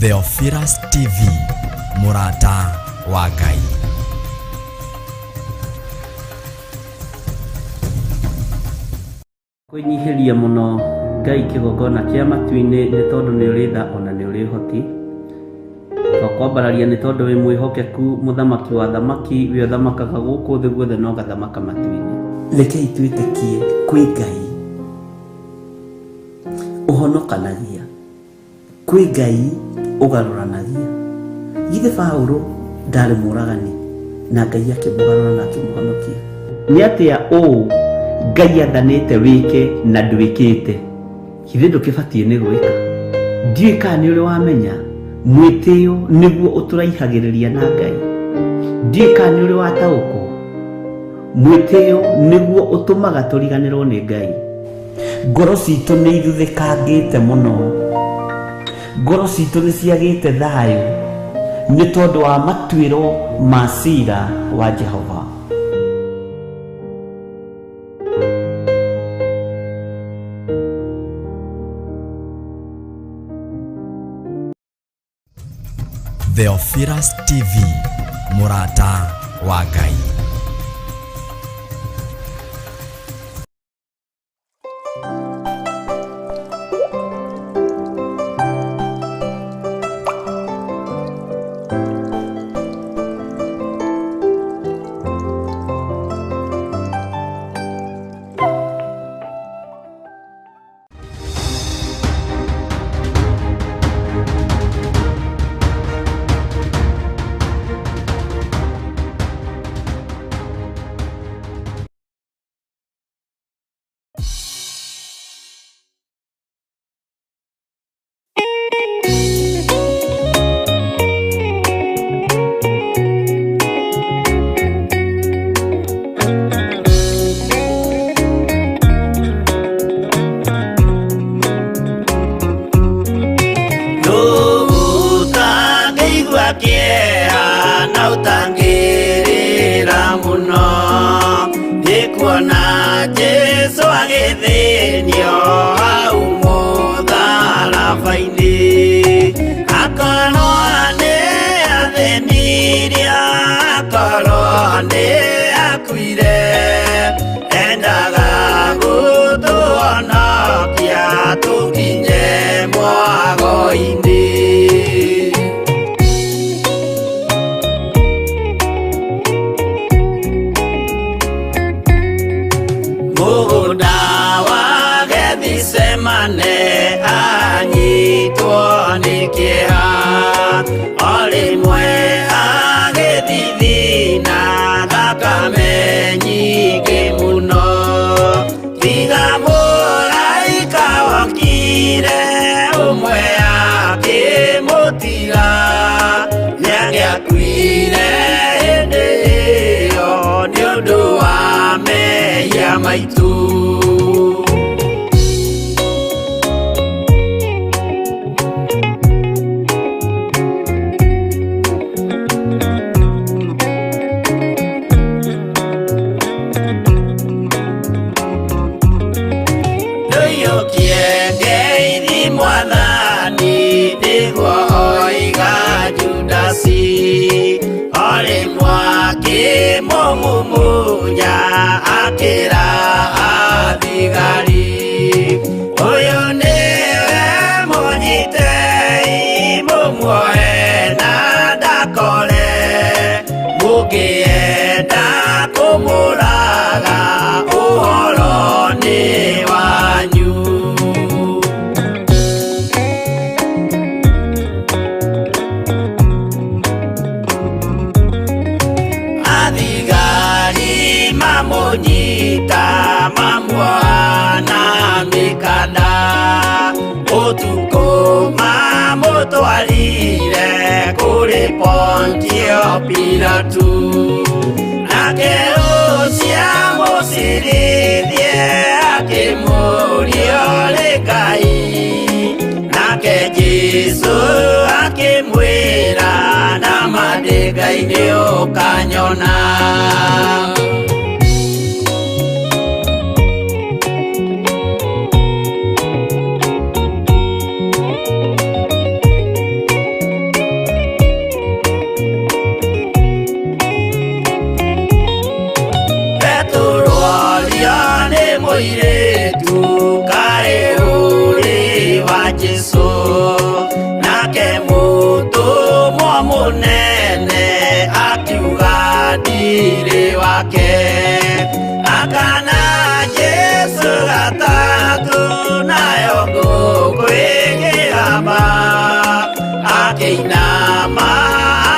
Theophilus TV, Murata wa Ngai. Kũnyihiria mũno Ngai kĩgongona kĩa matu-inĩ nĩ tondũ nĩ ũrĩ tha ona nĩ ũrĩ hoti. Twakwambararia nĩ tondũ wĩ mwĩhokeku mũthamaki wa thamaki, we ũthamakaga gũkũ thĩ guothe no gathamaka matu-inĩ. Rekei twĩtĩkie kwĩ Ngai ũhonokanagia, kwĩ Ngai ũgarũranagia. Githĩ Paũlũ ndarĩ mũragani na Ngai akĩmũgarũra na akĩmũhonokia? Nĩ atĩa ũũ Ngai athanĩte wĩke na ndwĩkĩte? Githĩ ndũkĩbatiĩ nĩ gwĩka? Ndiũĩ kana nĩ ũrĩ wamenya mwĩtĩo nĩguo ũtũraihagĩrĩria na Ngai. Ndiũĩ kana nĩ ũrĩ wataũkwo mwĩtĩo nĩguo ũtũmaga tũriganĩrwo nĩ Ngai. Ngoro citũ nĩ ithuthĩkangĩte mũno, ngoro citũ nĩ ciagĩte thayũ nĩ tondũ wa matuĩro ma cira wa Jehova. Theophilus TV, Murata wa Ngai. Jesu agĩthĩnio hau mũtharaba-inĩ, akorwo nĩ athĩnirie, akorwo nĩ akuire, endaga gũtũhonokia tũkinye mwago-inĩ. Anyitwo nĩ kĩeha, o rĩmwe agĩthithina thakame nyingĩ mũno. Tiga mũraika wokire ũmwe akĩmũtiga, nĩagĩakuire hĩndĩ ĩyo nĩ ũndũ wa mehia maitũ. Mumunya akĩra athigari, ũyũ nĩwe mũnyitei, mũmuoe na ndakore, mũngĩenda kũmũraga ũhoro nĩ wanyu. Mamonyita mamwana mikanda, ũtukũ mamũtwarire kũrĩ Pontio Pilatu, nake ũcio mũcirithie akĩmũria ũrĩ Ngai, nake Jesu akĩmwĩra nama ndĩ Ngai nĩ ũkanyona. akĩinama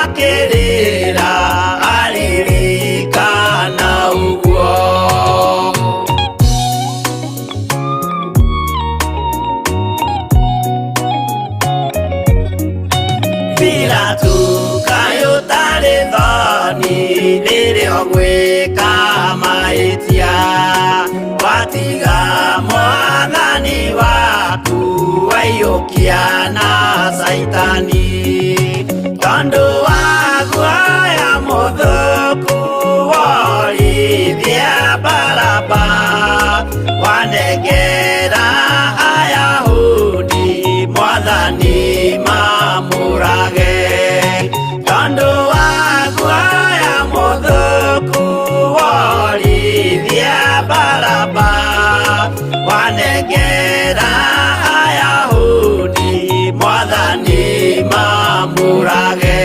akĩrĩra aririkana ũguo. Pilatu kayo tarĩ thoni rĩrĩa gwĩka mahĩtia, watiga mwathani waku waiyũkia na Saitani, tondũ wa guoya mũthũku worithia Baraba, wanengera Ayahudi mwathani mamũrage, tondũ wa guoya mũthũku worithia Baraba, wanengera Ayahudi mwathani mamũrage.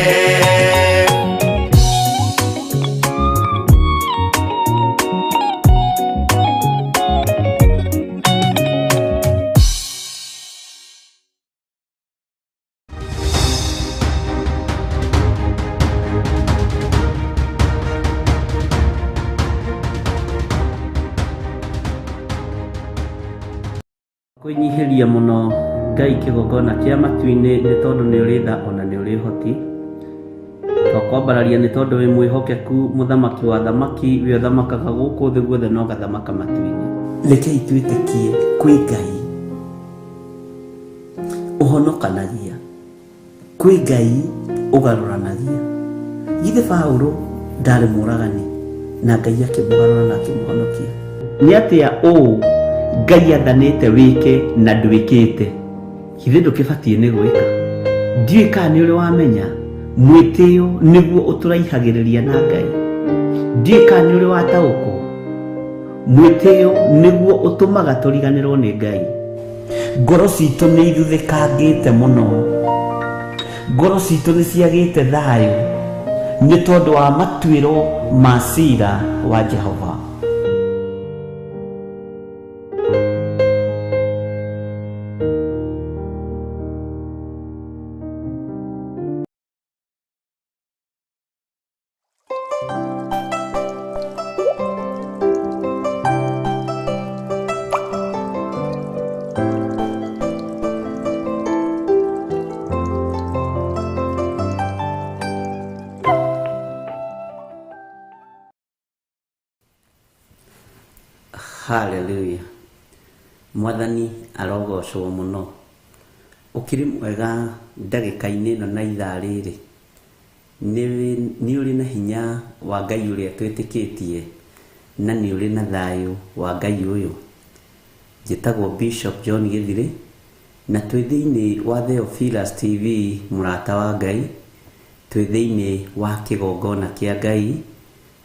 Kwĩnyihĩria mũno Ngai kĩgongona kĩa matu-inĩ nĩ tondũ nĩ ũrĩ tha ona nĩ ũrĩ ũhoti. Twakwambararia nĩ tondũ wĩ mwĩhokeku mũthamaki wa thamaki, we ũthamakaga gũkũ thĩ guothe no gathamaka matu-inĩ. Rekei twĩtĩkie kwĩ Ngai ũhonokanagia, kwĩ Ngai ũgarũranagia. Githĩ Paũlũ ndarĩ mũũragani na Ngai akĩmũgarũra na akĩmũhonokia? Nĩ atĩa ũũ Ngai athanĩte wĩke na ndwĩkĩte? Githĩ ndũkĩbatiĩ nĩ gwĩka? Ndiũĩ kana nĩ ũrĩ wamenya mwĩtĩo nĩguo ũtũraihagĩrĩria na Ngai. Ndiũĩ kana nĩ ũrĩ wataũkwo mwĩtĩo nĩguo ũtũmaga tũriganĩrwo nĩ Ngai. Ngoro citũ nĩ ithuthĩkangĩte mũno, ngoro citũ nĩ ciagĩte thayũ nĩ tondũ wa matuĩro ma ciira wa Jehova. Hallelujah. Mwathani arogocwo mũno. Ũkĩrĩ mwega ndagĩka-inĩ ĩno na ithaa rĩrĩ. Nĩ ũrĩ na hinya wa Ngai ũrĩa twĩtĩkĩtie na nĩ ũrĩ na thayũ wa Ngai ũyũ. Njĩtagwo Bishop John Gĩthirĩ na twĩ thĩinĩ wa Theophilus TV mũrata wa Ngai, twĩ thĩinĩ wa kĩgongona kĩa Ngai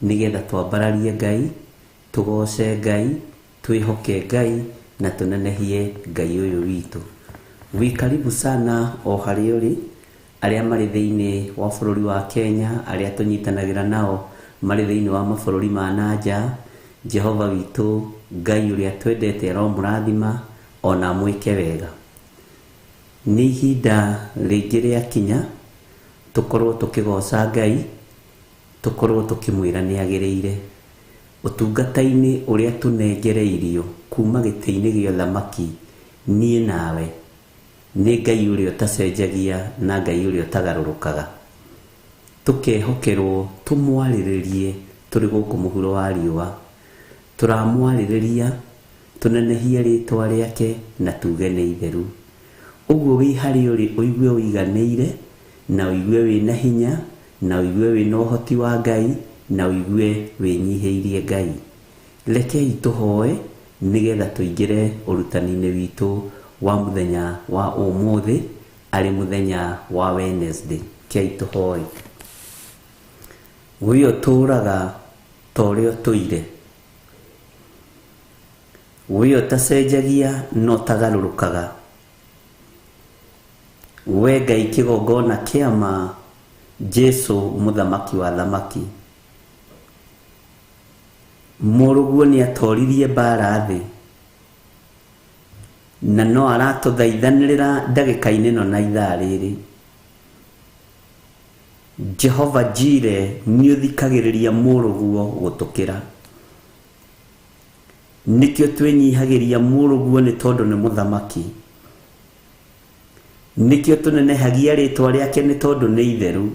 nĩgetha twambararie Ngai, tũgoce Ngai, twĩhoke Ngai na tũnenehie Ngai ũyũ witũ. Wĩ karibu sana o harĩa ũrĩ, arĩa marĩ thĩinĩ wa bũrũri wa Kenya, arĩa tũnyitanagĩra nao marĩ thĩinĩ wa mabũrũri ma nanja. Jehova witũ Ngai ũrĩa twendete aromũrathima ona mwĩke wega. Nĩ ihinda rĩngĩ rĩakinya tũkorwo tũkĩgoca Ngai, tũkorwo tũkĩmwĩra nĩ agĩrĩire. Ũtungata-inĩ ũrĩa tũnengereirio kuma gĩtĩ-inĩ gĩa ũthamaki, niĩ nawe nĩ Ngai ũrĩa ũtacenjagia na Ngai ũrĩa ũtagarũrũkaga. Tũkehokerwo tũmwarĩrĩrie tũrĩ gũkũ mũhuro wa riũa. Tũramwarĩrĩria tũnenehie rĩtwa rĩake na tuge nĩ itheru. Ũguo wĩ harĩa ũrĩ ũigue ũiganĩire na ũigue wĩna hinya na ũigue wĩna ũhoti wa Ngai na ũigue wĩnyihĩirie Ngai. Rekei tũhoe nĩgetha tũingĩre ũrutani-inĩ witũ wa mũthenya wa ũmũthĩ, arĩ mũthenya wa Wednesday. Kei tũhoe. We ũtũũraga ta ũrĩa ũtũire, we ũtacenjagia no tagarũrũkaga, we Ngai kĩgongona kĩama, Jesu mũthamaki wa thamaki. Mũrũguo nĩ atoririe mbara thĩ na no aratũthaithanĩrĩra ndagĩka-inĩ ĩno na ithaa rĩrĩ. Jehova Jire nĩ ũthikagĩrĩria mũrũguo gũtũkĩra. Nĩkĩo twĩnyihagĩria mũrũguo nĩ tondũ nĩ mũthamaki. Nĩkĩo tũnenehagia rĩtwa rĩake nĩ tondũ nĩ itheru.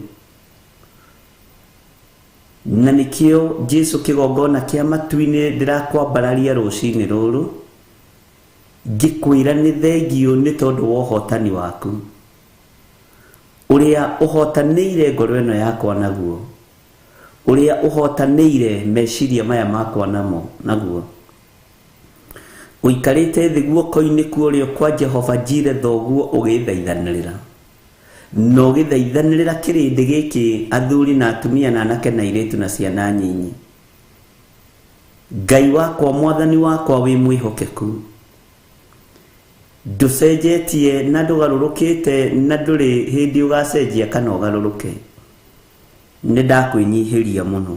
Na nĩkĩo Jesu kĩgongona kĩa matu-inĩ ndĩrakwambararia rũcinĩ rũrũ ngĩkwĩra nĩ thengio nĩ tondũ wa ũhotani waku ũrĩa ũhotanĩire ngoro ĩno yakwa naguo, ũrĩa ũhotanĩire meciria maya makwa naguo. Ũikarĩte thĩ guoko-inĩ kũrĩa kwa Jehova Jire thoguo ũgĩthaithanĩrĩra na ũgĩthaithanĩrĩra kĩrĩndĩ gĩkĩ, athuri na atumia na anake na airĩtu na ciana nyinyi. Ngai wakwa, mwathani wakwa, wĩ mwĩhokeku, ndũcenjetie na ndũgarũrũkĩte na ndũrĩ hĩndĩ ũgacenjia kana ũgarũrũke. Nĩ ndakwĩnyihĩria mũno.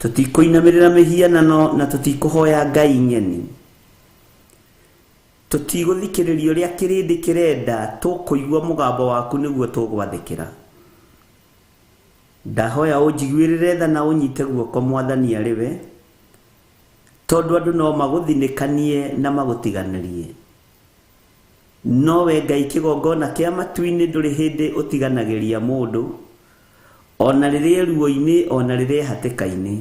Tũtikũinamĩrĩra mĩhianano na tũtikũhoya ngai ng'eni. Tũtigũthikĩrĩria ũrĩa kĩrĩndĩ kĩrenda, tũkũigua mũgambo waku nĩguo tũgwathĩkĩra. Ndahoya ũnjiguĩrĩre tha na ũnyite guoko, mwathani arĩ we, tondũ andũ no magũthinĩkanie na magũtiganĩrie. No we Ngai kĩgongona kĩa matu-inĩ ndũrĩ hĩndĩ ũtiganagĩria mũndũ, ona rĩrĩa ruo-inĩ, ona rĩrĩa hatĩka-inĩ.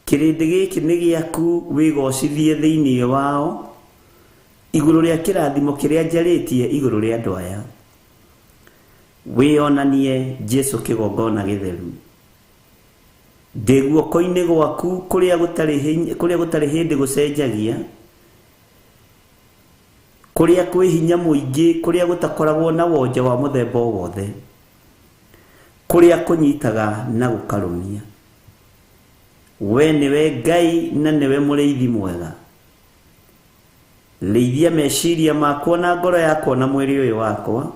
Kĩrĩndĩ gĩkĩ nĩ gĩaku, wĩgocithie thĩinĩ wao, igũrũ rĩa kĩrathimo kĩrĩa njarĩtie igũrũ rĩa andũ aya. Wĩonanie Jesu kĩgongona gĩtheru. Ndĩ guoko-inĩ gwaku kũrĩa gũtarĩ hĩndĩ gũcenjagia, kũrĩa kwĩ hinya mũingĩ, kũrĩa gũtakoragwo na wonja wa mũthemba o wothe, kũrĩa kũnyitaga na gũkarũmia. We nĩwe Ngai na nĩwe mũrĩithi mwega. Rĩithia meciria makwa na ngoro yakwa na mwĩrĩ ũyũ wakwa,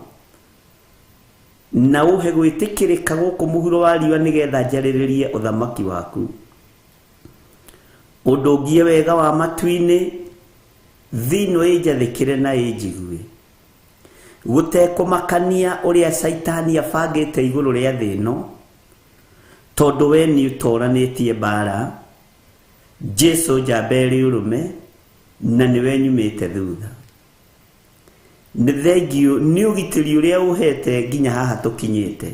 na ũhe gwĩtĩkĩrĩka gũkũ mũhuro wa riũa nĩgetha njarĩrĩrie ũthamaki waku. Ũndũngie wega wa matu-inĩ, thĩinĩ ĩnjathĩkĩre na ĩnjigue. Gũtekũmakania ũrĩa Saitani abangĩte igũrũ rĩa thĩ ĩno, tondũ we nĩ ũtoranĩtie mbara, Jesu njamba ĩrĩ ũrũme, na nĩwe nyumĩte thutha. Nĩ thengio nĩ ũgitĩri ũrĩa ũhete nginya haha tũkinyĩte.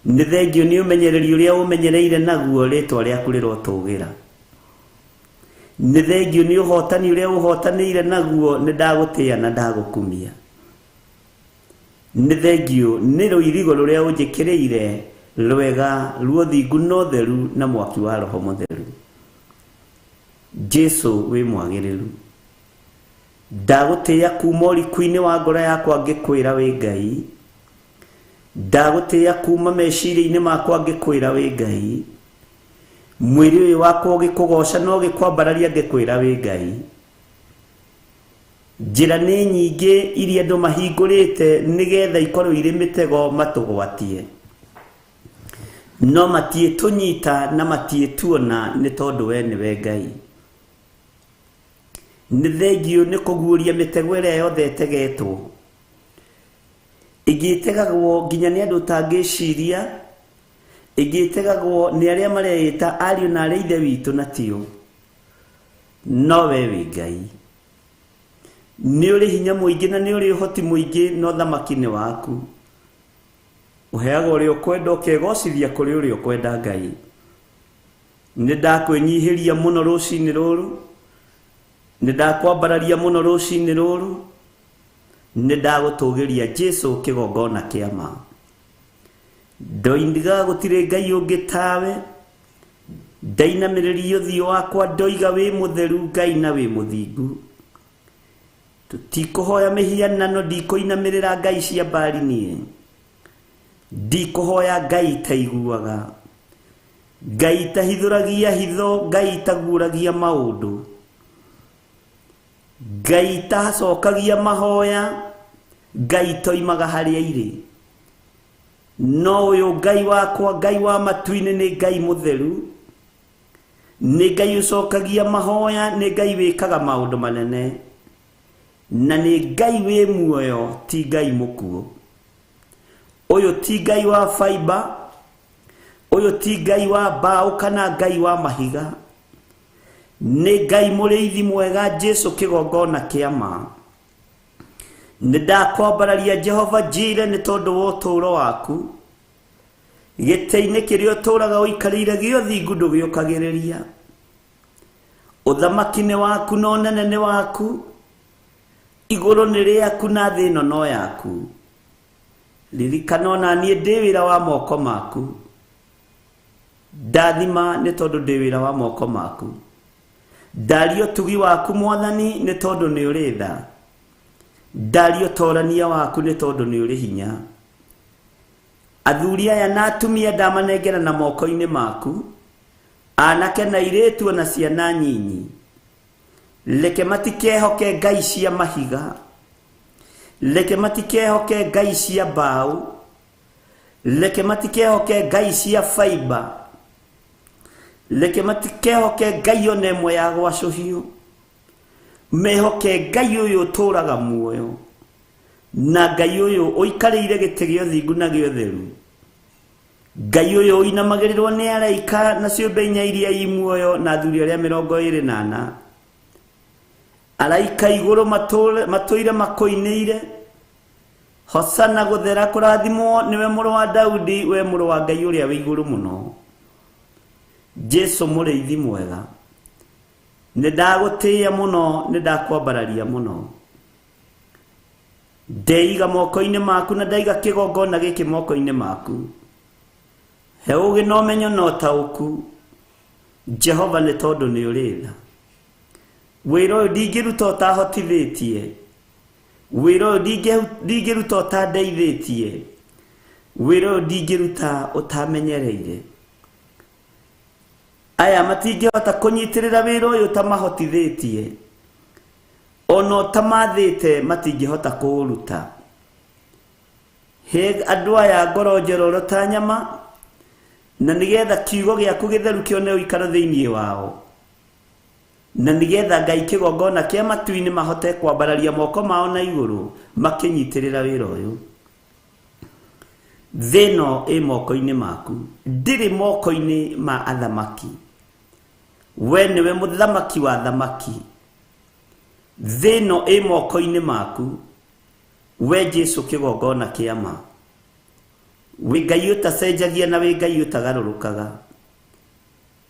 Nĩ thengio nĩ ũmenyereri ũrĩa ũmenyereire naguo rĩtwa rĩaku rĩrotũgĩra. Nĩ thengio nĩ ũhotani ũrĩa ũhotanĩire naguo, nĩ ndagũtĩĩa na ndagũkumia. Nĩ thengio nĩ rũirigo rũrĩa ũnjĩkĩrĩire rwega ruothingu na ũtheru na mwaki wa Roho Mũtheru. Jesu wĩ mwagĩrĩru. Ndagũtĩĩa kuma ũriku-inĩ wa ngoro yakwa ngĩkwĩra wĩ Ngai. Ndagũtĩĩa kuma meciria-inĩ makwa ngĩkwĩra wĩ Ngai. Mwĩrĩ ũyũ wakwa ũgĩkũgoca na ũgĩkwambararia ngĩkwĩra wĩ Ngai. Njĩra nĩ nyingĩ iria andũ mahingũrĩte nĩgetha ikorwo irĩ mĩtego matũgwatie, no matiĩtũnyita na matiĩtuona nĩ tondũ we nĩwe Ngai. Nĩ thengio nĩ kũguũria mĩtego ĩrĩa yothe ĩtegetwo, ĩngĩtegagwo nginya nĩ andũ ũtangĩciria, ĩngĩtegagwo nĩ arĩa mareĩta ariũ na arĩa ithe witũ na tiyo. No we wĩ Ngai. Nĩ ũrĩ hinya mũingĩ na nĩ ũrĩ ũhoti mũingĩ, no thamaki nĩ waku. Ũheaga ũrĩa ũkwenda ũkegocithia kũrĩ ũrĩa ũkwenda Ngai. Nĩ ndakwĩnyihĩria mũno rũcinĩ rũrũ, nĩ ndakwambararia mũno rũcinĩ rũrũ, nĩ ndagũtũgĩria Jesu kĩgongona kĩa ma. Ndoindiga gũtirĩ Ngai ũngĩ tawe, ndainamĩrĩria ũthiũ wakwa ndoiga wĩ mũtheru Ngai na wĩ mũthingu. Tũtikũhoya mĩhianano, ndikũinamĩrĩra ngai cia Baali niĩ. Ndikũhoya ngai itaiguaga, ngai itahithũragia hitho, ngai itaguũragia maũndũ, ngai itacokagia mahoya, ngai itoimaga harĩa irĩ. No ũyũ Ngai wakwa, Ngai wa matu-inĩ, nĩ Ngai mũtheru, nĩ Ngai ũcokagia mahoya, nĩ Ngai wĩkaga maũndũ manene, na nĩ Ngai wĩ muoyo, ti Ngai mũkuũ. Oyo ti ngai wa fiber, oyo ti ngai wa bao kana ngai wa mahiga, nĩ ngai mũrĩithi mwega, Jesu kĩgongona kĩa ma. Nĩndakwambararia Jehova Jireh nĩ tondũ wa ũtũũro waku, gĩtĩ-inĩ kĩrĩa ũtũũraga ũikarĩire gĩa ũthingu ndũgĩũkagĩrĩria. Ũthamaki nĩ waku na ũnene nĩ waku, igũrũ nĩ rĩaku na thĩ ĩno no yaku. Ririkana ona niĩ ndĩ wĩra wa moko maku, ndathima nĩ tondũ ndĩ wĩra wa moko maku. Ndaria ũtugi waku Mwathani nĩ tondũ nĩ ũrĩ tha, ndaria ũtorania waku nĩ tondũ nĩ ũrĩ hinya. Athuri aya na atumia ndamanengera na moko-inĩ maku, anake na airĩtu na ciana nyinyi. Reke matikehoke ngai cia mahiga, reke matikehoke ngai cia mbaũ, reke matikehoke ngai cia fiber, reke matikehoke ngai ona ĩmwe ya gwacũhio. Mehoke ngai ũyũ ũtũũraga muoyo, na ngai ũyũ ũikarĩire gĩtĩ gĩa ũthingu na gĩa ũtheru. Ngai ũyũ ũinamagĩrĩrwo nĩ araika na ciũmbe inya iria i muoyo na athuri arĩa 24. Araika igũrũ matũire makũinĩire, Hosana gũthera kũrathimwo nĩwe mũrũ wa Daudi, we mũrũ wa Ngai ũrĩa wĩ igũrũ mũno. Jesu mũrĩithi mwega, nĩndagũtĩĩa mũno, nĩndakwambararia mũno. Ndeiga moko-inĩ maku na ndaiga kĩgongona gĩkĩ moko-inĩ maku. He ũgĩ na ũmenyo na ũtaũku, Jehova, nĩ tondũ nĩ ũrĩ tha. Wĩra ũyũ ndingĩruta ũtahotithĩtie, wĩra ũyũ ndingĩruta ũtandeithĩtie, wĩra ũyũ ndingĩruta ũtamenyereire. Aya matingĩhota kũnyitĩrĩra wĩra ũyũ ũtamahotithĩtie, ona ũtamathĩte matingĩhota kũũruta. He andũ aya ngoro njororo ta nyama, na nĩgetha kiugo gĩaku gĩtheru kĩone ũikaro thĩinĩ wao, na nĩgetha Ngai kĩgongona kĩa matu-inĩ mahote kwambararia moko mao na igũrũ makĩnyitĩrĩra wĩra ũyũ. Thĩ ĩno ĩ moko-inĩ maku, ndĩrĩ moko-inĩ ma athamaki. We nĩwe mũthamaki wa thamaki. Thĩ ĩno ĩ moko-inĩ maku, we Jesu kĩgongona kĩa ma. Wĩ Ngai ũtacenjagia na wĩ Ngai ũtagarũrũkaga.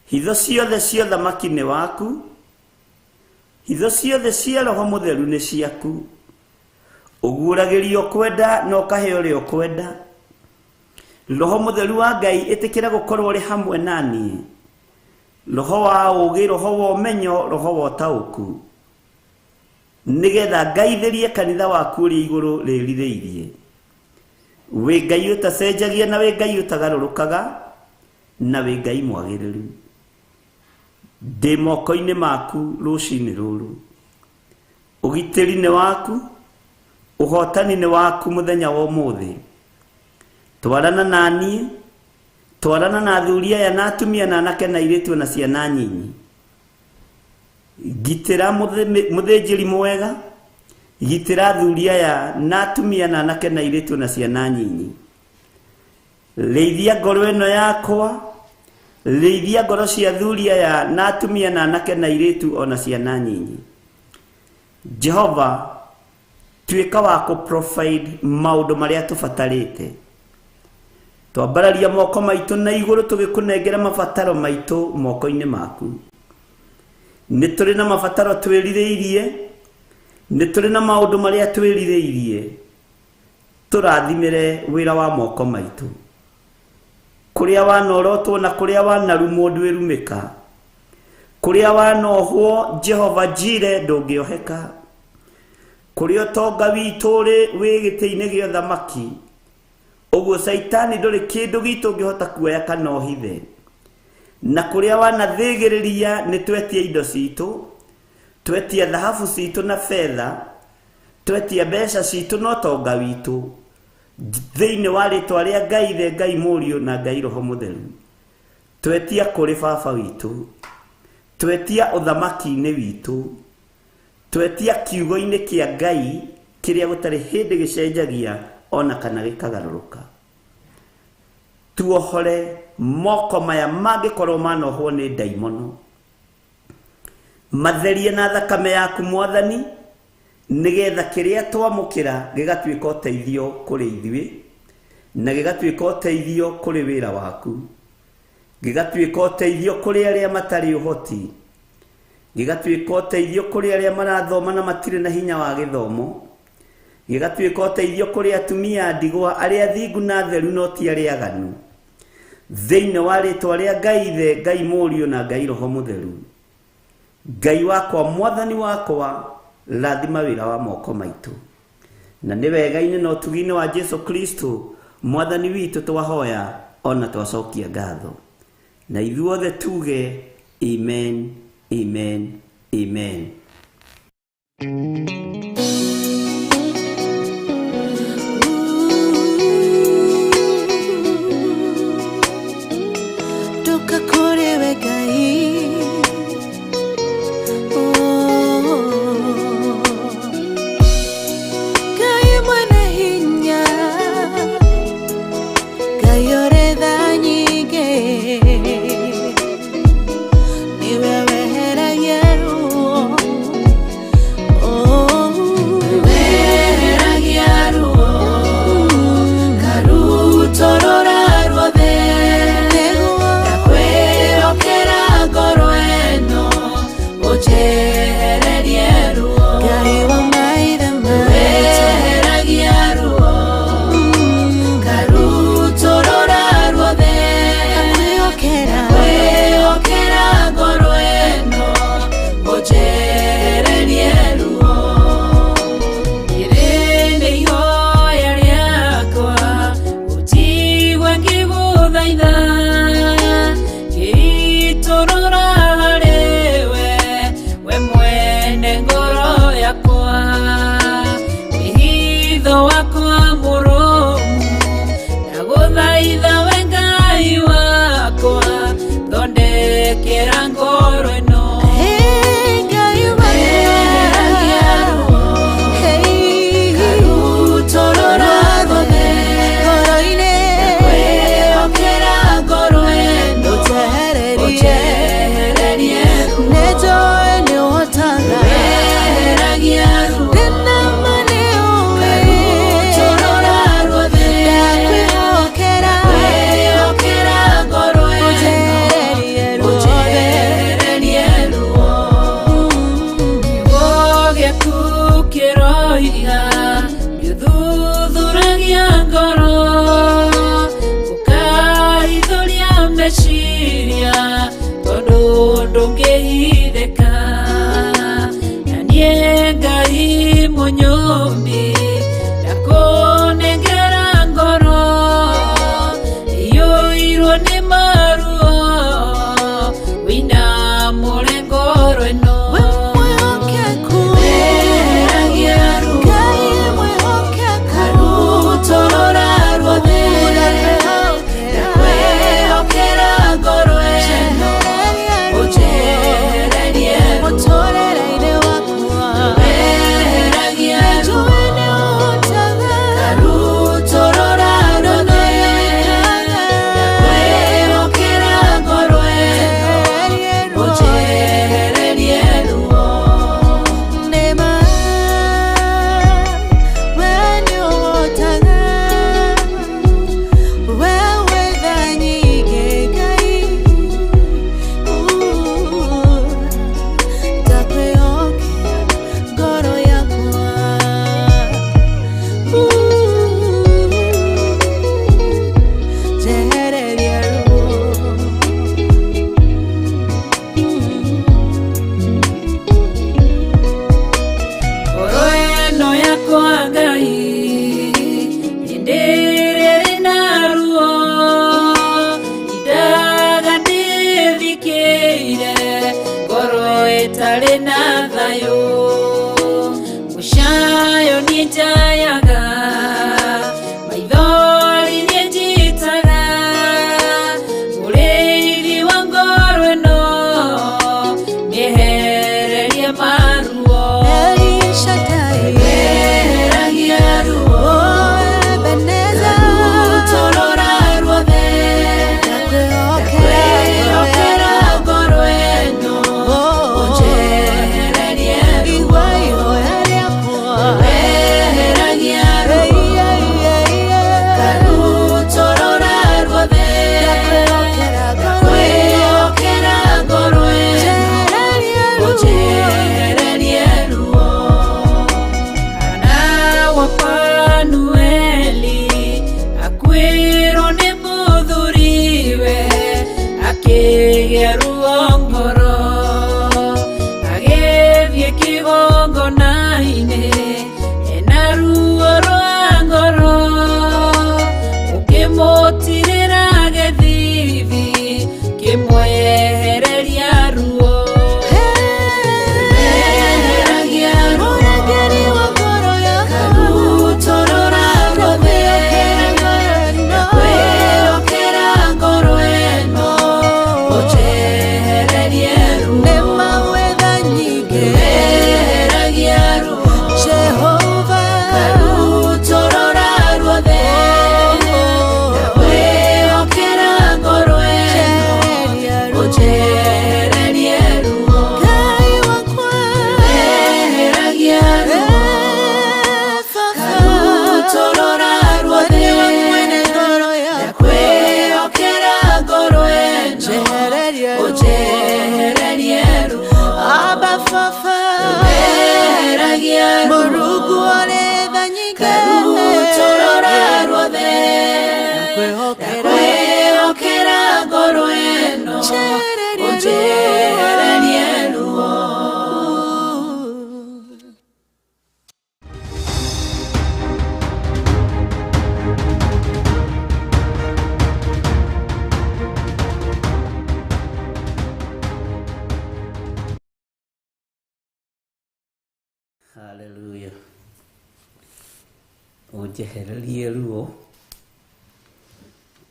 Hitho ciothe cia thamaki nĩ waku, hitho ciothe cia Roho Mũtheru nĩ ciaku. Ũguũragĩrio kwenda na ũkahe ũrĩa ũkwenda. Roho Mũtheru wa Ngai ĩtĩkĩra gũkorwo ũrĩ hamwe naniĩ. Roho wa ũũgĩ, roho wa ũmenyo, roho wa ũtaũku, nĩgetha ngaithĩrie kanitha waku ũrĩ igũrũ rĩrithĩirie. Wĩ Ngai ũtacenjagia na wĩ Ngai ũtagarũrũkaga, na wĩ Ngai mwagĩrĩru. Ndĩ moko-inĩ maku rũcinĩ rũrũ. Ũgitĩri nĩ waku, ũhotani nĩ waku mũthenya wa ũmũthĩ. Twarana naniĩ, twarana na athuri aya na atumia na anake na airĩtu na ciana nyinyi. Gitĩra mũthĩnjĩri mwega, gitĩra athuri aya na atumia na anake na airĩtu na ciana nyinyi. Rĩithia ngoro ĩno yakwa, rĩithia ngoro cia athuri aya na atumia na anake na airĩtu ona ciana nyinyi. Jehova, tuĩka wa kũ-provide maũndũ marĩa tũbatarĩte. Twambararia moko maitũ na igũrũ tũgĩkũnengera mabataro maitũ moko-inĩ maku. Nĩ tũrĩ na mabataro twĩrirĩirie, nĩ tũrĩ na maũndũ marĩa twĩrirĩirie. Tũrathimĩre wĩra wa moko maitũ. Kũrĩa wanorotwo na kũrĩa wanarumwo ndwĩrumĩka. Kũrĩa wanohwo Jehova Jireh ndũngĩoheka. Kũrĩa ũtonga witũ wĩ gĩtĩ-inĩ gĩa ũthamaki, ũguo Saitani ndũrĩ kĩndũ gitũ ũngĩhota kuoya kana ũhithe. Na kũrĩa wanathĩgĩrĩria nĩ twetia indo citũ, twetia thahabu citũ na fedha, twetia mbeca citũ na ũtonga witũ, thĩinĩ wa rĩtwa rĩa Ngai Ithe, Ngai Mũriũ na Ngai Roho Mũtheru. Twetia kũrĩ Baba witũ, twetia ũthamaki-inĩ witũ, twetia kiugo-inĩ kĩa Ngai kĩrĩa gũtarĩ hĩndĩ gĩcenjagia ona kana gĩkagarũrũka. tuohore moko maya mangikorwo manohwo ni daimono matherie na thakame yaku Mwathani nigetha kiria twamukira gigatuika uteithio kuri ithuĩ na gigatuika uteithio kuri wira waku gigatuika uteithio kuri aria matari uhoti gigatuika uteithio kuri aria marathoma na matire na hinya wa githomo gigatuika uteithio kuri atumia ndigwa aria thingu na theru no ti aria aganu thiine wa ritwa ria Ngai Ithe Ngai Mũriũ na Ngai Roho Mũtheru Ngai wakwa Mwathani wakwa lathima wira wa moko maitu na ni wega-ini no tugi-ini wa Jesu Kristo Mwathani witu twahoya ona twacokia ngatho na ithuothe tuge amen amen amen. Agĩtharia ruongoro agĩthiĩ kĩgongona-inĩ ena ruo rwa ngoro ũkĩmũtirĩra gĩthithi kĩmwehereria ruo eheragia ruo karutorora ruothe kwĩokera ngoro ĩno ũnjehererie ruo eheragia ruo karutorora ruothe kwĩokera ngoro ĩno ũnjehererie ruo eheragia ruo karutorora ruothe kwĩokera ngoro ĩno ũnjehererie ruo eheragia ruo karutorora ruothe kwĩokera ngoro ĩno ũnjehererie ruo. Hallelujah. Ũnjehererie ruo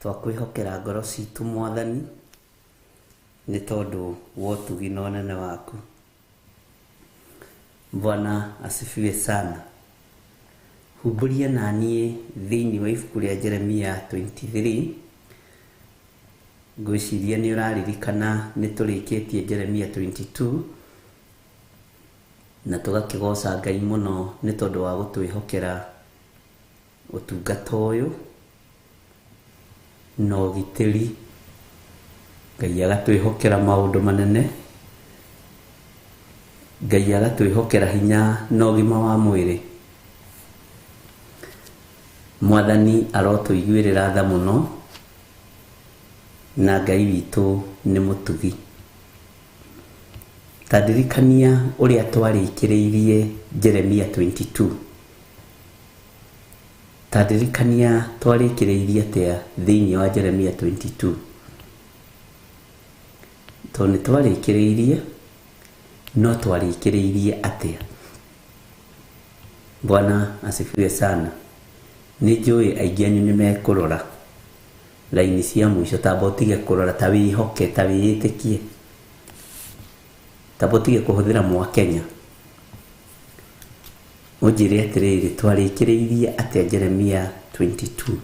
twakwĩhokera ngoro citũ Mwathani nĩ tondũ wa ũtugi na ũnene waku. Bwana asifiwe sana. Humbũria naniĩ thĩinĩ wa ibuku rĩa Jeremia 23. Ngwĩciria nĩ ũraririkana nĩ tũrĩkĩtie Jeremia 22 na tũgakĩgoca Ngai mũno nĩ tondũ wa gũtwĩhokera ũtungata ũyũ na ũgitĩri. Ngai agatwĩhokera maũndũ manene, Ngai agatwĩhokera hinya na ũgima wa mwĩrĩ. Mwathani arotũiguĩrĩra tha mũno na Ngai witũ nĩ mũtugi. Tadirikania ũrĩa twarĩkĩrĩirie Jeremia 22. Tadirikania twarĩkĩrĩirie atĩa thĩinĩ wa Jeremia 22. Tondũ nĩ twarĩkĩrĩirie no twarĩkĩrĩirie atĩa. Bwana asifiwe sana. Nĩ njũĩ aingĩ anyu nĩ mekũrora raini cia mũico, tamba ũtige kũrora ta wĩhoke, ta wĩĩtĩkie, tamba ũtige kũhũthĩra Mwakenya. Ũnjĩre atĩrĩrĩ, twarĩkĩrĩirie atĩa Jeremia 22.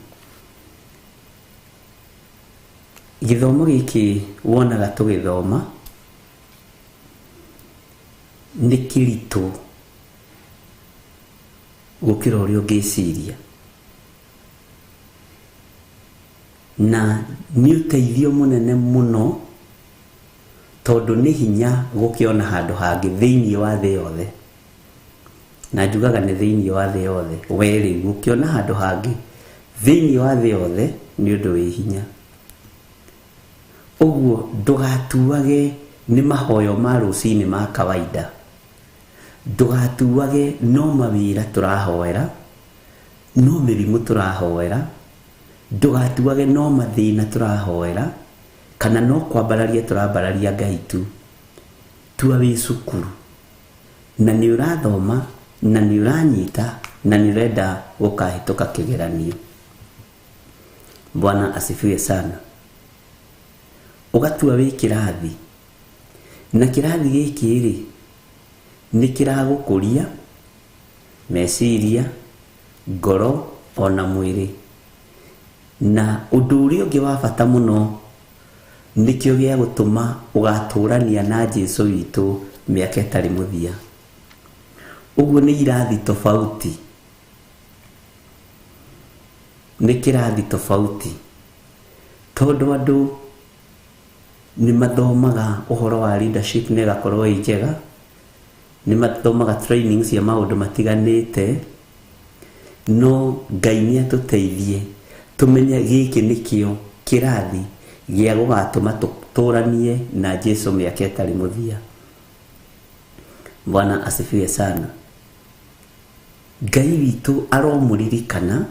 Gĩthomo gĩkĩ wonaga tũgĩthoma nĩ kĩritũ gũkĩra ũrĩa ũngĩciria, na nĩ ũteithio mũnene mũno tondũ nĩ hinya gũkĩona handũ hangĩ thĩinĩ wa thĩ yothe. Na njugaga nĩ thĩinĩ wa thĩ yothe, we rĩu gũkĩona handũ hangĩ thĩinĩ wa thĩ yothe nĩ ũndũ wĩ hinya. Ũguo ndũgatuage nĩ mahoyo ma rũcinĩ ma kawaida, ndũgatuage no mawĩra tũrahoera, no mĩrimũ tũrahoera, ndũgatuage no mathĩna tũrahoera, kana no kwambararia tũrambararia Ngai tu. Tua wĩ cukuru na nĩ ũrathoma na nĩ ũranyita na nĩ ũrenda gũkahĩtũka kĩgeranio. Bwana asifiwe sana. Ũgatua wĩ kĩrathi, na kĩrathi gĩkĩ rĩ nĩ kĩragũkũria meciria, ngoro ona mwĩrĩ. Na ũndũ ũrĩa ũngĩ wa bata mũno nĩkĩo gĩa gũtũma ũgatũrania na Jesũ witũ mĩaka ĩtarĩ mũthia. Ũguo nĩ irathi tofauti, nĩ kĩrathi tofauti, tondũ andũ nĩ mathomaga ũhoro wa leadership na ĩgakorwo ĩ njega, nĩ mathomaga training cia maũndũ matiganĩte, no Ngai nĩ atũteithie tũmenye gĩkĩ nĩkĩo kĩrathi gĩa gũgatũma tũranie na Jesu mĩaka ĩtarĩ mũthia. Bwana asifiwe sana. Ngai witũ aromũririkana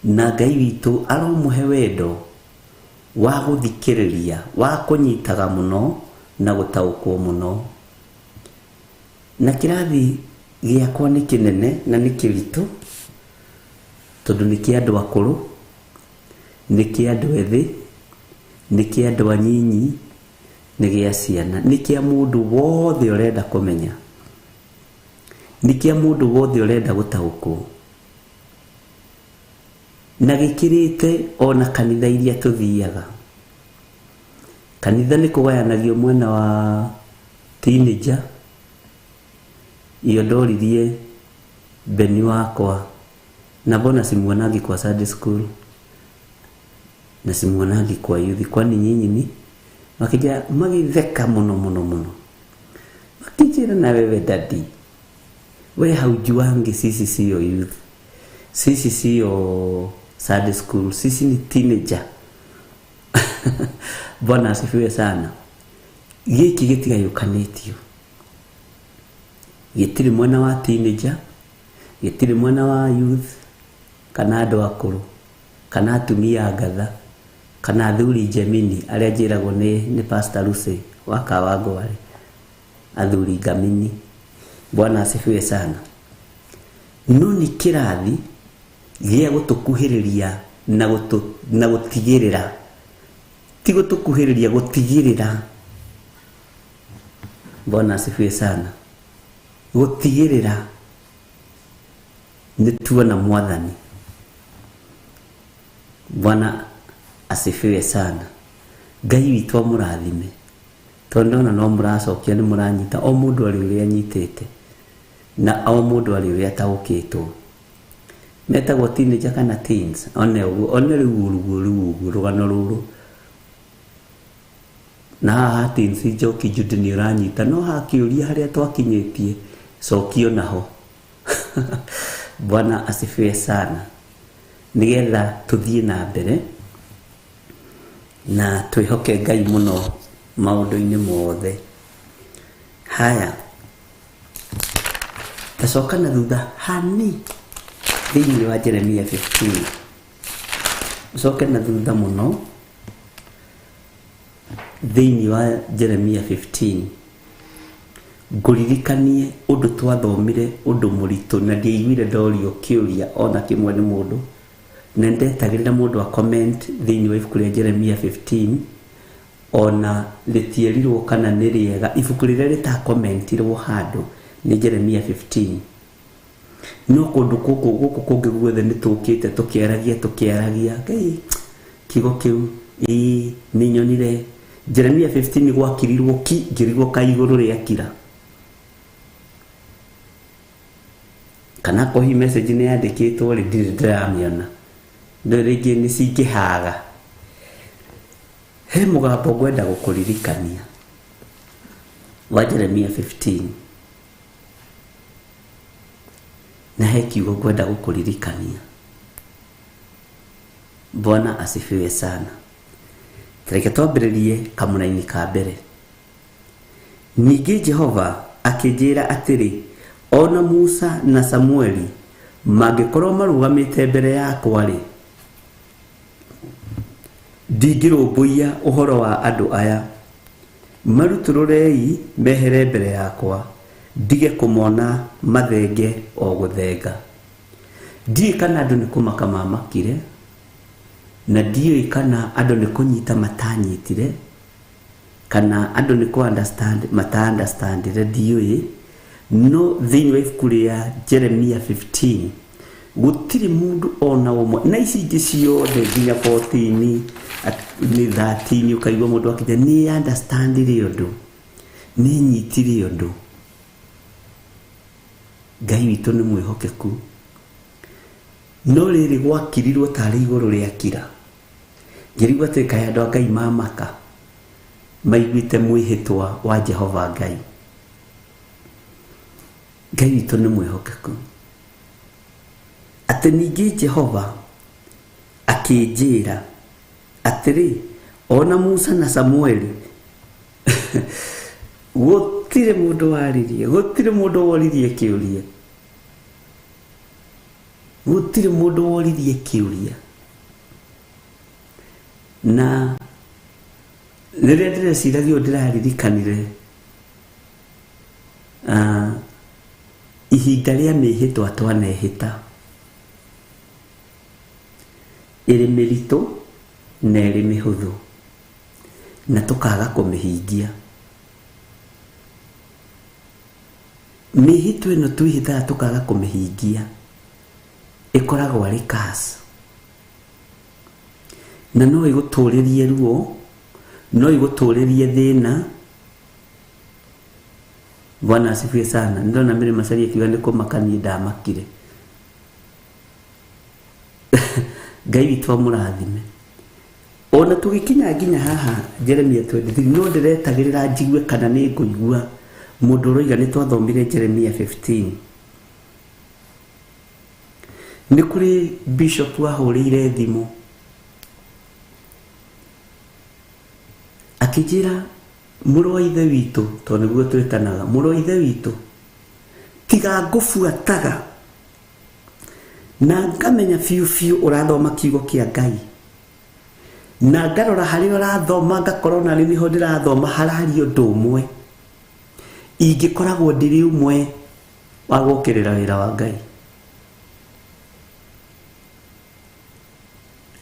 na Ngai witũ aromũhe wendo wa gũthikĩrĩria, wa kũnyitaga mũno na gũtaũkwo mũno. Na kĩrathi gĩakwa nĩ kĩnene na nĩ kĩritũ, tondũ nĩ kĩa andũ akũrũ, nĩ kĩa andũ ethĩ, nĩ kĩa andũ anyinyi, nĩ gĩa ciana, nĩ kĩa mũndũ wothe ũrenda kũmenya, nĩ kĩa mũndũ wothe ũrenda gũtaũkwo. Na gĩkĩrĩte ona kanitha iria tũthiaga. Kanitha nĩ kũgayanagio mwena wa teenager. Iyo ndoririe Beni wakwa, na bona simuonagi kwa Sunday school na simuonagi kwa youth, kwani nyinyi ni makija magitheka muno makijira na wewe daddy, we haujuangi sisi sio youth, sisi sio Sunday school, sisi ni teenager. Bwana asifiwe sana. Giki gitigayukanitio, gitiri mwana wa teenager, gitiri mwana wa youth, kana andũ akũrũ, kana atumia ngatha, kana athuri Gemini arĩa njĩragwo nĩ Pastor Lucy wa Kawangware, athuri Ngamini. Bwana asifiwe sana. No nĩ kĩrathi gĩa gũtũkuhĩrĩria na gũtigĩrĩra, ti gũtũkuhĩrĩria, gũtigĩrĩra. Bwana asifiwe sana. Gũtigĩrĩra nĩ tuona Mwathani. Bwana asifiwe sana. Ngai witũ amũrathime, tondũ ona no mũracokia nĩ mũranyita o mũndũ arĩ ũrĩa anyitĩte na o mũndũ arĩ ũrĩa ataũkĩtwo. Metagwo teenager kana teens, one rĩu rũgano rũrũ. Na haha teens njoki jude nĩ ũranyita, no hakĩũria harĩa twakinyĩtie cokio naho. Bwana asifiwe sana. Nigetha tuthie na mbere na twihoke Ngai muno maundu-inĩ mothe. Haya, tacoka na thutha hani thĩinĩ wa Jeremia 15. Coke na thutha muno thĩinĩ wa Jeremia 15. Nguririkanie undu twathomire undu mũritũ na ndiaiguire ndorio kĩũria ona kĩmwe nĩ mũndũ, na ndetagĩrĩra mũndũ a comment thĩinĩ wa ibuku rĩa Jeremia 15 ona rĩtierirwo kana nĩ rĩega. Ibuku rĩrĩa rĩtakomentirwo handũ nĩ Jeremia 15. No kũndũ gũkũ kũngĩ guothe nĩ tũkĩte tũkĩaragia Ngai kiugo kĩu nĩ nyonire. Jeremia 15 gwakirirwo ngĩrigwo kaigũrũ rĩa kira, kana kohi message nĩ yandĩkĩtwo rĩ ndiramĩona, ndio rĩngĩ nĩ cingĩhaga. He mũgambo ngwenda gũkũririkania wa Jeremia 15, na he kiugo ngwenda gũkũririkania. Bwana asifiwe sana. Reke twambĩrĩrie kamũra-inĩ ka mbere. Ningĩ Jehova akĩnjĩra atĩrĩ, ona Musa na Samueli mangĩkorwo marũgamĩte mbere yakwa-rĩ, ndingĩrũmbũiya ũhoro wa andũ aya. Marutũrũrei mehere mbere yakwa, ndige kũmona mathenge o gũthenga. Ndiũĩ kana andũ nĩ kũmaka mamakire, na ndiũĩ kana andũ nĩ kũnyita matanyitire, kana andũ nĩ kũ-understand mata-understandire, ndiũĩ. No thĩinĩ wa ibuku rĩa Jeremia 15 gũtirĩ mũndũ ona ũmwe, na ici ingĩ ciothe nginya 14 nĩ 13 ũkaigua mũndũ akĩnja nĩ understandire ũndũ, nĩ nyitire ũndũ. Ngai witũ nĩ mwĩhokeku. No rĩrĩ gwakirirwo tarĩ igũrũ rĩa kira, ngĩrigwo atĩ kaĩ andũ a Ngai mamaka maiguĩte mwĩhĩtwa wa Jehova Ngai. Ngai witũ nĩ mwĩhokeku. Atĩ ningĩ Jehova akĩnjĩra atĩrĩ, ona Musa na Samueli gutire mundu waririe, gutire mundu woririe kiuria, gutire mundu woririe kiuria. Na rĩrĩa ndĩreciragia ndĩraririkanire ihinda rĩa mĩhĩtwa twanehĩta ĩrĩ mĩritũ na ĩrĩ mĩhũthũ na tũkaga kũmĩhingia. Mĩhĩtwa ĩno twĩhĩtaga tũkaga kũmĩhingia ĩkoragwo arĩ curse, na no ĩgũtũrĩrie ruo, no igũtũrĩrie thĩna. Bwana asifiwe sana. Ndona mire Masari akiuga nĩ kũmakania ndamakire. Ngai witũ amũrathime. Ona tũgĩkinya nginya haha Jeremia 23 no ndĩretagĩrĩra njigue kana nĩ ngũigua mũndũ ũroiga nĩ twathomire Jeremia 15. Nĩ kũrĩ bishop wahũrĩire thimũ akijira mũrũ wa ithe witũ, tondũ nĩguo twĩtanaga mũrũ wa ithe witũ, tiga ngũbuataga na ngamenya biũ biũ ũrathoma kiugo kĩa Ngai, na ngarora harĩa ũrathoma ngakorwo na rĩu niho ndĩrathoma harario ũndũ ũmwe, ingĩkoragwo ndĩrĩ ũmwe wa gũkĩrĩra wĩra wa Ngai.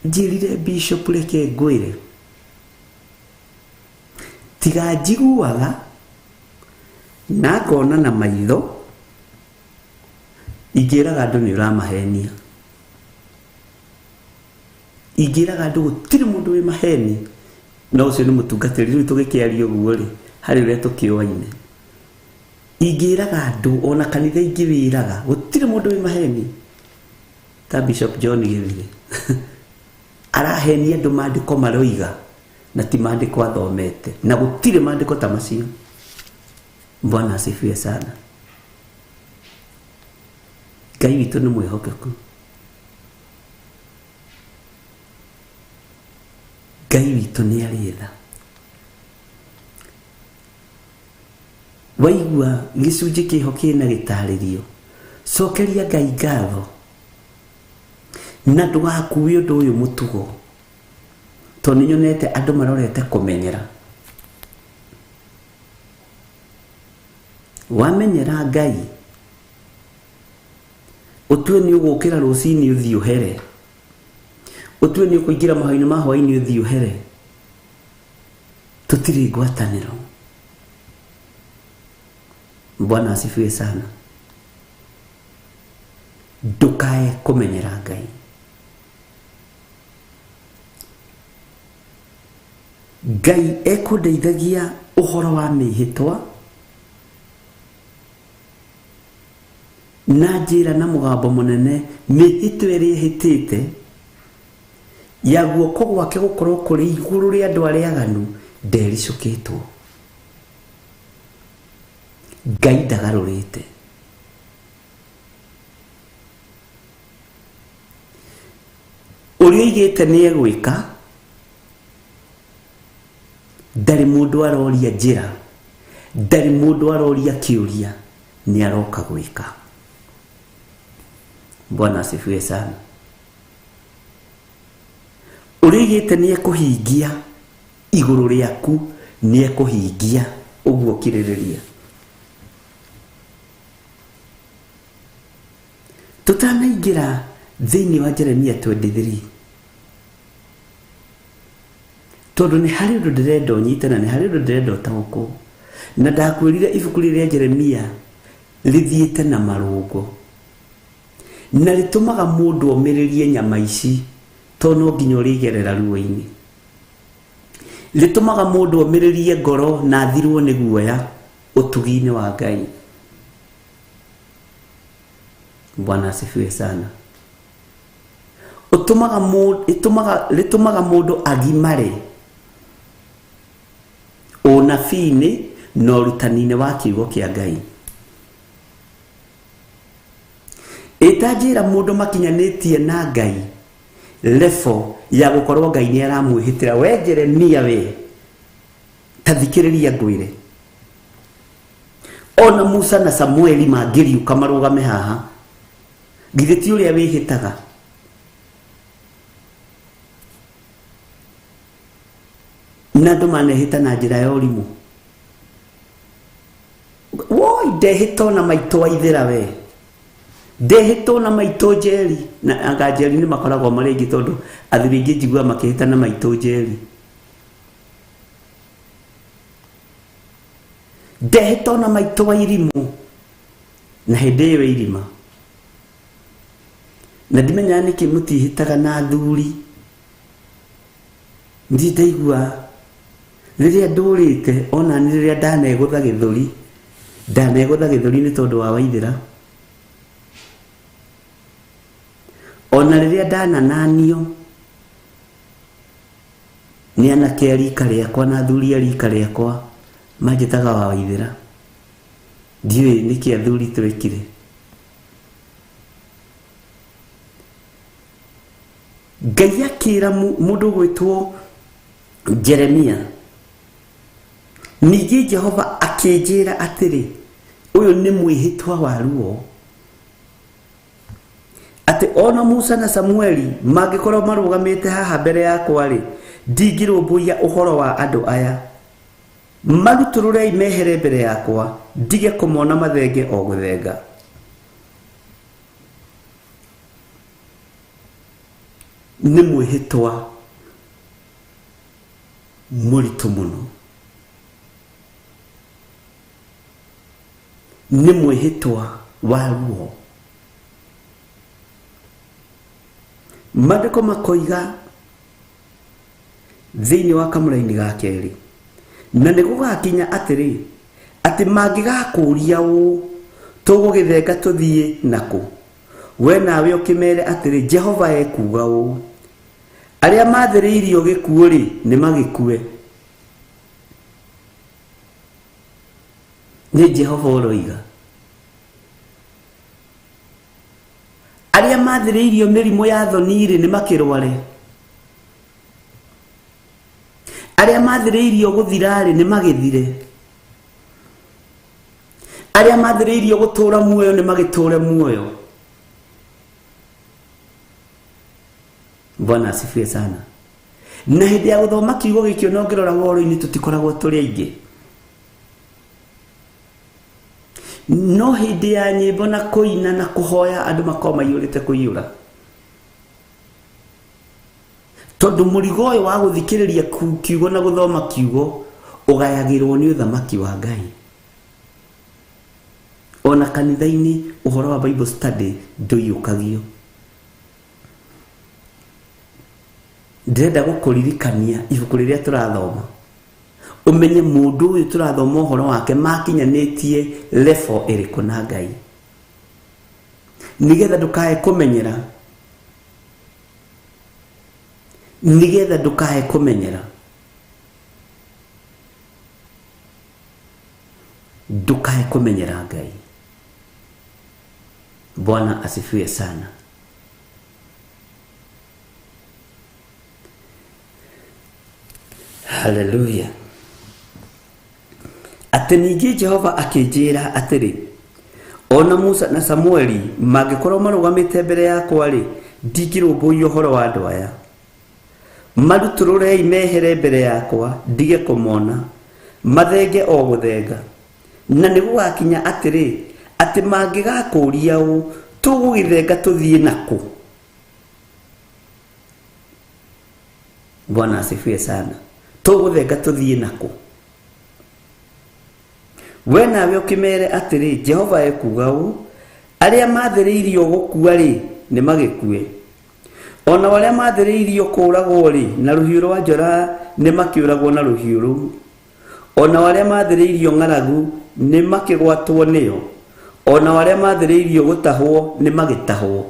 Njĩrire bishop reke ngwĩre, tiga njiguaga na ngona na maitho, ingĩraga andũ nĩ ũramahenia, ingĩraga andũ gũtirĩ mũndũ wĩ maheni, no ũcio nĩ mũtungatĩri. Rĩu tũgĩkĩaria ũguo rĩ, harĩ ũrĩa tũkĩoaine, ingĩraga andũ ona kanitha ingĩwĩraga gũtirĩ mũndũ wĩ maheni ta Bishop John Gĩthire arahenia andũ maandĩko maroiga na ti maandĩko athomete, na gũtirĩ maandĩko ta macio. Bwana asifiwe sana. Ngai witũ nĩ mwĩhokeku. Ngai witũ nĩ arĩ tha. Waigua gĩcunjĩ kĩho kĩna gĩtarĩrio, cokeria Ngai ngatho na ndũgakuue ũndũ ũyũ mũtugo, tondũ nĩnyonete andũ marorete kũmenyera. Wamenyera Ngai, ũtue nĩ ũgũkĩra rũcinĩ ũthiĩ ũhere, ũtue nĩ ũkũingĩra mahoya-inĩ ma hwaĩ-inĩ ũthiĩ ũhere, tũtirĩ ngwatanĩro. Bwana asifiwe sana. Ndũkae kũmenyera Ngai. Ngai ekũndeithagia ũhoro wa mĩhĩtwa na njĩra na mũgambo mũnene, mĩhĩtwa ĩrĩa ĩhĩtĩte ya guoko gwake gũkorwo kũrĩ igũrũ rĩa andũ arĩa aganu ndericũkĩtwo. Ngai ndagarũrĩte. Ũrĩa oigĩte nĩ egwĩka, ndarĩ mũndũ aroria njĩra, ndarĩ mũndũ aroria kĩũria, nĩ aroka gwĩka. Bwana asifiwe sana. Ũrĩa oigĩte nĩ ekũhingia igũrũ rĩaku, nĩ ekũhingia. Ũguo kirĩrĩria. Tũtanaingĩra thĩinĩ wa Jeremia 23, tondũ nĩ harĩ ũndũ ndĩrenda ũnyite na nĩ harĩ ũndũ ndĩrenda ũtaũkwo, na ndakwĩrire ibuku rĩrĩa Jeremia rĩthiĩte na marũngo na rĩtũmaga mũndũ omĩrĩrie nyama ici, tondũ no nginya ũrĩgerera ruo-inĩ. Rĩtũmaga mũndũ omĩrĩrie ngoro na athirwo nĩ guoya ũtugi-inĩ wa Ngai. Bwana asifiwe sana. Rĩtũmaga mũndũ agimare ũnabii-inĩ na ũrutani-inĩ wa kiugo kĩa Ngai. Ĩtanjĩra mũndũ makinyanĩtie na Ngai lefo ya gukorwo Ngai ni aramwihitira. We Jeremia we tathikiriria ngwire, ona Musa na Samueli mangiriuka marugame haha, githĩ ti ũrĩa wĩhĩtaga? Na andũ manehĩta na njĩra ya ũrimũ. Woi, ndehĩtwo na maitũ waithĩra we, ndehĩtwo na maitũ Njeri, na anga Njeri nĩ makoragwo marĩ aingĩ tondũ athuri aingĩ njigua makĩhĩta na maitũ Njeri. Ndehĩtwo na maitũ wa irimũ, na hĩndĩ ĩyo irima. Na ndimenya nĩkĩ mũtihĩtaga na athuri. Ndi ndaigua rĩrĩa ndũrĩte, ona nĩ rĩrĩa ndanegũtha gĩthũri, ndanegũtha gĩthũri nĩ tondũ wa Waithĩra. Ona rĩrĩa ndanananio nĩ anake a rika rĩakwa na athuri a rika rĩakwa manjĩtaga wa Waithĩra. Ndiũĩ nĩkĩ athuri twekire. Ngai akĩra mũndũ gwĩtwo Jeremia, ningĩ Jehova akĩnjĩra atĩrĩ, ũyũ nĩ mwĩhĩtwa wa ruo, atĩ ona Musa na Samueli mangĩkorwo marũgamĩte haha mbere yakwa rĩ, ndingĩrũmbũiya ũhoro wa andũ aya. Marutũrũrei mehere mbere yakwa, ndige kũmona mathenge o gũthenga. Nĩ mwĩhĩtwa mũritũ mũno, nĩ mwĩhĩtwa wa ruo. Maandĩko makoiga thĩinĩ wa kamũra-inĩ ga kerĩ, na nĩ gũgakinya atĩrĩ, atĩ mangĩgakũria ũũ, tũgũgĩthenga tũthiĩ nakũ? We nawe ũkĩmere atĩrĩ, Jehova ekuuga ũũ, arĩa mathĩrĩirio gĩkuũ rĩ, nĩ magĩkue. Nĩ Jehova ũroiga. Arĩa mathĩrĩirio mĩrimũ ya thoni rĩ, nĩ makĩrware. Arĩa mathĩrĩirio gũthira rĩ, nĩ magĩthire. Arĩa mathĩrĩirio gũtũũra muoyo nĩ magĩtũũre muoyo. Bwana asifiwe sana. Na hĩndĩ ya gũthoma kiugo gĩkĩ no ngĩrora woro-inĩ tũtikoragwo tũrĩ aingĩ. No hĩndĩ ya nyĩmbo na kũina na kũhoya andũ makoma maiyũrĩte kũiyũra. Tondũ mũrigo ũyũ wa gũthikĩrĩria kiugo na gũthoma kiugo ũgayagĩrwo nĩ ũthamaki wa Ngai. Ona kanitha-inĩ ũhoro wa Bible study ndũiyũkagio. Ndĩrenda gũkũririkania ibuku rĩrĩa tũrathoma, ũmenye mũndũ ũyũ tũrathoma ũhoro wake makinyanĩtie level ĩrĩkũ na Ngai, nĩgetha ndũkae kũmenyera, nĩgetha ndũkae kũmenyera, ndũkae kũmenyera Ngai. Bwana asifiwe sana. Hallelujah. Atĩ ningĩ Jehova akĩnjĩra atĩrĩ, ona Musa na Samueli mangĩkorwo marũgamĩte mbere yakwa rĩ, ndingĩrũmbũiya ũhoro wa andũ aya. Marutũrũrei mehere mbere yakwa, ndige kũmona mathenge o gũthenga. Na nĩ gũgakinya atĩrĩ, atĩ mangĩgakũria ũũ, tũgũgĩthenga tũthiĩ nakũ? Bwana asifiwe sana. Tũgũthenga tũthiĩ nakũ? We nawe ũkĩmere atĩrĩ, Jehova ekuuga ũũ, arĩa mathĩrĩirio gũkua rĩ, nĩ magĩkue. Ona arĩa mathĩrĩirio kũũragwo rĩ, na rũhiũ rwa njora nĩ makĩũragwo na rũhiũ rũu. Ona arĩa mathĩrĩirio ng'aragu nĩ makĩgwatwo nĩyo. Ona arĩa mathĩrĩirio gũtahwo nĩ magĩtahwo.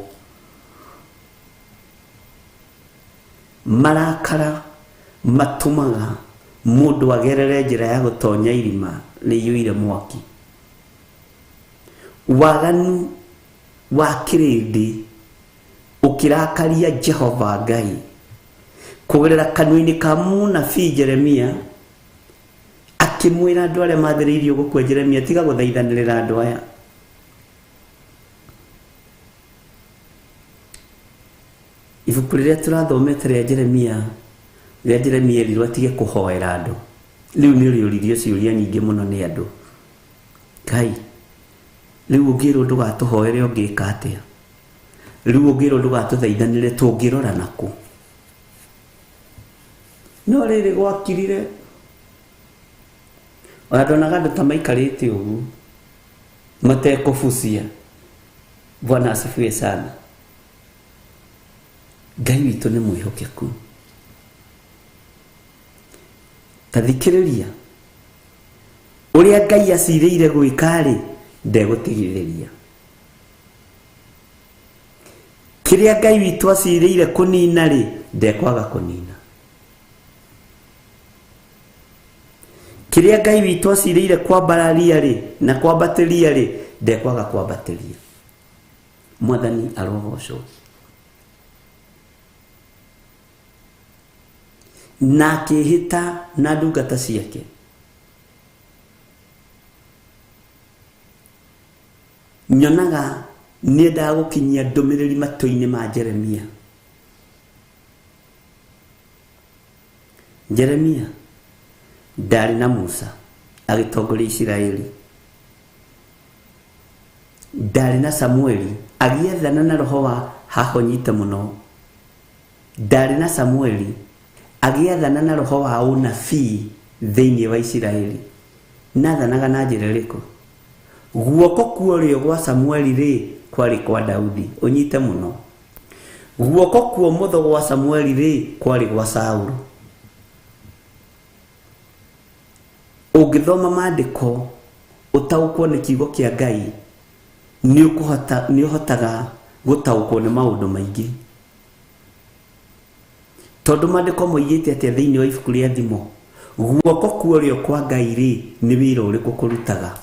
Marakara matumaga mũndũ agerere njĩra ya gũtonya irima rĩiyũire mwaki. Waganu wa kĩrĩndĩ ukirakaria Jehova Ngai kugerera kanua-ini ka munabii Jeremia akimwira andu aria mathiriirio gukua Jeremia tiga guthaithanirira andu aya. Ibuku riria turathomete ria Jeremia erirwo atige kuhoera andu, riu ni riuririo ciuria nyingi muno ni andu. Ngai, riu ungirwo ndugatuhoere ungika atia? Riu ungirwo ndugatuthaithanire tungirora naku? No riri gwakirire onadonaga andu ta maikarite ugu matekubucia. Bwana asifiwe sana. Ngai witu ni mwihokeku. Tathikiriria uria Ngai aciriire gwika ri ndegutigiriria. Kiria Ngai witu aciriire kunina ri ndekwaga kunina. Kiria Ngai witu aciriire kwambararia ri na kwambatiria ri ndekwaga kwambatiria. Mwathani arogocwo. Na akihita na ndungata ciake. Nyonaga niendaga gukinyia ndumiriri matu-ini ma Jeremia. Jeremia ndari na Musa agitongoria Isiraeli. Ndari na Samueli agiethana na roho wa hahonyite muno. Ndari na Samueli agiethana na roho wa unabii thiini wa Isiraeli. Nathanaga na njira iriku? Guoko kuorio gwa Samueli ri kwari kwa Daudi, unyite muno. Guoko kwa mutho gwa Samueli ri kwari gwa Saulu. Ungithoma maandiko utaukwo ni kiugo kia Ngai ni uhotaga gutaukwo ni maundu maingi. Tondu maandiko moigite atia thiini wa ibuku ria thimo, guoko kuorio kwa Ngai ri ni wira uriku kurutaga.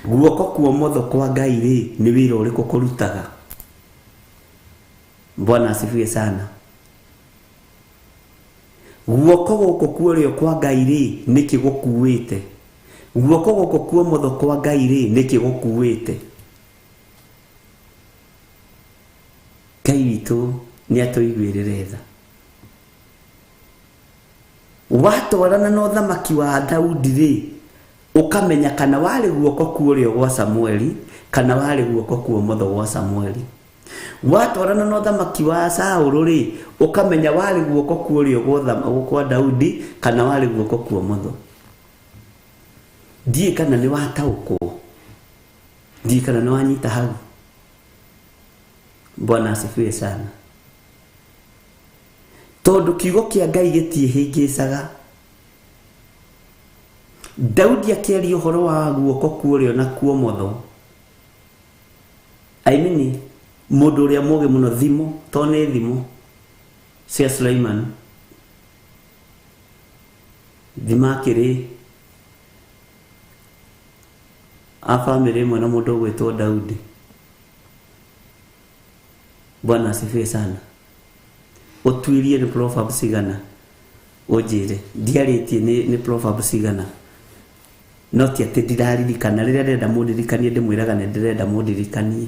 Guoko kwa motho kwa Ngai ri ni wira uriku kurutaga. Bwana asifiwe sana. Guoko guku kuorio kwa Ngai ri ni kigukuite. Guoko guku kwa motho kwa Ngai ri ni kigukuite. Ngai witu ni atuiguirire tha. Watwarana na uthamaki wa Daudi ri ukamenya kana wari guoko kuorio gwa Samueli kana wari guoko kwa motho gwa Samueli. Watwarana na uthamaki wa Saulu ri ukamenya wari guoko kuorio gwa Daudi kana wari guoko kwa motho. Ndie kana ni watauko, ndie kana ni wanyita hau. Bwana asifiwe sana. Tondu kiugo kia Ngai gitiehingicaga. Daudi akiaria uhoro wa guoko kuorio na kwa motho. Aimini mundu uria muge muno thimo, to ni thimo cia Suleiman. Thimakiri a family mwana mundu gwetwo Daudi. Bwana asifiwe sana. Utwirie ni Proverbs igana ujire ndiaritie ni Proverbs igana. Not ati ndiraririkana riria ndenda mundirikanie ndimwiraga ni ndirenda mundirikanie.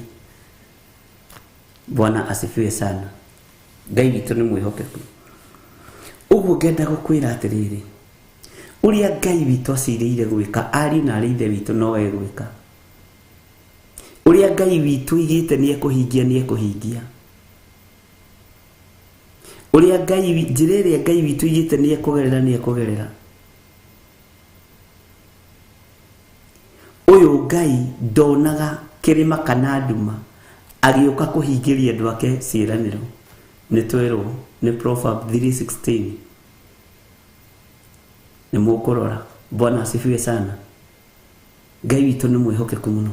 Bwana asifiwe sana. Ngai witu ni mwihokeku. Uguo ngenda gukwira atiriri, uria Ngai witu aciriire gwika ari na ari ithe witu no egwika. Uria Ngai witu igite ni ekuhingia. Uria Ngai njirere Ngai witu igite ni ekugerera. Uyu Ngai ndonaga kirima kana nduma agioka kuhingiria andu ake ciiraniro. Ni twero ni Proverbs 3:16. Ni mukurora. Bwana asifiwe sana. Ngai witu ni mwihokeku muno.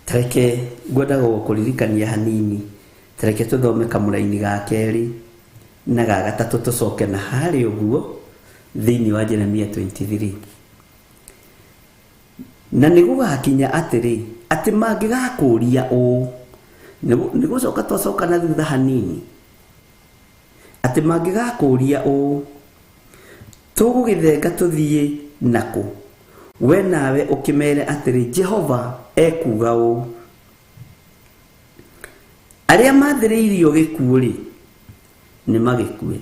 Tareke gwenda gukuririkania hanini. Tareke tuthome kamuraini ga keri na ga gatatu tucoke na hari uguo thiini wa Jeremia 23. na nigugakinya atiri ati mangigakuria u nigucoka twacoka na thutha hanini ati mangigakuria u tugugithenga tuthie naku we nawe ukimere atiri Jehova ekuga u aria mathiriirio gikuuri ni magikue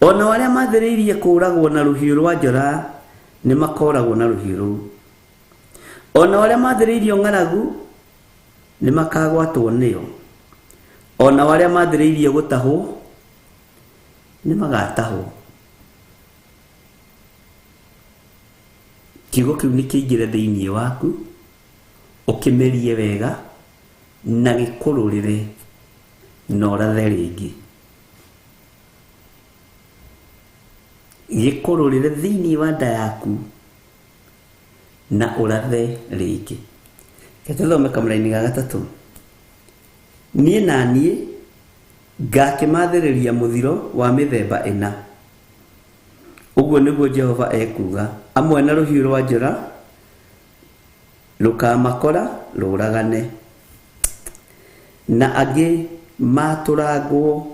ona aria mathiriirie kuragwo na ruhiu rwa njora ni makoragwo na ruhiu ruu ona aria mathiriirio ng'aragu ni makagwatwo niyo ona aria mathiriirie gutahwo ni magatahwo kiugo kiu ni kiingire thiini waku ukimerie wega na gikururire na urathe ringi gikururire thiini wa nda yaku na urathe ringi Ketuthome kamraini ga gatatu nie na nie ngakimathiriria muthiro wa mithemba ina uguo niguo Jehova ekuga amwe na ruhiu rwa njora rukamakora ruragane na angi mataruragwo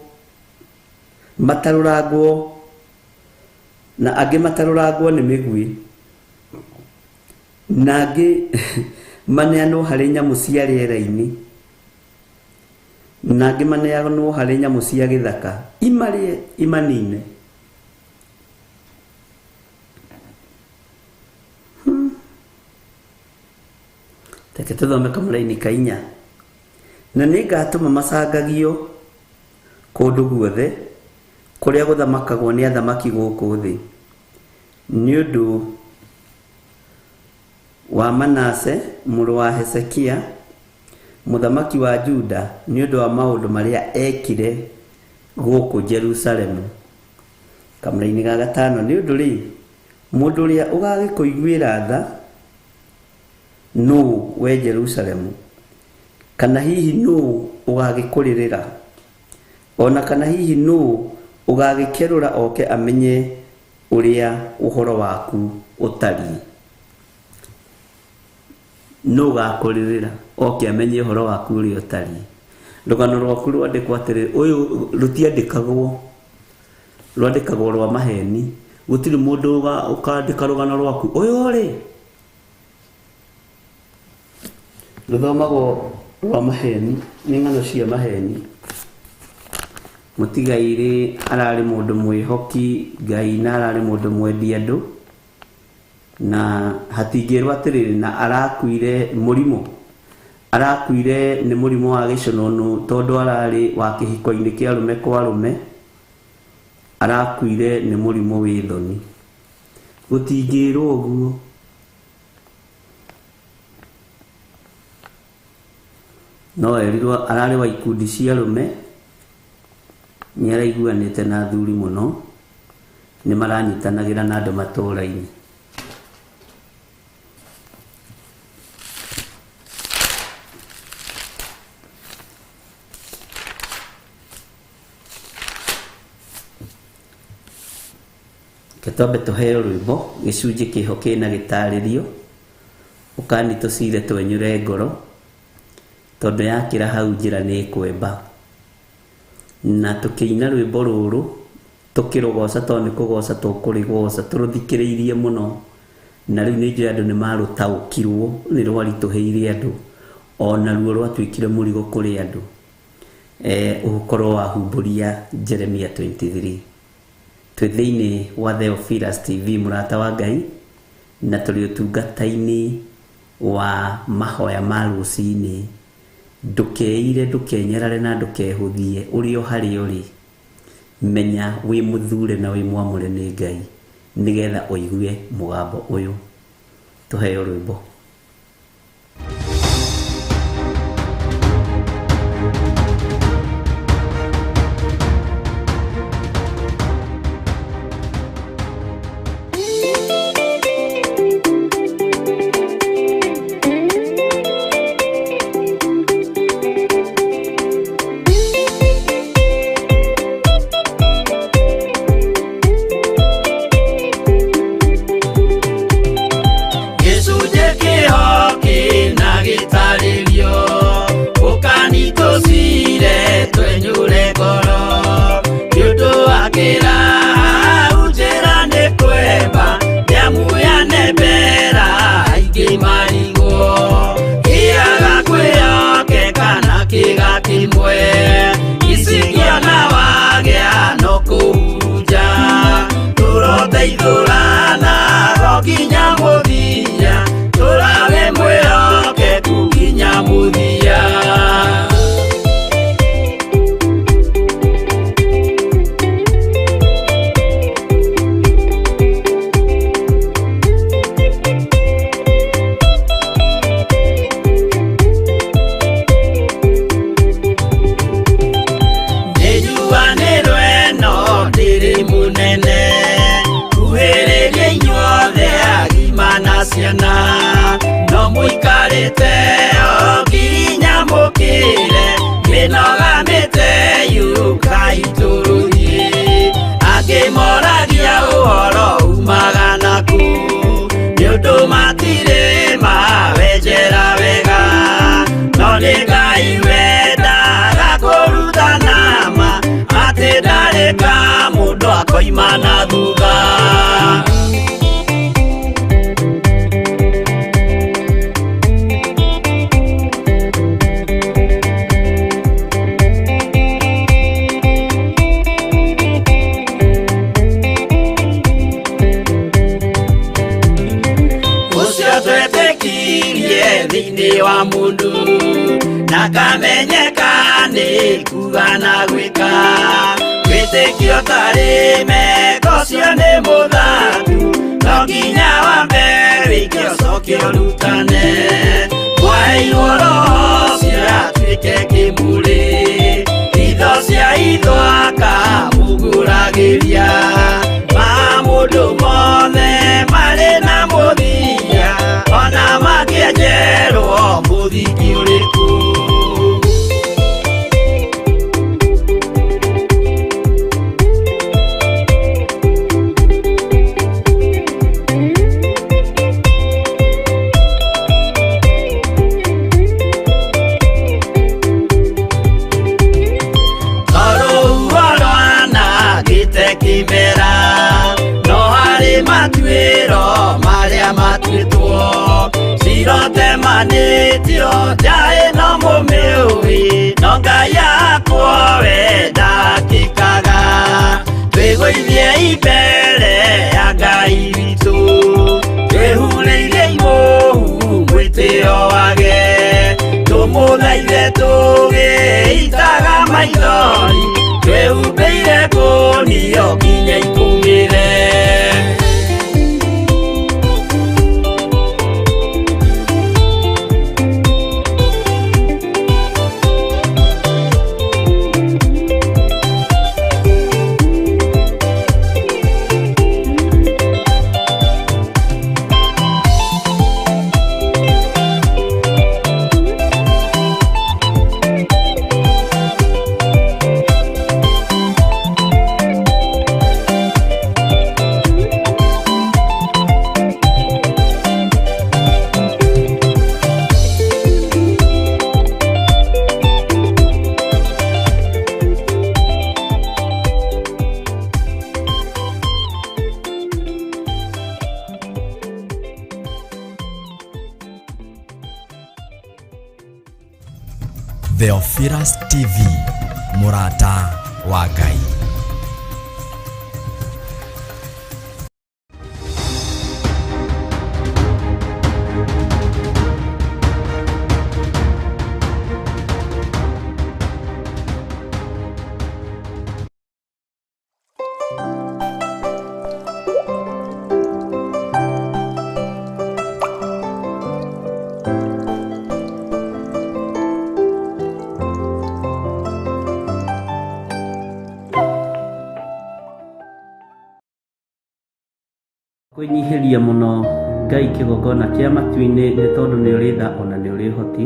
na angi mataruragwo ni migwi na angi maneanwo hari nyamu cia riera-ini na angi maneanwo hari nyamu cia githaka imarie imanine Teke tuthome kamuraini ka 4 na ningatuma macangagio kundu guothe kuria guthamakagwo ni athamaki guku thi ni undu wa Manase muru wa Hezekia muthamaki wa Juda ni undu wa maundu maria ekire guku Jerusalemu kamuraini ga 5 ni undu ri mundu ria ugagikuiguira tha no we Jerusalemu kana hihi no ugagikurira ona kana hihi no ugagikerura oke amenye uria uhoro waku utari no gakurira oke amenye uhoro waku uria utari rugano rwaku rwandikwo atiri uyu rutiandikagwo rwa maheni gutiri mundu ukandika rugano rwaku uyu ri ruthomago rwa maheni ni ng'ano cia maheni mutigaire arari mundu mwihoki Ngai na arari mundu mwendi andu na hatingirwa atiriri na arakuire murimo arakuire ni murimo wa gicononu tondu arari wa kihiko-ini kia rume kwa rume arakuire ni murimo wi thoni gutingirwo uguo no erirwo arari wa ikundi cia rume ni araiguanite na thuri muno ni maranyitanagira na andu matũra-ini Ketombe tuheo rwimbo gicunji kiho kina gitaririo ukani tucire twenyure ngoro tondu yakira hau njira ni kwemba na tukiina rwimbo ruru tukirugoca tondu ni kugoca tukurigoca turuthikiriirie muno na riu ni andu ni marutaukirwo ni rwarituheire andu ona ruo rwatwikire murigo kuri andu ukorwo wahumburia Jeremia 23 twi thiini wa Theophilus TV murata wa Ngai na turi utungata-ini wa mahoya ma rucini ndukeire ndukenyerare na ndukehuthie urio hari uri menya wi muthure na wi mwamure ni Ngai nigetha uigue mugambo uyu tuheo rwimbo tũtire twenyure ngoro nĩũndũ wa kĩraha njĩra nĩ kwemba nĩamuya nembera aingĩ marigwo kĩaga kwĩhokeka na kĩga kĩmwe gĩcigio na wagĩa no kũhurunja tũroteithũrana gokinya mũthia tũrawe mwĩhokeku nginya mũthia. Ciana no mũikarĩte o nginya mũkĩre mĩnogamĩte yukai tũrũthiĩ angĩmoragia ũhoro umaga naku nĩũndũ matirĩ mawenjera wega no nĩ Ngai wendaga kũrutana ma atĩ ndareka mũndũ akoima na thutha. Thĩinĩ wa mũndũ na kamenyeka nĩ kuga na gwĩka wĩtĩkio tarĩ meko cio nĩ mũthatu no nginya wambe wĩke ũcoke ũrutane waheirwo roho cio atuĩke kĩmũrĩ itho cia ithwaka mũguragĩria ma mũndũ mothe marĩ na mũthia ona makĩenjerwo mũthingi ũrĩkũ. Kĩmera no harĩ matuĩro marĩa matuĩtwo cirotemanĩtio njaĩ no mũmĩũĩ no Ngai akwo we ndakĩkaga twĩgũithie mbere ya Ngai witũ twĩhurĩire ihohu mwĩtĩo wage tũmũthaithe tũgĩitaga maithori twĩhumbĩire ngũnio nginya ikumĩre. Theophilus TV, mũrata wa Ngai. Kwĩnyihĩria mũno Ngai kĩgongona kĩa matu-inĩ nĩ tondũ nĩ ũrĩ tha ona nĩ ũrĩ hoti.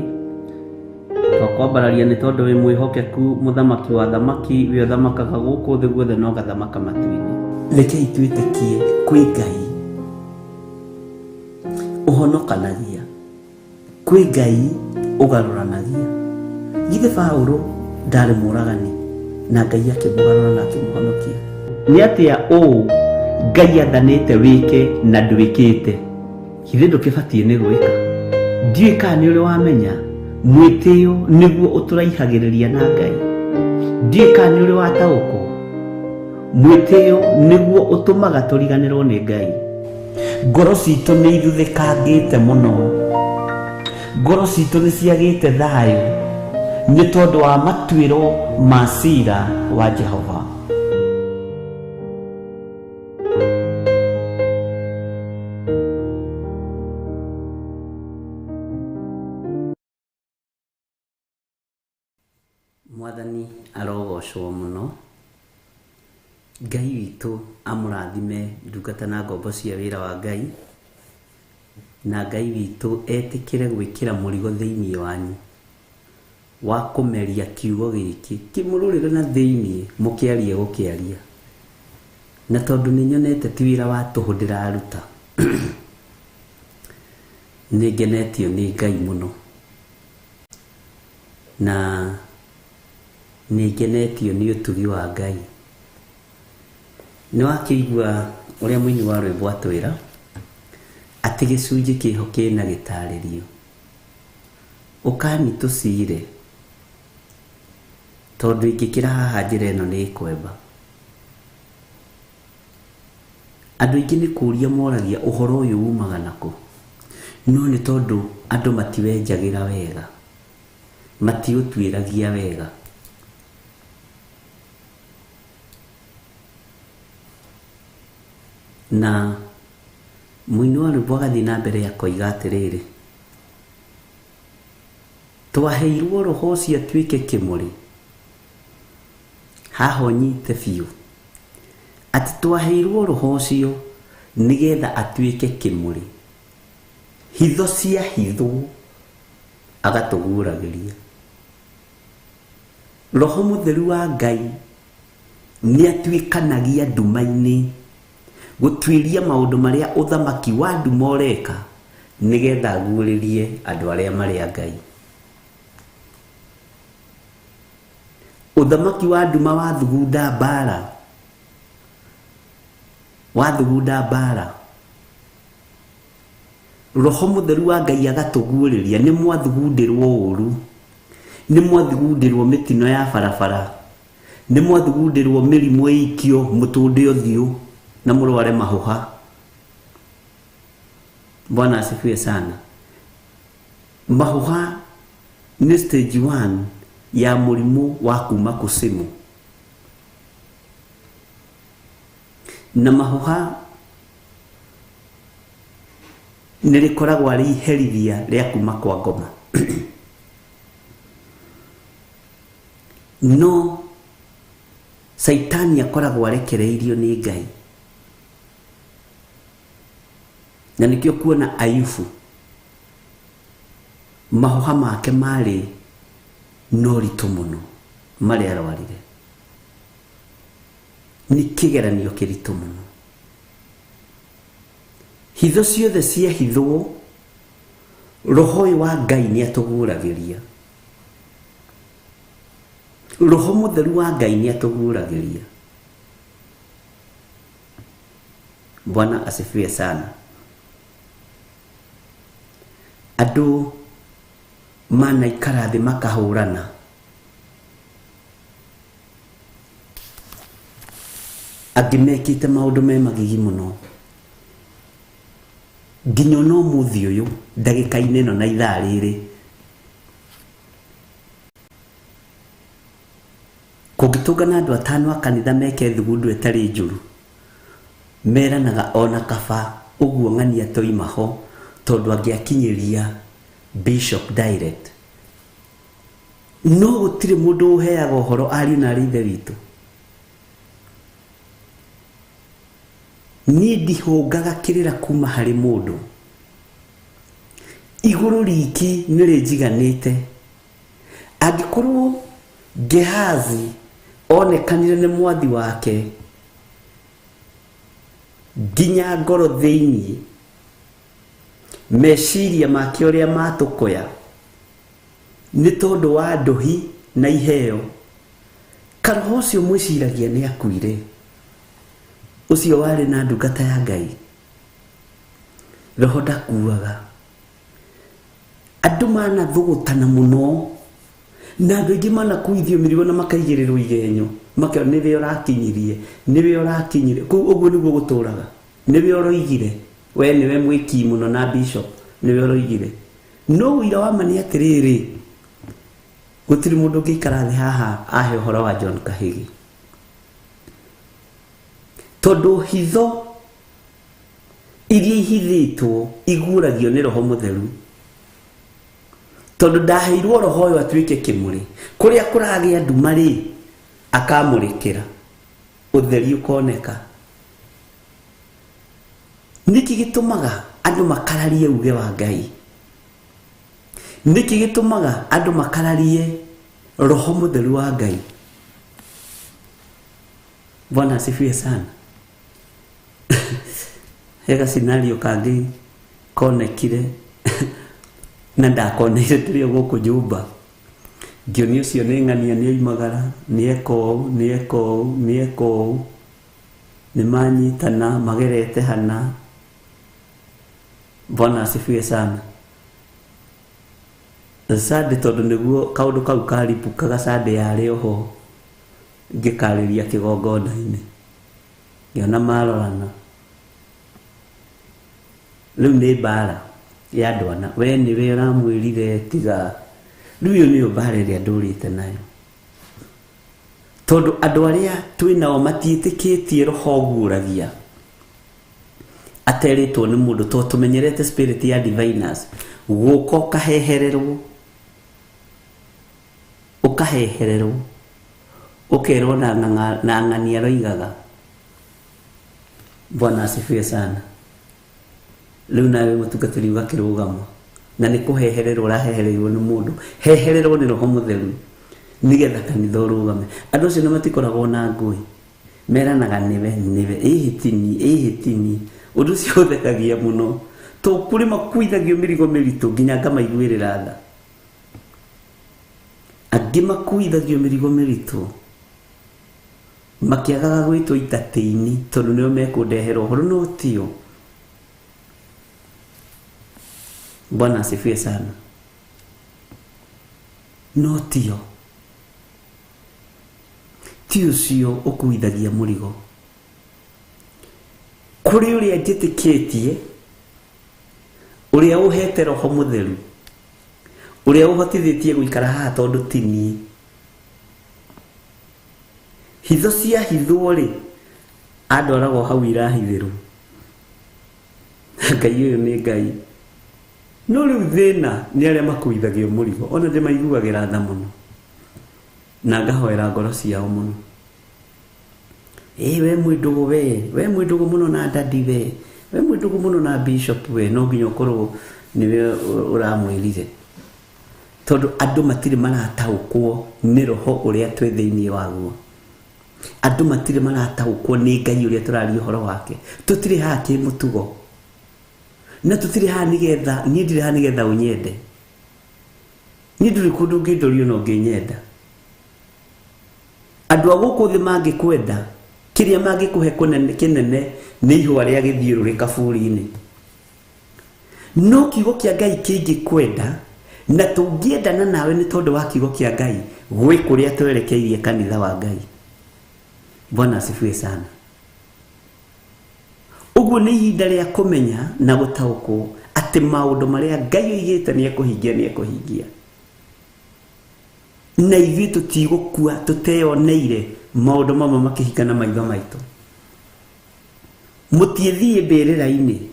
Twakwambararia nĩ tondũ wĩ mwĩhokeku mũthamaki wa thamaki we ũthamakaga gũkũ thĩ guothe no gathamaka matu-inĩ. Rekei twĩtĩkie kwĩ Ngai ũhonokanagia, kwĩ Ngai ũgarũranagia. Githĩ Paũlũ ndarĩ mũragani na Ngai akĩmũgarũra na akĩmũhonokia. Nĩ atĩa Ngai athanĩte wĩke na ndwĩkĩte? Githĩ ndũkĩbatiĩ nĩ gwĩka? Ndiũĩ kana nĩ ũrĩ wamenya mwĩtĩo nĩguo ũtũraihagĩrĩria na Ngai. Ndiũĩ kana nĩ ũrĩ wataũkwo mwĩtĩo nĩguo ũtũmaga tũriganĩrwo nĩ Ngai. Ngoro citũ nĩ ithuthĩkangĩte mũno, ngoro citũ nĩ ciagĩte thayũ nĩ tondũ wa matuĩro ma ciira wa Jehova. Mwathani arogocwo mũno. Ngai witũ amũrathime ndungata na ngombo cia wĩra wa Ngai, na Ngai witũ etĩkĩre gwĩkĩra mũrigo thĩinĩ wanyu wa kũmeria kiugo gĩkĩ kĩmũrũrĩre na thĩinĩ mũkĩarie gũkĩaria, na tondũ nĩ nyonete ti wĩra wa tũhũ ndĩraruta nĩ ngenetio nĩ Ngai mũno, na nĩ ngenetio nĩ ũtugi wa Ngai. Nĩ wakĩigua ũrĩa mũini wa rwĩmbo atwĩra atĩ gĩcunjĩ kĩho kĩna gĩtarĩrio, ũkani tũcire tondũ ingĩkĩra haha njĩra ĩno nĩ kwemba. Andũ aingĩ nĩ kũria moragia ũhoro ũyũ umaga nakũ, no nĩ tondũ andũ matiwenjagĩra wega, matiũtuĩragia wega. Na mũini wa rwĩmbo agathiĩ na mbere akoiga atĩrĩrĩ, twaheirwo roho ũcio atuĩke kĩmũrĩ. Haha ũnyite biũ atĩ twaheirwo roho ũcio nĩgetha atuĩke kĩmũrĩ, hitho cia hithwo agatũguũragĩria. Roho Mũtheru wa Ngai nĩ atuĩkanagia nduma-inĩ gũtuĩria maũndũ marĩa ũthamaki wa nduma ũreka nĩgetha aguũrĩrie andũ arĩa marĩa Ngai. Ũthamaki wa nduma wathugunda mbara, Roho Mũtheru wa Ngai agatũguũrĩria. Nĩ mwathugundĩrwo ũũru, nĩ mwathugundĩrwo mĩtino ya barabara, nĩ mwathugundĩrwo mĩrimũ ĩikio mũtũnde ũthiũ na mũrware mahũha. Bwana asifiwe sana. Mahũha nĩ stage 1 ya mũrimũ wa kuma kusimu, na mahũha nĩ rĩkoragwo arĩ iherithia rĩa kuma kwa ngoma. No Saitani akoragwo arekereirio nĩ Ngai, na nĩkĩo kuona Ayubu mahũha make marĩ no ritũ mũno marĩa arwarire. Nĩ kĩgeranio kĩritũ mũno. Hitho ciothe cia hithwo, Roho ũyũ wa Ngai nĩ atũguũragĩria. Roho Mũtheru wa Ngai nĩ atũguũragĩria. Bwana asifiwe sana. Andũ manaikara thĩ makahũrana, angĩ mekĩte maũndũ me magigi mũno, nginya no mũthĩ ũyũ ndagĩka-inĩ ĩno na ithaa rĩrĩ kũngĩtũngana andũ 5 a kanitha meke thugundu ĩtarĩ njũru, meranaga ona kaba ũguo ng'ania toima ho tondũ angĩakinyĩria Bishop direct. No gũtirĩ mũndũ ũheaga ũhoro ariũ na ithe witũ. Niĩ ndihũngaga kĩrĩra kuma harĩ mũndũ, igũrũ riki nĩ rĩnjiganĩte. Angĩkorwo Gehazi onekanire nĩ mwathi wake, nginya ngoro thĩinĩ meciria make ũrĩa matũkoya nĩ tondũ wa ndũhi na iheo karoho cio mwiciragia ni akuire ucio wari na ndungata ya Ngai roho ndakuaga andu mana thugutana muno na andu ingi mana kuithio mirigo na makaigirirwo igenyo maka niwe urakinyirie ku uguo niguo guturaga niwe uroigire we niwe mwiki muno na bishop niwe uroigire no wira wa mani atiriri gutiri mundu ngikara thi haha ahe horo wa John Kahigi tondu hitho iria ihithitwo iguragio ni roho mutheru tondu ndaheirwo roho uyu atuike kimuri kuria kuragia ndumari akamurikira utheri ukoneka niki gitumaga andu makararie uge wa Ngai niki gitumaga andu makararie roho mutheru wa Ngai Bwana asifiwe sana hega scenario kangi konekire na ndakoneire trio guku nyumba ngioni ucio ni ng'ania ni oimagara ni eko ni manyitana magerete hana Bwana asifiwe sana sade tondu niguo kaundu kau karipukaga sade yari oho ngikariria kigongona-ini ngiona marorana riu ni bara ya ndwana we niwe uramwirire tiga riu ni bara ria ndurite nayo tondu andu aria twinao matiitikitie roho guragia ateritwo ni mundu to tumenyerete spirit ya diviners guko kahehererwo ukerwo na ng'ania roigaga Bwana asifiwe sana riu nawe mutungatiri ugakirugama na ni kuhehererwo rahehererwo ni mundu hehererwo ni roho mutheru nigetha kanitha urugame andu cio matikoragwo na ngui meranaga niwe ihitini undu cio uthekagia muno to kuri makuithagio mirigo miritu nginya ngamaiguirira tha angi makuithagio mirigo miritu makiagaga gwitwo itatini tondu nio mekundehera uhoro no tio Bwana asifiwe sana no tio cio ukuithagia murigo kuri uria njitikitie uria uhete roho mutheru uria uhotithitie guikara haha tondu tini hitho cia hithwo ri andoragwo hau irahithiru Ngai uyu ni Ngai no riu thina ni aria makuithagio murigo ona ndimaiguagira tha muno na ngahoera ngoro ciao muno we mwidugu muno na dadi we mwidugu muno na bishop we no nginya ukorwo niwe uramwirire tondu andu matire marataukwo ni roho uria twi thiini waguo andu matire marataukwo ni Ngai uria turaria horo wake tutire ha ki mutugo na tutire ha nigetha ni ndire ha nigetha unyende ni nduri kundu ngidorio no nginyenda andu aguku thi mangikwenda kiria mangikuhe kinene ni ihwa ria githiururika buri-ini no kiugo kia Ngai kingikwenda na tungiendana nawe ni tondu wa kiugo kia Ngai gwi kuria twerekeirie kanitha wa Ngai Bwana asifiwe sana uguo ni ihinda ria kumenya na gutaukwo ati maundu maria Ngai oigite ni ekuhingia na ithuĩ tutigukua tuteyoneire maundu mamwe makihinga na maitho maitu mutiethie mbirira-ini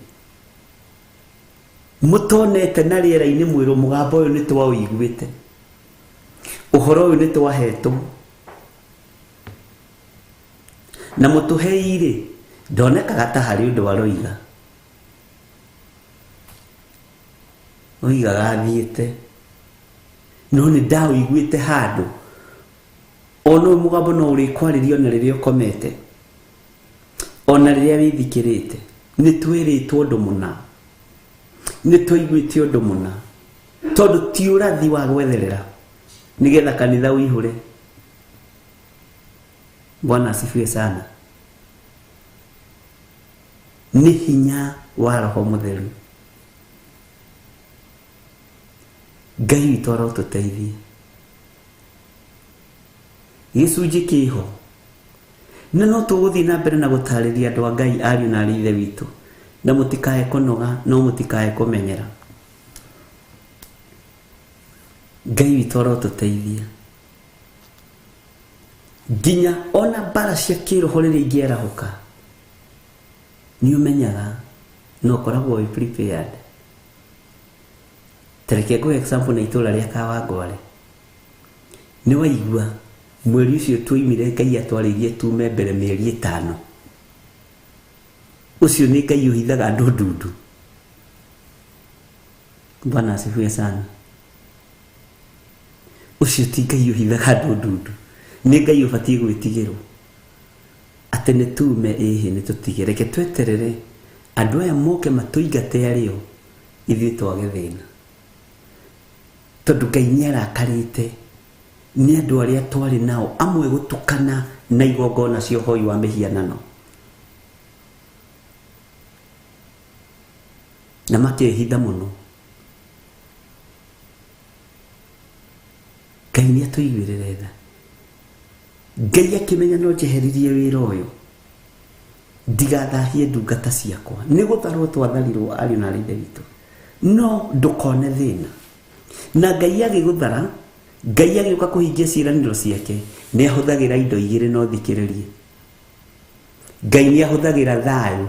mutonete na riera-ini mwiru mugambo uyu ni twaiguite uhoro uyu ni twahetwo na mutuheire ndonekaga ta hari undu waroiga oigaga thiite no ni ndaiguite handu ono mugambo no uri kwaririo na riria ukomete ona riria withikirite ni twiritwo undu muna ni twaiguite undu muna tondu ti urathi wa gwetherera nigetha kanitha uihure. Bwana asifiwe sana. Ni hinya wa Roho Mutheru. Ngai witũ arotũteithia. Gĩcunjĩ kĩho na no tũgũthiĩ na mbere na gũtarĩria andũ a Ngai ariũ na arĩ ithe witũ, na mũtikae kũnoga no mũtikae kũmenyera. Ngai witũ arotũteithia. Nginya ona mbara cia kĩroho rĩrĩa ingĩarahũka nĩ ũmenyaga no ũkoragwo wĩ prepared. Tareke ngũhe example na itũra rĩa Kawangware. Nĩ waigua mweri ũcio twoimire Ngai atwarĩirie tume mbere mĩeri 5. Ũcio nĩ Ngai ũhithaga andũ ndundu. Bwana asifiwe sana. Ũcio ti Ngai ũhithaga andũ ndundu. Nĩ Ngai ũbatiĩ gwĩtigĩrwo. Atĩ nĩ tume ĩhĩ nĩ tũtige. Reke tweterere andũ aya moke matũingate arĩo ithuĩ twage thĩna. Tondũ Ngai nĩarakarĩte nĩ andũ arĩa twarĩ nao amwe gũtukana na igongona cia ũhoi wa mĩhianano. Na makehitha mũno. Ngai nĩatũiguĩrĩre tha. Ngai akĩmenya no njeheririe wĩra ũyũ ndigathahie ndungata ciakwa. Nĩ gũtharwo twatharirwo ariũ na arĩ ithe witũ. No ndũkone thĩna. Na Ngai agĩgũthara, Ngai agĩũka kũhingia ciĩranĩro ciake, nĩ ahũthagĩra indo igĩrĩ no thikĩrĩrie. Ngai nĩ ahũthagĩra thayũ,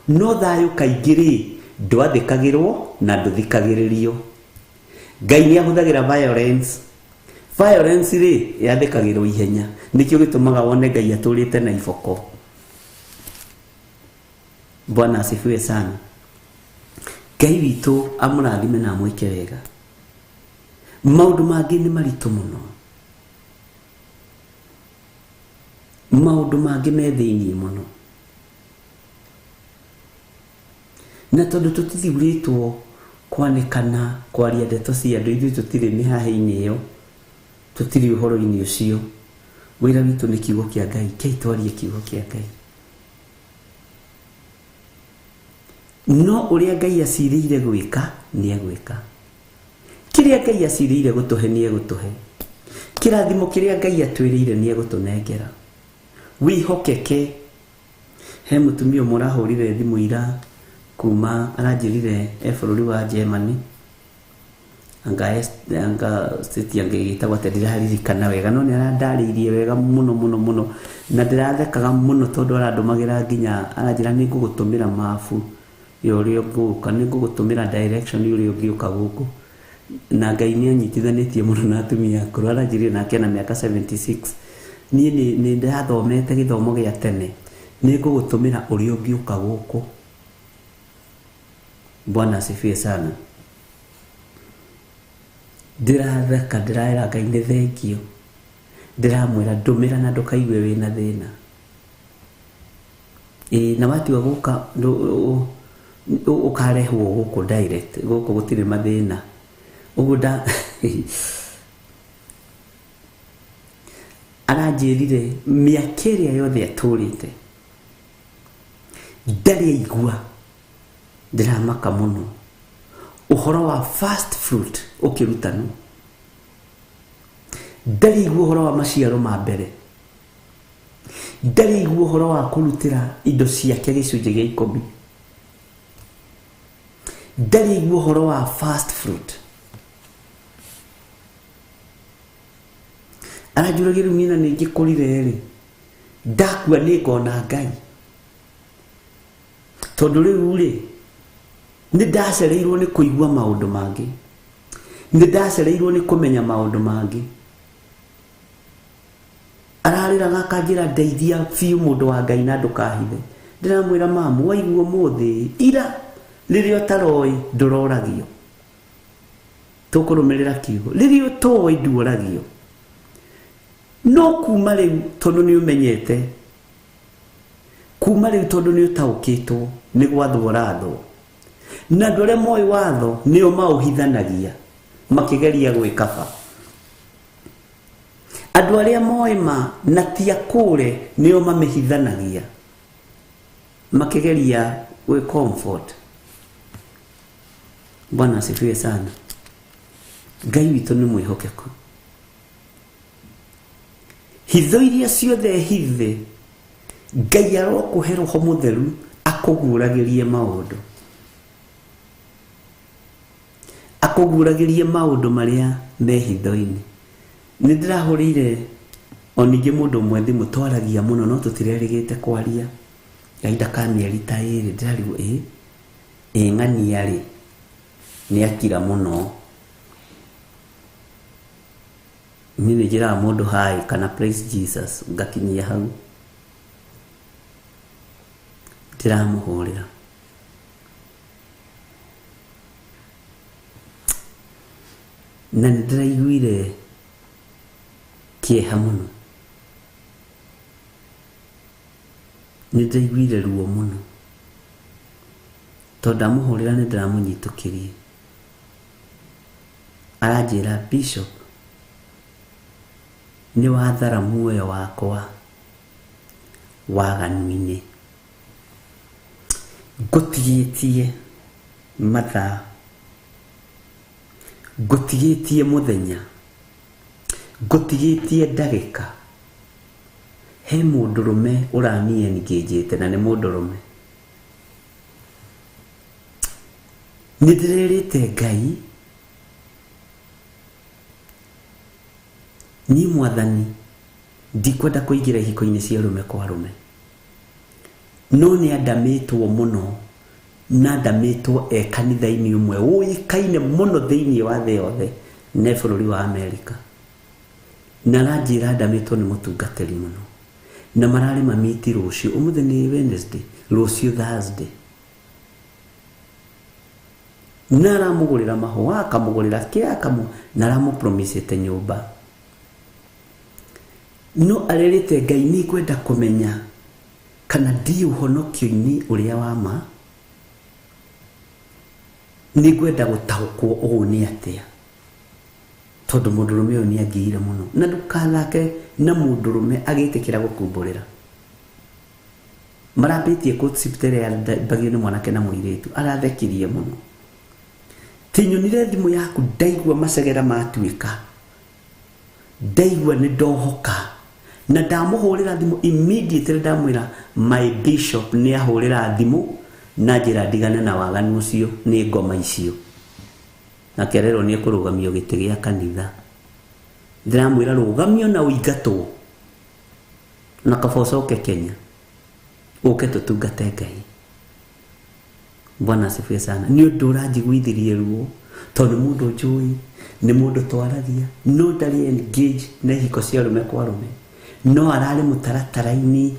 no thayũ kaingĩ ndwathĩkagĩrwo na ndũthikagĩrĩrio. Ngai nĩ ahũthagĩra violence. Violence yathĩkagĩrwo ihenya. Nĩkĩo gĩtũmaga wone Ngai atũrĩte na iboko. Bwana asifiwe sana. Ngai witũ amũrathime na amwĩke wega. Maũndũ mangĩ nĩ maritũ mũno. Maũndũ mangĩ me thĩinĩ mũno. Na tondũ tũtithurĩtwo kwanĩkana kwaria ndeto cia andũ, ithuĩ tũtirĩ mĩhahe-inĩ ĩyo, tũtirĩ ũhoro-inĩ ũcio. Wĩra witũ nĩ kiugo kĩa Ngai. Kei twarie kiugo kĩa Ngai. No ũrĩa Ngai acirĩire gwĩka nĩ egwĩka. Kĩrĩa Ngai acirĩire gũtũhe nĩ egũtũhe. Kĩrathimo kĩrĩa Ngai atwĩrĩire nĩ egũtũnengera. Wĩhokeke. He mũtumia ũmwe ũrahũrire thimũ ira kuma aranjĩrire bũrũri wa Germany. Anga state angĩgĩtagwo atĩ ndĩraririkana wega, no nĩ arandarĩirie wega mũno na ndĩrathekaga mũno tondũ arandũmagĩra nginya aranjĩra nĩ ngũgũtũmĩra mabu ya ũrĩa ũngĩũka, nĩ ngũgũtũmĩra direction ya ũrĩa ũngĩũka gũkũ. Na Ngai nĩ anyitithanĩtie mũno na atumia akũrũ. Aranjĩrire nake na mĩaka 76. Niĩ nĩ ndathomete gĩthomo gĩa tene, nĩ ngũgũtũmĩra ũrĩa ũngĩũka gũkũ. Bwana asifiwe sana. Ndĩratheka, ndĩraĩra Ngai nĩ thengio. Ndĩramwĩra ndũmĩra na ndũkaigue wĩna thĩna. Na watua gũka ũkarehwo gũkũ direct, gũkũ gũtirĩ mathĩna. Ũguo aranjĩrire mĩaka ĩrĩa yothe atũrĩte ndarĩ aigua, ndĩramaka mũno, ũhoro wa first fruit ũkĩrutanwo. Ndarĩ aigua ũhoro wa maciaro ma mbere. Ndarĩ aigua ũhoro wa kũrutĩra indo ciake gĩcunjĩ gĩa 10. Ndarĩ aigua ũhoro wa first fruit. Aranjũragĩra mina nĩ ngĩkũrire rĩ, ndakua nĩ ngona Ngai. Tondũ rĩu rĩ, nĩ ndacereirwo nĩ kũigua maũndũ mangĩ, nĩ ndacereirwo nĩ kũmenya maũndũ mangĩ. Ararĩraga akanjĩra ndeithia biũ mũndũ wa Ngai na ndũkahithe. Ndĩramwĩra mamu, waigua mũthĩ ira rĩrĩa ũtaroĩ ndũroragio. Tũkũrũmĩrĩra kiugo, rĩrĩa ũtoĩ ndũroragio. No kuma rĩu tondũ nĩ ũmenyete, kuma rĩu tondũ nĩ ũtaũkĩtwo, nĩ gwathwo rathwo. Na andũ arĩa moĩ watho nĩo maũhithanagia makĩgeria gwĩkaba. Andũ arĩa moema na tia kũre nĩo mamehithanagia makĩgeria we comfort. Bwana asifiwe sana. Ngai witũ nĩ mwĩhokeku. Hitho iria ciothe hithe Ngai arokũhe Roho Mũtheru akũguũragĩrie maũndũ. Akũguũragĩrie maũndũ marĩa me hitho-inĩ. Nĩ ndĩrahũrĩire o ningĩ mũndũ ũmwe thimũ twaragia mũno no tũtirerĩgĩte kwaria. Kahinda ka mĩeri ta ĩrĩ ndĩrarigwo ng'ania rĩ nĩ akira mũno. Niĩ nĩ njĩraga mũndũ hi kana praise Jesus ngakinyia hau. Ndĩramũhũrĩra. Na nĩ ndĩraiguire kĩeha mũno. Nĩ ndĩraiguire ruo mũno. Tondũ ndamũhũrĩra nĩ ndĩramũnyitũkĩrie. Aranjĩra Bishop nĩ wathara muoyo wakwa waganu-inĩ. Ngũtigĩtie mathaa. Ngũtigĩtie mũthenya. Ngũtigĩtie ndagĩka. He mũndũrũme ũrani engagĩte na nĩ mũndũrũme. Nĩ ndĩrerĩte Ngai ni Mwathani ndikwenda kũingĩra ihiko-inĩ cia rũme kwa rũme. No nĩ andamĩtwo mũno na ndamĩtwo kanitha-inĩ ũmwe ũĩkaine mũno thĩinĩ wa thĩ yothe nĩ bũrũri wa Amerika. Na aranjĩra ndamĩtwo nĩ mũtungatĩri mũno. Na mararĩ mamiti rũciũ. Ũmũthĩ nĩ Wednesday, rũciũ Thursday. Na aramũgũrĩra mahũa, akamũgũrĩra kĩaka na aramũpromisĩte nyũmba. No arerĩte Ngai nĩ kwenda kũmenya kana ndi ũhonokio-inĩ ũrĩa wa ma. Nĩ kwenda gũtaũkwo ũũ nĩ atĩa. Tondũ mũndũrũme ũyũ nĩ angĩire mũno. Na ndũkanake na mũndũrũme agĩtĩkĩra gũkumbũrĩra. Marambĩtie kũciptere ya bagio nĩ mwanake na mũirĩtu. Arathekirie mũno. Tinyonire thimũ yaku ndaigua macegera matuĩka. Ndaigua nĩ ndohoka. Na ndamũhũrĩra thimũ immediately ndamwĩra my bishop nĩ ahũrĩra thimũ na njĩra ndigane na waganu ũcio nĩ ngoma icio. Na kerero nĩ kũrũgamio gĩtĩ gĩa kanitha. Ndĩramwĩra rũgamio na ũingatwo. Na kaba ũcoke Kenya. Ũke tũtungate Ngai. Bwana asifiwe sana. Nĩ ũndũ ũranjiguithirie ruo. Tondũ mũndũ njũĩ nĩ mũndũ twaragia. No ndarĩ engage na ihiko cia rũme kwa rũme. No ararĩ mũtaratara-inĩ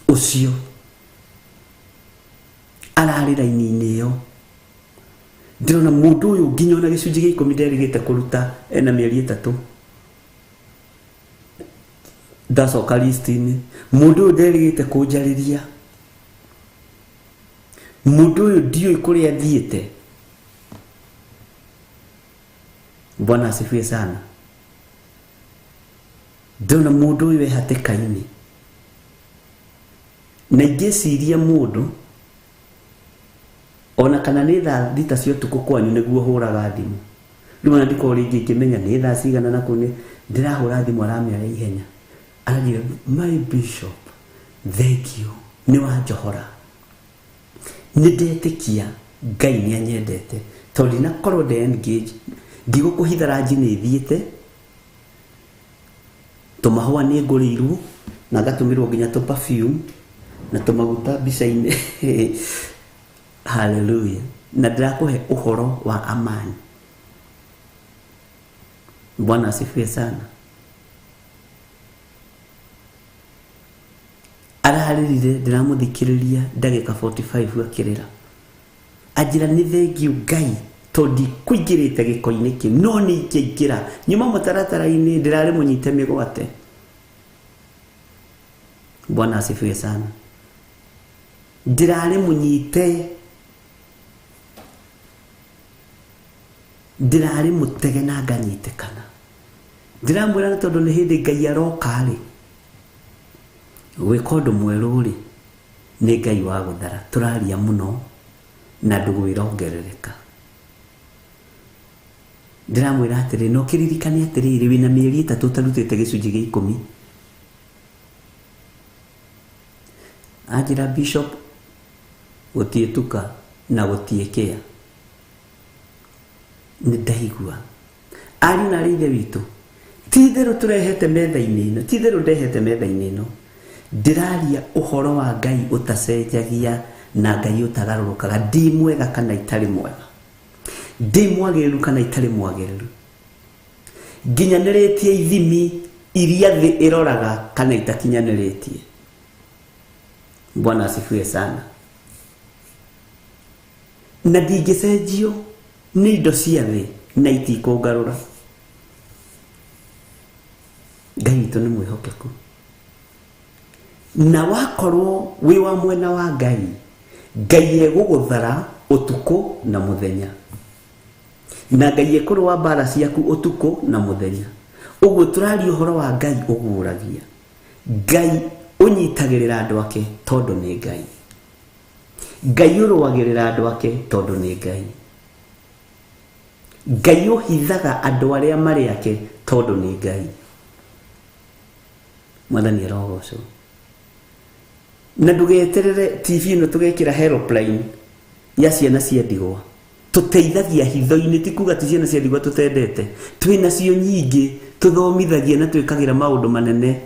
ũcio. Ararĩ raini-inĩ ĩyo. Ndĩrona mũndũ ũyũ nginya ona gĩcunjĩ gĩa 10 nderĩgĩte kũruta ena mĩeri 3. Ndacoka list-inĩ. Mũndũ ũyũ nderĩgĩte kũnjarĩria. Mũndũ ũyũ ndiũĩ kũrĩa athiĩte. Bwana asifiwe sana. Ndona mũndũ ũyũ hatĩka-inĩ. Na ingĩciria mũndũ ona kana nĩ thaa thita cia ũtukũ kwanyu nĩguo hũraga thimũ. Rĩu ona ndiko rĩngĩ ingĩmenya nĩ thaa cigana na kũu ndĩrahũra thimũ aramĩara ihenya. Aranjĩra my bishop thank you nĩ wanjohora. Nĩ ndetĩkia Ngai nĩ anyendete. Tondũ ndinakorwo ndĩ engage. Ndigũkũhitha ranji nĩ thiĩte. Tũmahũa nĩ ngũrĩirwo na ngatũmĩrwo nginya tũ perfume na tũmaguta mbica-inĩ. Hallelujah. Na ndĩrakũhe ũhoro wa amani. Bwana asifiwe sana. Ararĩrire ndĩramũthikĩrĩria ndagĩka 45 akĩrĩra. Anjĩra nĩ thengiũ Ngai tondũ kũingĩrĩte gĩko-inĩ kĩu no nĩ ingĩingĩra nyuma mũtaratara-inĩ ndĩrarĩ mũnyite mĩgwate. Bwana asifiwe sana. Ndĩrarĩ mũnyite. ndirari mutege na nganyitekana ndiramwira na tondu ni hindi Ngai aroka ri gwika undu mweru ri ni Ngai wa guthara turaria muno na ndugu irongerereka ndiramwira atiri no kiririkani atiri wina mieri 3 utarutite gicunji gia 10 ajira bishop gutietuka na gutiekea ni ndaigua ari na rithe witu titheru turehete metha-ini ino titheru ndehete metha-ini ino ndiraria uhoro wa Ngai utacenjagia na Ngai utagarurukaga ndi mwega kana itari mwega ndi mwagiriru kana itari mwagiriru nginyaniretie ithimi iria thi iroraga kana itakinyaniretie. Bwana asifiwe sana. Na ndingicenjio ni indo cia thi na itikungarura. Ngai witũ nĩ mwĩhokeku. Na wakorwo wi wa mwena wa Ngai, Ngai egũgũthara ũtukũ na mũthenya. Na Ngai ekũrũa mbara ciaku ũtukũ na mũthenya. Ũguo tũraria ũhoro wa Ngai ũguũragia. Ngai ũnyitagĩrĩra andũ ake tondũ nĩ Ngai. Ngai ũrũagĩrĩra andũ ake tondũ nĩ Ngai. Ngai ũhithaga andũ arĩa marĩ ake tondũ nĩ Ngai. Mwathani arogocwo. Na ndugeterere TV ino tugekira helpline ya ciana cia ndigwa. Tuteithagia hitho-ini ti kuga ti ciana cia ndigwa tutendete. Twina cio nyingi tuthomithagia na twikagira maundu manene.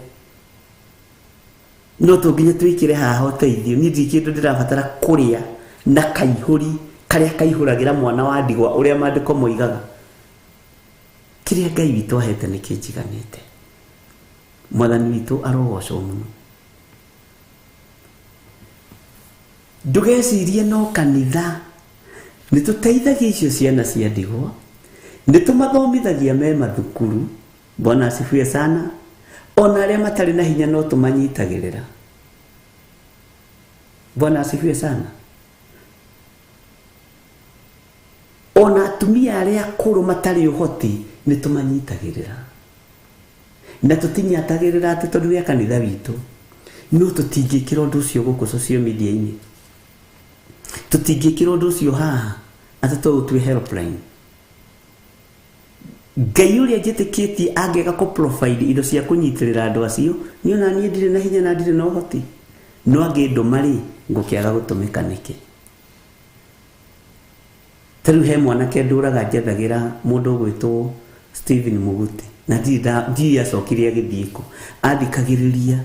No tunginya twikire haha uteithio ni ndikindu ndirabatara kuria na kaihuri karia kaihuragira mwana wa ndigwa uria mandiko moigaga. Kiria Ngai witũ ahete nĩ kĩnjiganĩte. Mwathani witũ arogocwo mũno. Ndugecirie no kanitha nĩ tũteithagia icio ciana cia ndigwa, nĩ tũmathomithagia me mathukuru. Bwana asifiwe sana. Ona arĩa matarĩ na hinya no tũmanyitagĩrĩra. Bwana asifiwe sana. Ona atumia arĩa akũrũ matarĩ ũhoti nĩ tũmanyitagĩrĩra. Na tũtinyatagĩrĩra atĩ tondũ ya kanitha witũ no tũtingĩkĩra ũndũ ũcio gũkũ social media-inĩ. Tũtingĩkĩra ũndũ ũcio haha atĩ tũtwe helpline. Ngai ũrĩa njĩtĩkĩtie angĩaga kũ provide indo cia kũnyitĩrĩra andũ acio nĩ ona niĩ ndirĩ na hinya na ndirĩ na ũhoti. No angĩndũma rĩ ngũkĩaga gũtũmĩka nĩkĩ. Tarĩu he mwanake ndũraga njethagĩra mũndũ ũgwĩtwo Stephen Muguti na ndiĩ acokirie agĩthiĩ kũ athikagĩrĩria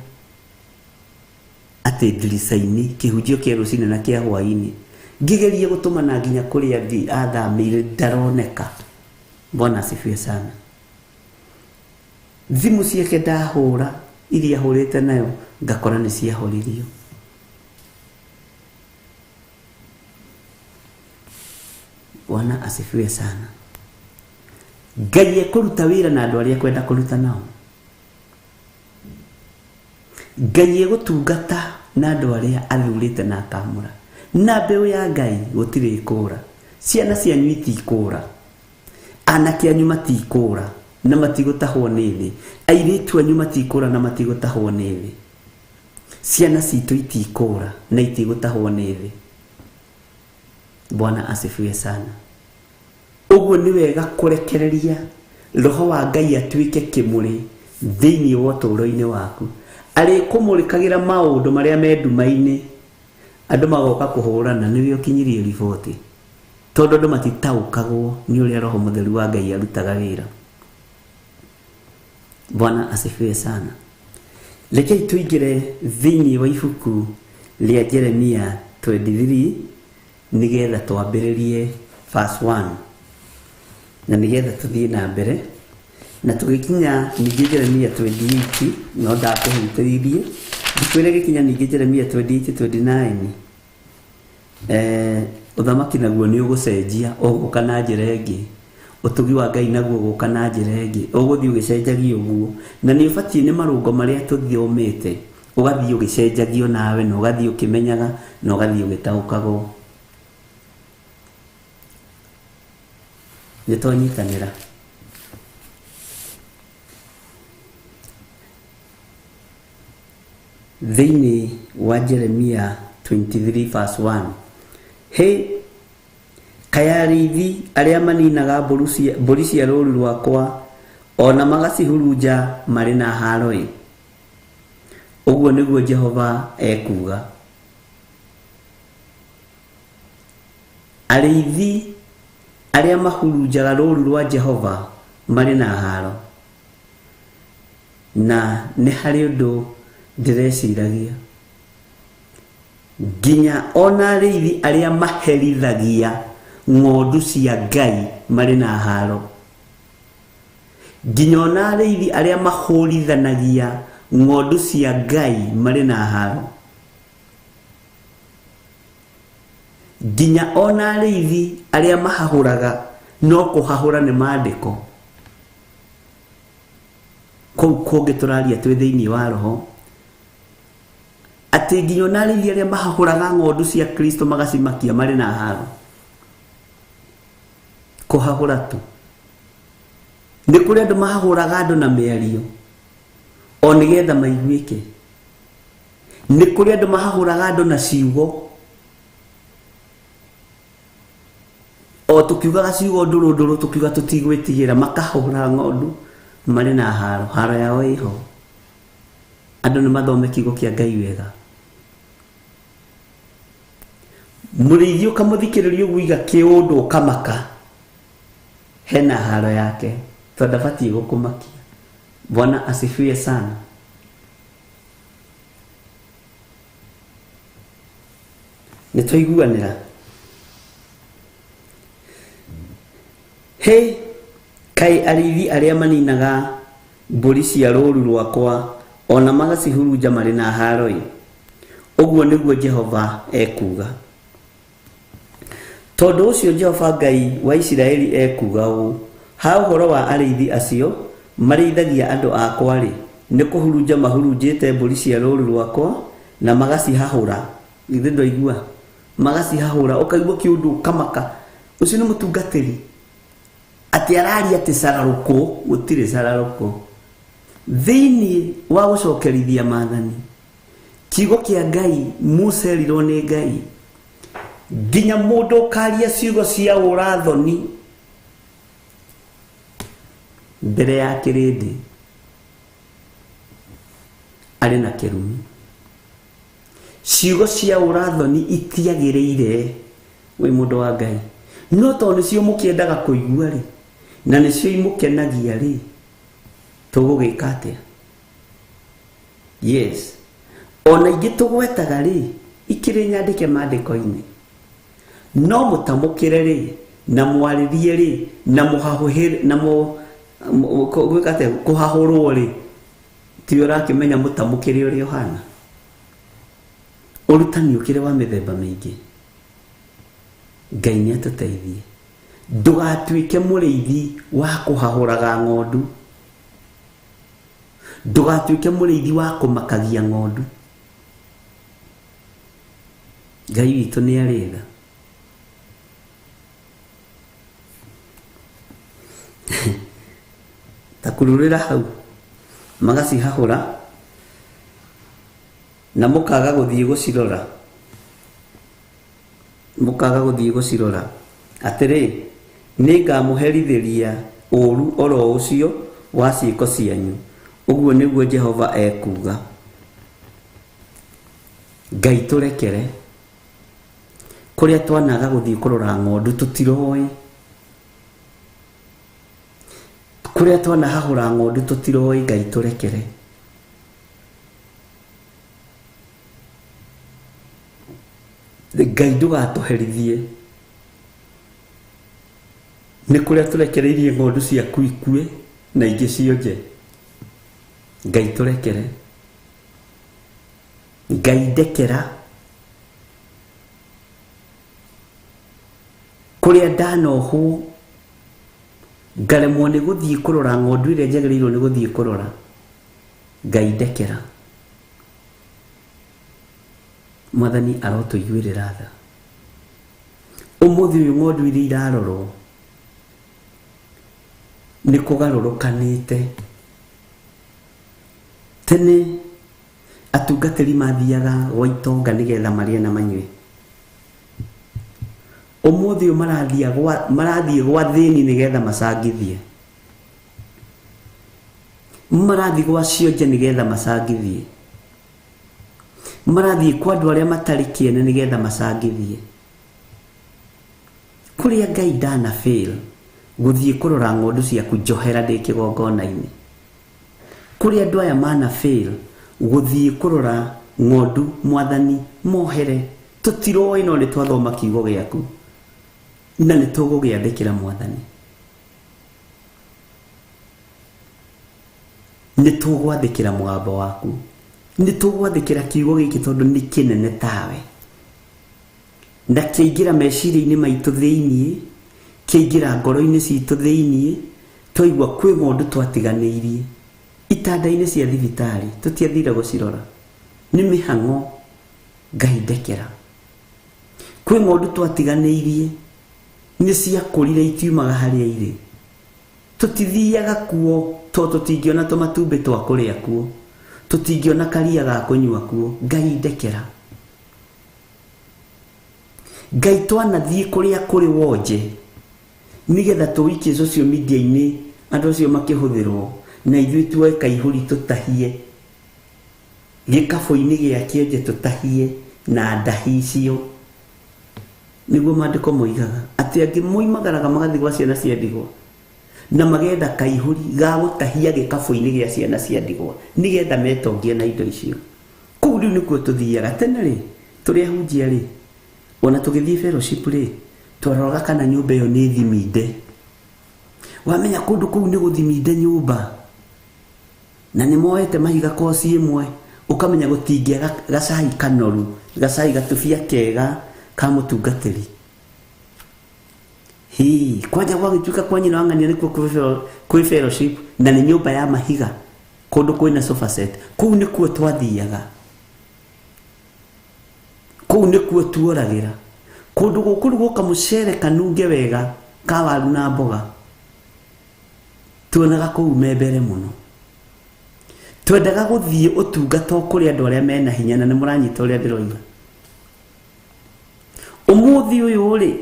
atĩ ndirica-inĩ kĩhunjio kĩa rũcinĩ na kĩa hwaĩ-inĩ ngĩgeria gũtũmana nginya kũrĩa athamĩire ndaroneka. Bwana asifiwe sana. Thimu ciake ndahũra iria hũrĩte nayo ngakora nĩ ciahoririo. Bwana asifiwe sana. Ngai ekũruta wĩra na andũ arĩa kwenda kũruta nao. Ngai egũtungata na andũ arĩa athurĩte na akamũra. Na mbeũ ya Ngai gũtirĩ kũra. Ciana cianyu itikũra. Anake anyu matikũra na matigũtahwo nĩ thĩ. Airĩtu anyu matikũra na matigũtahwo nĩ thĩ. Ciana citũ itikũra na itigũtahwo nĩ thĩ. Bwana asifiwe sana. Ũguo nĩ wega kũrekereria roho wa Ngai atuĩke kĩmũrĩ thĩinĩ wa ũtũũro-inĩ waku. Arĩ kũmũrĩkagĩra maũndũ marĩa me nduma-inĩ andũ magoka kũhũrana nĩwe ũkinyirie riboti. Tondũ andũ matitaũkagwo nĩ ũrĩa roho mũtheru wa Ngai arutaga wĩra. Bwana asifiwe sana. Rekei tũingĩre thĩinĩ wa ibuku rĩa Jeremia 23 nĩgetha twambĩrĩrie verse 1 na nĩgetha tũthiĩ na mbere na tũgĩkinya ningĩ Jeremia 28 no ndakũhutĩririe ndikwĩre gĩkinya ningĩ Jeremia 28:29 ũthamaki naguo nĩ ũgũcenjia ũgũka na njĩra ĩngĩ. Ũtugi wa Ngai naguo ũgũka na njĩra ĩngĩ. Ũgũthiĩ ũgĩcenjagia ũguo na nĩ ũbatiĩ nĩ marũngo marĩa tũthomete ũgathiĩ ũgĩcenjagio nawe na ũgathiĩ ũkĩmenyaga na ũgathiĩ ũgĩtaũkagwo. nĩtwanyitanĩra. Thĩinĩ wa Jeremia 23 verse 1, he kayarithi arĩa maninaga mbũri cia rũũru rwakwa ona magacihurunja marĩ na haro-ĩ, ũguo nĩguo Jehova ekuga. Arĩithi arĩa mahurunjaga rũũru rwa Jehova marĩ na haro. Na nĩ harĩ ũndũ ndĩreciragia, nginya ona arĩithi arĩa maherithagia ng'ondu cia Ngai marĩ na haro, nginya ona arĩithi arĩa mahũrithanagia ng'ondu cia Ngai marĩ na haro, nginya ona arĩithi arĩa mahahũraga no kũhahũra nĩ maandĩko. Kũu kũngĩ tũraria twĩ thĩinĩ wa roho, atĩ nginya ona arĩithi arĩa mahahũraga ng'ondu cia Kristo magacimakia marĩ na haro. Kũhahũra tu. Nĩ kũrĩ andũ mahahũraga andũ na mĩario o nĩgetha maiguĩke. Nĩ kũrĩ andũ mahahũraga andũ na ciugo o tũkiugaga ciugo ndũrũ tũkiuga tũtigwĩtigĩra, makahũra ng'ondu marĩ na haro. Haro yao ĩho. Andũ nĩ mathome kiugo kĩa Ngai wega. Mũrĩithi ũkamũthikĩrĩria ũguiga kĩũndũ ũkamaka, hena haro yake, tondũ ndabatiĩ gũkũmakia. Bwana asifiwe sana. Nĩtwaiguanĩra. He kai arĩithi arĩa maninaga mbũri cia rũũru rwakwa ona magacihurunja marĩ na haro-ĩ, ũguo nĩguo Jehova ekuga. Tondũ ũcio Jehova Ngai wa Isiraeli ekuga ũũ, ha ũhoro wa arĩithi acio marĩithagia andũ akwa-rĩ, nĩ kũhurunja mahurunjĩte mbũri cia rũũru rwakwa na magacihahũra. Ithe ndwaigua? Magacihahũra, ũkaigua kĩũndũ ũkamaka. Ũcio nĩ mũtungatĩri. Atĩ araria atĩ cararũkũ, gũtirĩ cararũkũ. Thĩinĩ wa gũcokerithia maathani, kiugo kĩa Ngai Musa erirwo nĩ Ngai, nginya mũndũ ũkaria ciugo cia ũrathoni mbere ya kĩrĩndĩ arĩ na kĩrumi. Ciugo cia ũrathoni itiagĩrĩire wĩ mũndũ wa Ngai, no tondũ nĩcio mũkĩendaga kũigua-rĩ na nĩcio imũkenagia-rĩ, tũgũgĩka atĩa? Yes, ona ingĩ tũgwetaga-rĩ ikĩrĩ nyandĩke maandĩko-inĩ, no mũtamũkĩre-rĩ na mwarĩrie-rĩ na mũhahũhĩre na gwĩka atĩa, kũhahũrwo-rĩ, ti ũrakĩmenya mũtamũkĩre ũrĩa ũhana. Ũrutani ũkĩrĩ wa mĩthemba mĩingĩ. Ngai nĩatũteithie. Ndũgatuĩke mũrĩithi wa kũhahũraga ng'ondu. Ndũgatuĩke mũrĩithi wa kũmakagia ng'ondu. Ngai witũ nĩ arĩ tha. Ta kururĩra hau magacihahũra na mũkaga gũthiĩ gũcirora. Mũkaga gũthiĩ gũcirora. Atĩrĩ, nĩngamũherithĩria ũũru oro ũcio wa ciĩko cianyu, ũguo nĩguo Jehova ekuga. Ngai tũrekere. Kũrĩa twanaga gũthiĩ kũrora ng'ondu tũtiroĩ. Kũrĩa twanahahũra ng'ondu tũtiroĩ. Ngai tũrekere. Ngai ndũgatũherithie. Nĩ kũrĩa tũrekereirie ng'ondu ciaku ikue na ingĩ cionje. Ngai tũrekere. Ngai ndekera. Kũrĩa ndanohwo ngaremwo nĩ gũthiĩ kũrora ng'ondu ĩrĩa njagĩrĩirwo nĩ gũthiĩ kũrora. Ngai ndekera. Mwathani arotũiguĩrĩra tha. Ũmũthĩ ũyũ ng'ondu iria irarorwo nĩ kũgarũrũkanĩte. Tene atungatĩri mathiaga gwa itonga nĩgetha marĩe na manyue. Ũmũthĩ marathiĩ gwa thĩni nĩgetha macangithie. Marathiĩ gwa cionje nĩgetha macangithie. Marathiĩ kwa andũ arĩa matarĩ kĩene nĩgetha macangithie. Kũrĩa Ngai ndana fail gũthiĩ kũrora ng'ondu ciaku njohera ndĩ kĩgongona-inĩ. Kũrĩa andũ aya mana fail gũthiĩ kũrora ng'ondu Mwathani mohere. Tũtiroĩ no nĩ twathoma kiugo gĩaku na nĩ tũgũgĩathĩkĩra Mwathani. Nĩ tũgwathĩkĩra mũgambo waku. Nĩ tũgwathĩkĩra kiugo gĩkĩ tondũ nĩ kĩnene tawe. Na kĩaingĩra meciria-inĩ maitũ thĩiniĩ, kĩaingĩra ngoro-inĩ citũ thĩiniĩ, twaigua kwĩ ng'ondu twatiganĩirie. Itanda-inĩ cia thibitarĩ tũtiathire gũcirora. Nĩ mĩhang'o Ngai ndekera. Kwĩ ng'ondu twatiganĩirie nĩ ciakũrire itiumaga harĩa irĩ. Tũtithiaga kuo to tũtingĩona tũmatumbĩ twa kũrĩa kuo. Tũtingĩona karia ga kũnyua kuo. Ngai ndekera. Ngai twanathiĩ kũrĩa kũrĩ wonje nĩgetha tũwikie social media-inĩ andũ acio makĩhũthĩrwo na ithuĩ tuoe kaihũri tũtahie gĩkabũ-inĩ gĩa kĩenje tũtahie na ndahi icio. Nĩguo maandĩko moigaga atĩ angĩ moimagaraga magathiĩ gwa ciana cia ndigwa na magetha kaihũri ga gũtahia gĩkabũ-inĩ gĩa ciana cia ndigwa nĩgetha metongie na indo icio. Kũu rĩu nĩkuo tũthiaga. Tene rĩ tũrĩ ahunjia rĩ ona tũgĩthiĩ fellowship rĩ twaroraga kana nyũmba ĩyo nĩ thiminde. Wamenya kũndũ kũu nĩ gũthiminde nyũmba na nĩ moete mahiga koci ĩmwe ũkamenya gũtingĩa gacai kanoru, gacai gatubia kega ka mũtungatĩri. Kwanja gwagĩtuĩka kwa nyina wa ng'ania nĩkuo kwĩ fellowship na nĩ nyũmba ya mahiga kũndũ kwĩna sofa set. Kũu nĩkuo twathiaga. Kũu nĩkuo tuoragĩra. Kũndũ gũkũrugwo kamũcere kanunge wega ka waru na mboga tuonaga kũu me mbere mũno. Twendaga gũthiĩ ũtungata kũrĩ andũ arĩa mena hinya na nĩ mũranyita ũrĩa ndĩroiga. Ũmũthĩ ũyũ rĩ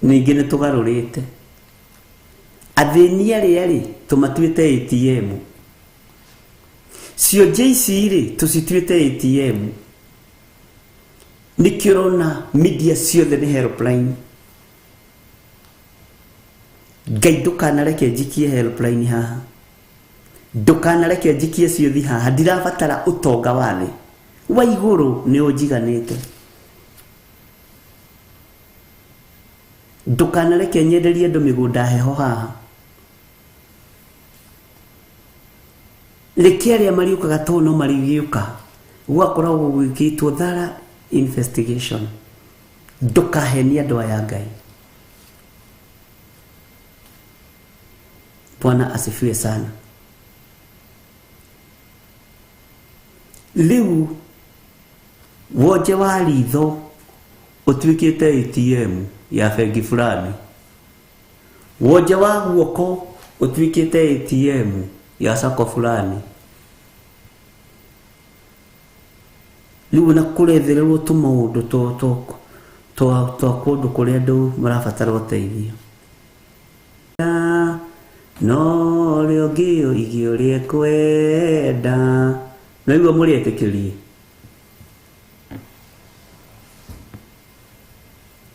ningĩ nĩ tũgarũrĩte. Athĩni arĩa rĩ tũmatuĩte ATM. Cionje ici rĩ tũcituĩte ATM. Nĩkĩo ũrona media ciothe nĩ helpline. Ngai ndũkanareke njikie helpline haha. Ndũkanareke njikie ciothi haha. Ndirabatara ũtonga wa thĩ. Wa igũrũ nĩ ũnjiganĩte. Ndũkanareke nyenderie andũ mĩgũnda heho haha. Reke arĩa mariũkaga to no marĩgĩũka gwakoragwo gwĩkĩtwo thara investigation. Ndũkahenia andũ aya Ngai. Bwana asifiwe sana. Rĩu wonje wa ritho ũtuĩkĩte ATM ya bengi fulani. Wonje wa guoko ũtuĩkĩte ATM ya sako fulani. Rĩu na kũrethererwo tũmaũndũ twa kũndũ kũrĩa andũ marabatara ũteithio. No rĩo ngĩyo igĩo rĩekwenda. Naigua mũrĩetĩkĩrie.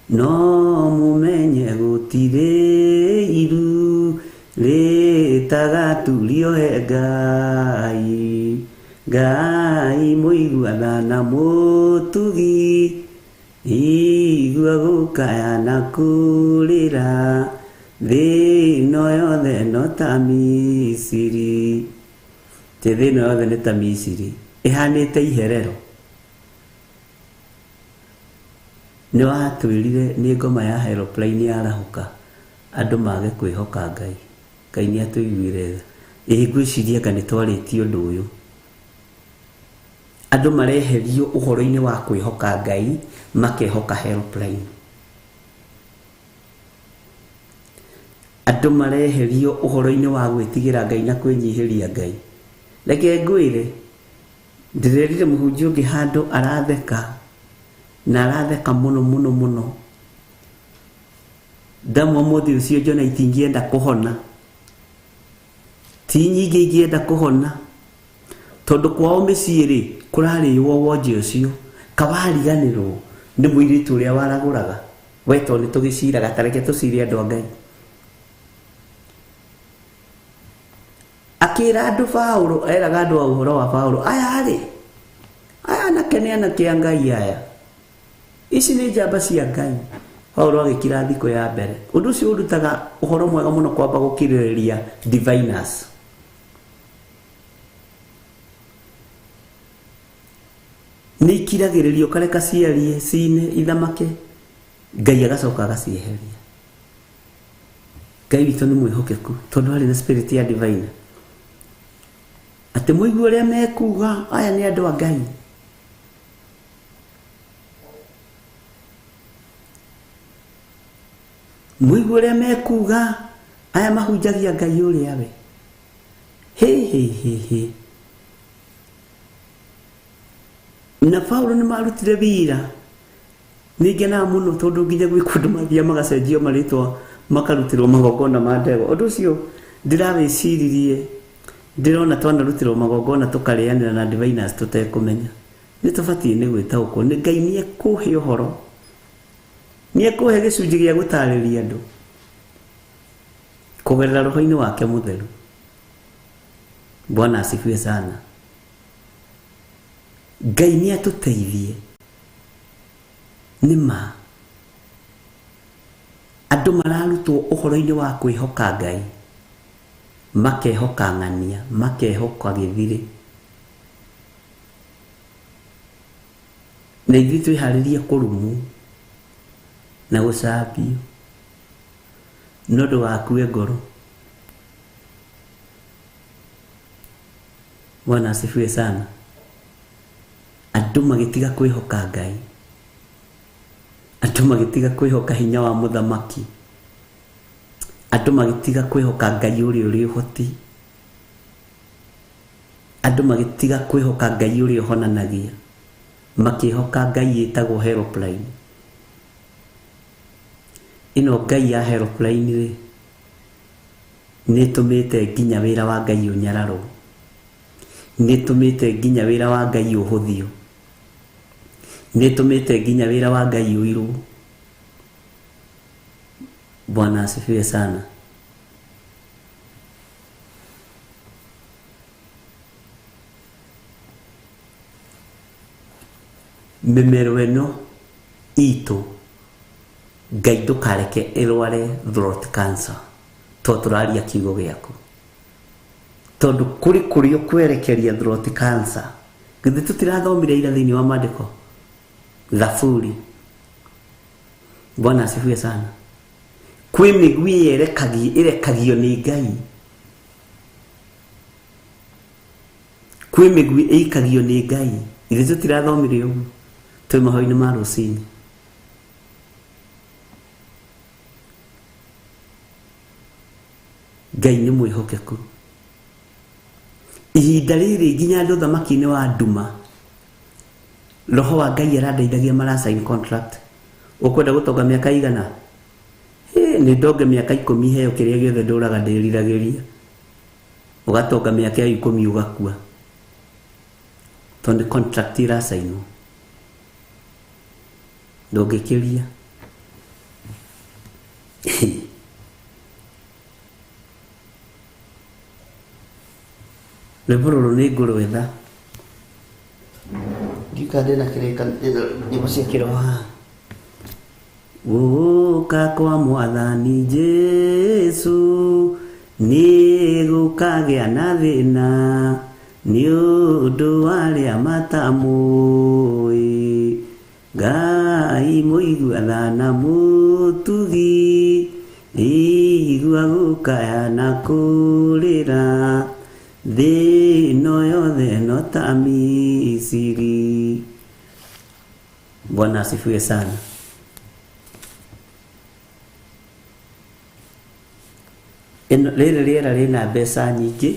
No mũmenye gũtirĩ iru rĩtagaturio he Ngai. Ngai mũiguana na mũtugi. Igua gũkaya na kũrĩra. Thĩ no yothe no ta Misiri. Thĩ no yothe nĩ ta Misiri. Ĩhanĩte iherero. Nĩ watwĩrire nĩ ngoma ya helpline yarahũka. Andũ mage kwĩhoka Ngai. Ngai nĩ atũiguire tha. Ngwĩciria anga nĩ twarĩtie ũndũ ũyũ. Andũ mareherio ũhoro-inĩ wa kwĩhoka Ngai makehoka helpline. andũ mareherio ũhoro-inĩ wa gwĩtigĩra Ngai na kwĩnyihĩria Ngai. Reke ngwĩre, ndĩrerire mũhunjia ũngĩ handũ aratheka na aratheka mũno. Ndamwa mũthĩ ũcio njona itingĩenda kũhona, ti nyingĩ ingĩenda kũhona, tondũ kwao mĩciĩ-rĩ kũrarĩo wonje ũcio kawariganĩrwo nĩ mũirĩtu ũrĩa waragũraga. Weto nĩ tũgĩciraga, tareke tũcire andũ a Ngai. Akĩra andũ Paulo, eraga andũ a ũhoro wa Paulo, aya anake nĩ anake a Ngai aya, ici nĩ njamba cia Ngai. Paulo agĩkira thikũ ya mbere. Ũndũ ũcio ũrutaga ũhoro mwega mũno kwamba gũkirĩrĩria diviners. Nĩ ikiragĩrĩrio kareka ciarie cine ithamake, Ngai agacoka agacieheria. Ngai witũ nĩ mwĩhokeku tondũ harĩ na spirit ya divine. Atĩ mũigua ũrĩa mekuga aya nĩ andũ a Ngai. Mũigua ũrĩa mekuga aya mahunjagia Ngai ũrĩa we. He. Na Paulo nĩ marutire wĩra. Nĩngenaga mũno tondũ nginya gwĩ kũndũ mathiaga magacenjio marĩtwa makarutĩrwo magongona ma ndegwa. Ũndũ ũcio ndĩrawĩciririe, ndĩrona twanarutĩrwo magongona tũkarĩanĩra na diviners tũtekũmenya. Nĩ tũbatiĩ nĩ gwĩtaũkwo nĩ Ngai nĩ ekũhe ũhoro, nĩ ekũhe gĩcunjĩ gĩa gũtarĩria andũ kũgerera roho-inĩ wake mũtheru. Bwana asifiwe sana. Ngai nĩ atũteithie. Nĩma andũ mararutwo ũhoro-inĩ wa kwĩhoka Ngai, makehoka ng'ania, makehoka gĩthirĩ. Na ithuĩ twĩharĩrie kũrumwo na gũcambio nĩũndũ wakue ngoro. Bwana asifiwe sana. Andũ magĩtiga kwĩhoka Ngai, andũ magĩtiga kwĩhoka hinya wa mũthamaki, andũ magĩtiga kwĩhoka Ngai ũrĩa ũrĩ ũhoti, andũ magĩtiga kwĩhoka Ngai ũrĩa ũhonanagia, makĩhoka Ngai ĩtagwo helpline. Ĩno Ngai ya helpline-rĩ nĩ ĩtũmĩte nginya wĩra wa Ngai ũnyararwo, nĩ ĩtũmĩte nginya wĩra wa Ngai ũhũthio, nĩ ĩtũmĩte nginya wĩra wa Ngai ũirwo. Bwana asifiwe sana. Mĩmero ĩno itũ Ngai ndũkareke ĩrware throat cancer to tũraria kiugo gĩaku, tondũ kũrĩ kũrĩa kwerekeria throat cancer. Githĩ tũtirathomire ira thĩinĩ wa maandĩko Thaburi? Bwana asifiwe sana. Kwĩ mĩgui ĩrekagio nĩ Ngai, kwĩ mĩgui ĩikagio nĩ Ngai. Githĩ tũtirathomire ũguo twĩ mahoya-inĩ ma rũcinĩ? Ngai nĩ mwĩhokeku. Ihinda rĩrĩ nginya andũ thamaki-inĩ wa nduma, roho wa Ngai arandeithagia mara sign contract. Ũkwenda gũtonga mĩaka igana? Nĩ ndonge mĩaka 10 heo kĩrĩa gĩothe ndũraga ndĩriragĩria. Ũgatonga mĩaka 10 ũgakua, tondũ contract irasainwo. Ndũngĩkĩria. Rwĩmbo rũrũ nĩ ngũrwetha, ndika ndĩna nyĩmbo cia kĩroho. Gũka kwa Mwathani Jesũ nĩ gũkagĩa na thĩna nĩ ũndũ wa arĩa matamũĩ. Ngai mũigua na mũtugi, igua gũkaya na kũrĩra, thĩ ĩno yothe no ta Misiri. Bwana asifiwe sana. rĩrĩ rĩera rĩna mbeca nyingĩ,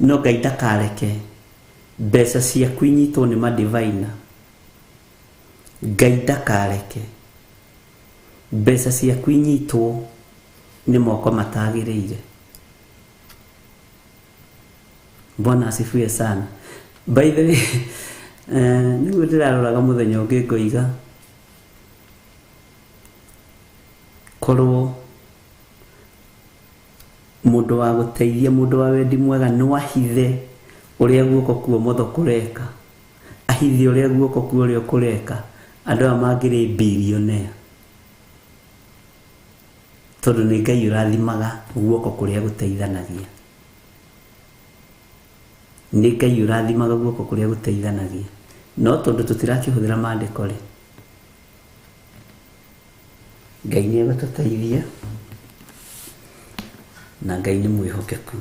no Ngai ndakareke mbeca ciaku inyitwo nĩ madivina. Ngai ndakareke mbeca ciaku inyitwo nĩ moko matagĩrĩire. Bwana asifiwe sana. By the way, nĩguo ndĩraroraga mũthenya ũngĩ ngoiga korwo mũndũ wa gũteithia, mũndũ wa wendi mwega no ahithe ũrĩa guoko kwa ũmotho kũreka, ahithe ũrĩa guoko kwa ũrĩo kũreka, andũ aya mangĩrĩ billionaire, tondũ nĩ Ngai ũrathimaga guoko kũrĩa gũteithanagia. Nĩ Ngai ũrathimaga guoko kũrĩa gũteithanagia. No tondũ tũtirakĩhũthĩra maandĩko rĩ, Ngai nĩ egũtũteithia na Ngai nĩ mwĩhokeku.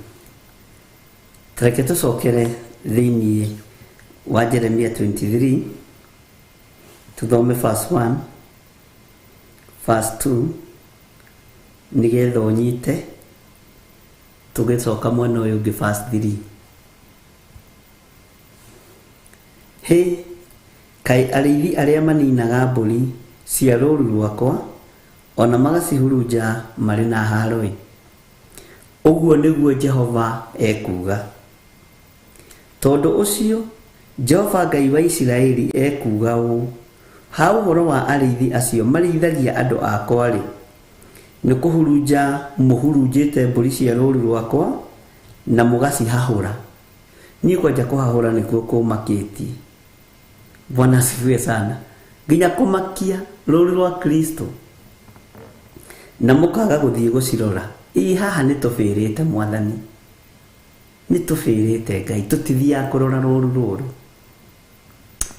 Tareke tũcokere thĩinĩ wa Jeremia 23 tuthome verse 1 verse 2 nĩgetha ũnyite, tũgĩcoka mwena ũyũ ũngĩ verse 3. Hĩ, kaĩ arĩithi arĩa maninaga mbũri cia rũũru rwakwa ona magacihurunja marĩ na haro-ĩ. Ũguo nĩguo Jehova ekuga. Tondũ ũcio Jehova Ngai wa Isiraeli ekuga ũũ: ha ũhoro wa arĩithi acio marĩithagia andũ akwa-rĩ, nĩ kũhurunja mũhurunjĩte mbũri cia rũũru rwakwa na mũgacihahũra. Niĩ kwanja kũhahũra nĩkuo kũmakĩtie. Bwana asifiwe sana. Nginya kũmakia rũũru rwa Kristo na mũkaga gũthiĩ gũcirora. Haha nĩ tũbĩrĩte Mwathani, nĩ tũbĩrĩte Ngai. Tũtithiaga kũrora rũũru rũrũ,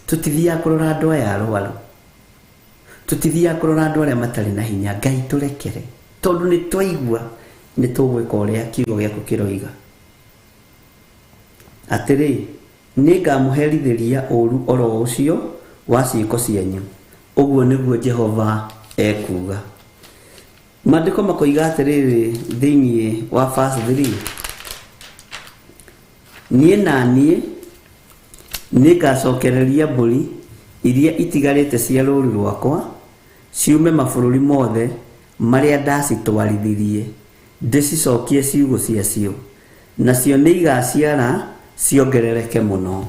tũtithiaga kũrora andũ aya arwaru, tũtithiaga kũrora andũ arĩa matarĩ na hinya. Ngai tũrekere, tondũ nĩ twaigua nĩ tũgwĩka ũrĩa kiugo gĩaku kĩroiga. Atĩrĩ, nĩ ngamũherithĩria ũũru oro ũcio wa ciĩko cianyu. Ũguo nĩguo Jehova ekuga. Maandĩko makoiga atĩrĩrĩ thĩinĩ wa verse 3: niĩ na niĩ nĩ ngacokereria mbũri iria itigarĩte cia rũũru rwakwa ciume mabũrũri mothe marĩa ndacitwarithirie, ndĩcicokie ciugũ ciacio, nacio nĩ igaciara ciongerereke mũno.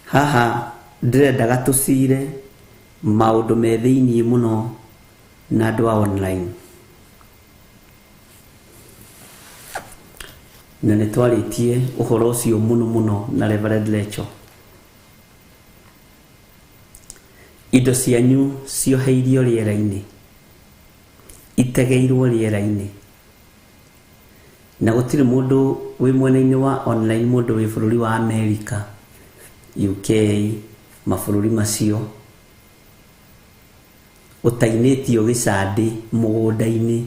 Haha ndĩrendaga tũcire maũndũ me thĩinĩ mũno na andũ a online, na nĩ twarĩtie ũhoro ũcio mũno na Reverend Lecho. Indo cianyu cioheirio rĩera-inĩ, itegeirwo rĩera-inĩ, na gũtirĩ mũndũ wĩ mwena-inĩ wa online, mũndũ wĩ bũrũri wa America, UK, mabũrũri macio, ũtainĩtio gĩcandĩ mũgũnda-inĩ,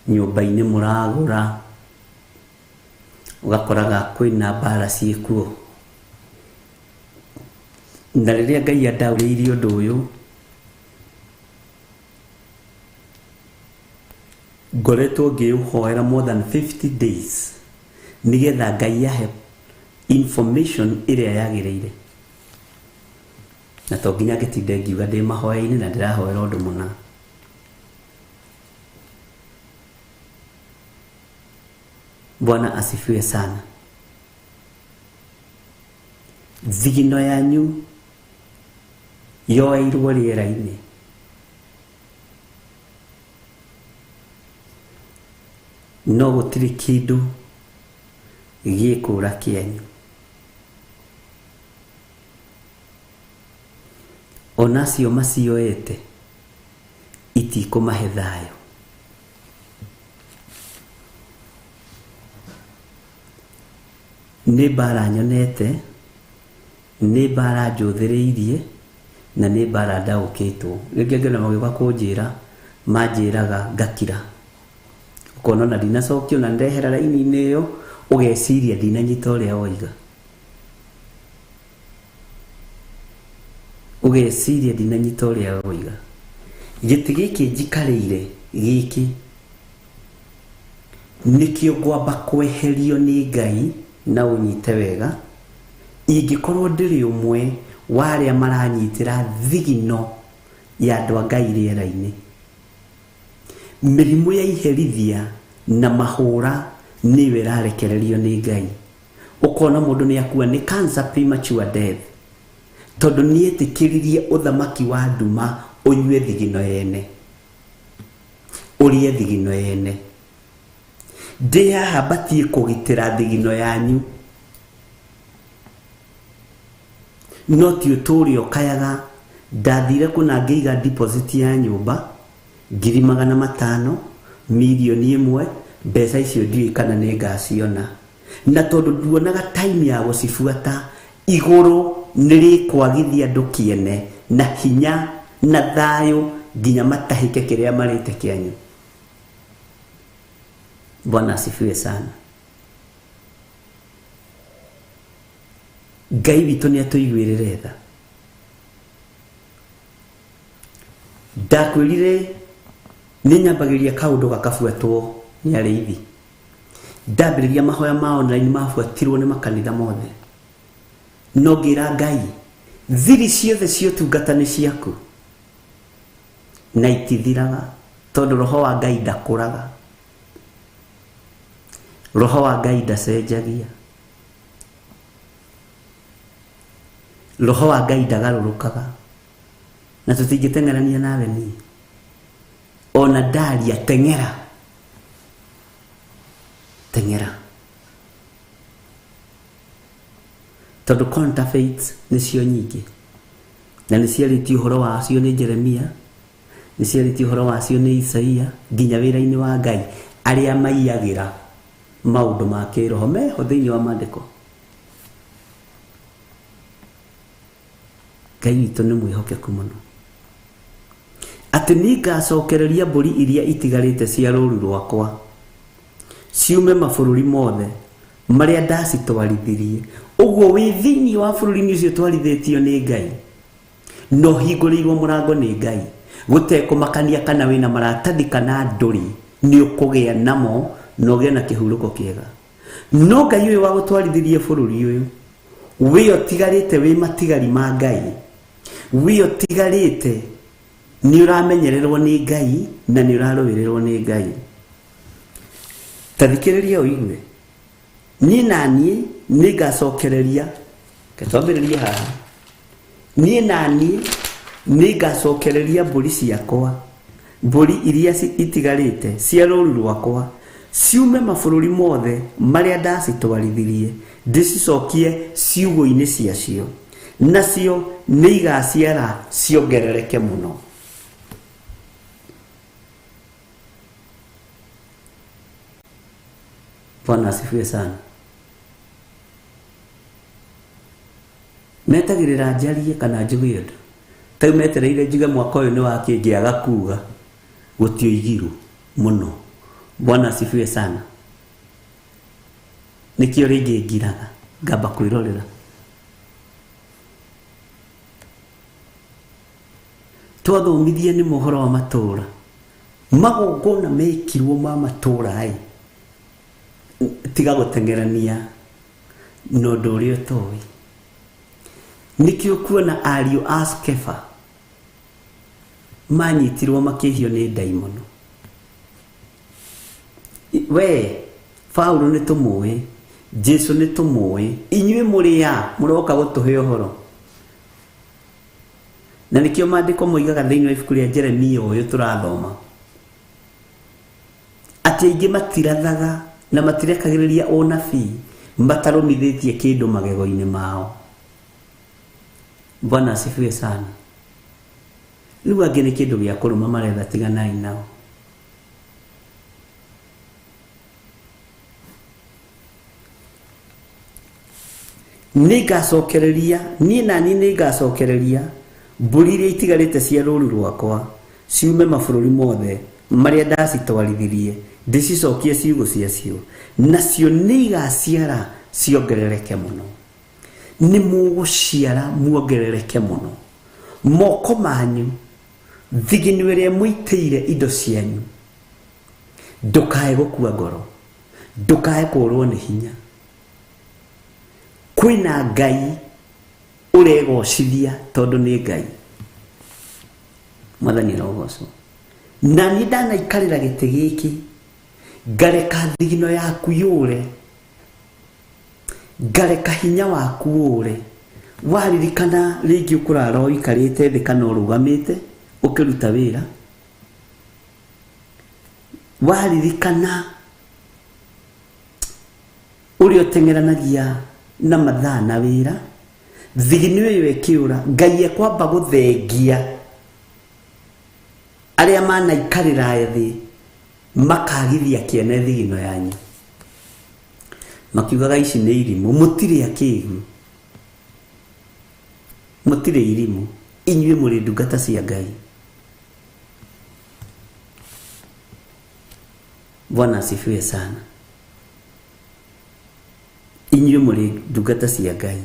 nyũmba-inĩ mũragũra, ũgakoraga kwĩna mbara ciĩkuo. Na rĩrĩa Ngai andaũrĩirie ũndũ ũyũ, ngoretwo ngĩũhoera more than 50 days nĩgetha Ngai ahe information ĩrĩa yagĩrĩire. Na to nginya ngĩtinde ngiuga ndĩ mahoya-inĩ na ndĩrahoera ũndũ mũna. Bwana asifiwe sana. Thigino yanyu yoeirwo rĩera-inĩ. No gũtirĩ kĩndũ gĩkũra kĩanyu. Onacio macioete itikũmahe thayũ. Nĩ mbara nyonete, nĩ mbara njũthĩrĩirie, na nĩ mbara ndaũkĩtwo. Rĩngĩ ngĩona magĩũka kũnjĩra, manjĩraga ngakira. Ũkona na ndinacokio na ndehera raini-inĩ ĩyo, ũgeciria ndinanyita ũrĩa woiga. Ũgeciria ndinanyita ũrĩa woiga. gĩtĩ gĩkĩ njikarĩire gĩkĩ nĩkĩo ngwamba kweherio nĩ Ngai na ũnyite wega ingĩkorwo ndĩrĩ ũmwe wa arĩa maranyitĩra thigino ya andũ a Ngai rĩera-inĩ. Mĩrimũ ya iherithia na mahũra nĩwe ĩrarekererio nĩ Ngai. Ũkona mũndũ nĩ akua nĩ cancer premature death tondũ nĩetĩkĩririe ũthamaki wa nduma ũnyue thigino yene, ũrĩe thigino yene. Ndĩ haha batie kũgitĩra thigino yanyu, no ti ũtũũre ũkayaga ndathire kuna ngĩiga deposit ya nyũmba 500,000 milioni 1 mbeca icio ndiũĩ kana nĩ ngaciona, na tondũ nduonaga time ya gũcibuata igũrũ nĩrĩkwagithia andũ kĩene na hinya na thayũ nginya matahĩke kĩrĩa marĩte kĩanyu. Bwana asifiwe sana. Ngai witũ nĩatũiguĩrĩre tha. Ndakwĩrire nĩnyambagĩria kaũndũ gakabuatwo nĩ arĩithi. Ndambĩrĩria mahoya ma online mabuatirwo nĩ makanitha mothe. No ngĩra Ngai thiri ciothe cia ũtungata nĩ ciaku na itithiraga tondũ roho wa Ngai ndakũraga, roho wa Ngai ndacenjagia, roho wa Ngai ndagarũrũkaga, na tũtingĩteng'erania nawe niĩ. Ona ndaria teng'era, teng'era, tondũ counterfeits nĩcio nyingĩ na nĩciarĩtio ũhoro wacio nĩ Jeremia, nĩciarĩtio ũhoro wacio nĩ Isaia, nginya wĩra-inĩ wa Ngai arĩa maiyagĩra maũndũ ma kĩroho meho thĩinĩ wa maandĩko. Ngai witũ nĩ mwĩhokeku mũno atĩ nĩngacokereria mbũri iria itigarĩte cia rũũru rwakwa ciume mabũrũri mothe marĩa ndacitwarithirie. Ũguo wĩ thĩinĩ wa bũrũri-inĩ ũcio twarithĩtio nĩ Ngai, no hingũrĩirwo mũrango nĩ Ngai, gũtekũmakania kana wĩna maratathi kana ndũrĩ, nĩ ũkũgĩa namo na ũgĩe na kĩhurũko kĩega. No Ngai ũyũ wa gũtwarithirie bũrũri ũyũ, wĩ ũtigarĩte wĩ matigari ma Ngai, wĩ ũtigarĩte nĩ ũramenyererwo nĩ Ngai na nĩ ũrarũĩrĩrwo nĩ Ngai. Tathikĩrĩria ũigue, niĩ na niĩ nĩngacokereria, ketwambĩrĩrie haha, niĩ na niĩ nĩngacokereria mbũri ciakwa, mbũri iria itigarĩte cia rũũru rwakwa ciume mabũrũri mothe marĩa ndacitwarithirie, ndĩcicokie ciugo-inĩ ciacio, nacio nĩ igaciara ciongerereke mũno. Bwana asifiwe sana. Metagĩrĩra njarie kana njuge ũndũ, tau metereire njuge mwaka ũyũ nĩ wakĩngĩaga kuga gũtioigirwo mũno. Bwana asifiwe sana. Nĩkĩo rĩngĩ ngiraga ngamba kwĩrorera. Twathomithie nĩ mohoro wa matũũra, magongona mekirwo ma matũũra tiga gũteng'erania na ũndũ ũrĩa ũtoĩ. Nĩkĩo kuona ariũ a Skefa manyitirwo makĩhio nĩ ndaimono. We Paulo nĩ tũmũĩ, Jesu nĩ tũmũĩ, inyuĩ mũrĩ a mũroka gũtũhe ũhoro. Na nĩkĩo maandĩko moigaga thĩinĩ wa ibuku rĩa Jeremia ũyũ tũrathoma atĩ aingĩ matirathaga na matirekagĩrĩria ũnabii matarũmithĩtie kĩndũ magego-inĩ mao. Bwana asifiwe sana. Rĩu angĩ nĩ kĩndũ gĩa kũrũma maretha tiganai nao. Nĩngacokereria, niĩ na niĩ nĩngacokereria mbũri iria itigarĩte cia rũũru rwakwa ciume mabũrũri mothe marĩa ndacitwarithirie, ndĩcicokie ciugo ciacio, nacio nĩ igaciara ciongerereke mũno. Nĩ mũgũciara muongerereke mũno. Moko manyu thigino ĩrĩa mũitĩire indo cianyu ndũkae gũkua ngoro, ndũkae kũrwo nĩ hinya. Kwĩna Ngai ũregocithia tondũ nĩ Ngai. Mwathani arogocwo. Na niĩ ndanaikarĩra gĩtĩ gĩkĩ ngareka thigino yaku yũre, ngareka hinya waku ũre. Waririkana rĩngĩ ũkũrara ũikarĩte thĩ kana ũrũgamĩte ũkĩruta wĩra, waririkana ũrĩa ũteng'eranagia na mathaa na wĩra, thigino ĩyo ĩkĩũra, Ngai ekwamba gũthengia arĩa manaikarĩra thĩ makagithia kĩene thigino yanyu, makiugaga ici nĩ irimũ. Mũtirĩ akĩigu, mũtirĩ irimũ, inyuĩ mũrĩ ndungata cia Ngai. Bwana asifiwe sana. Inyuĩ mũrĩ ndungata cia Ngai.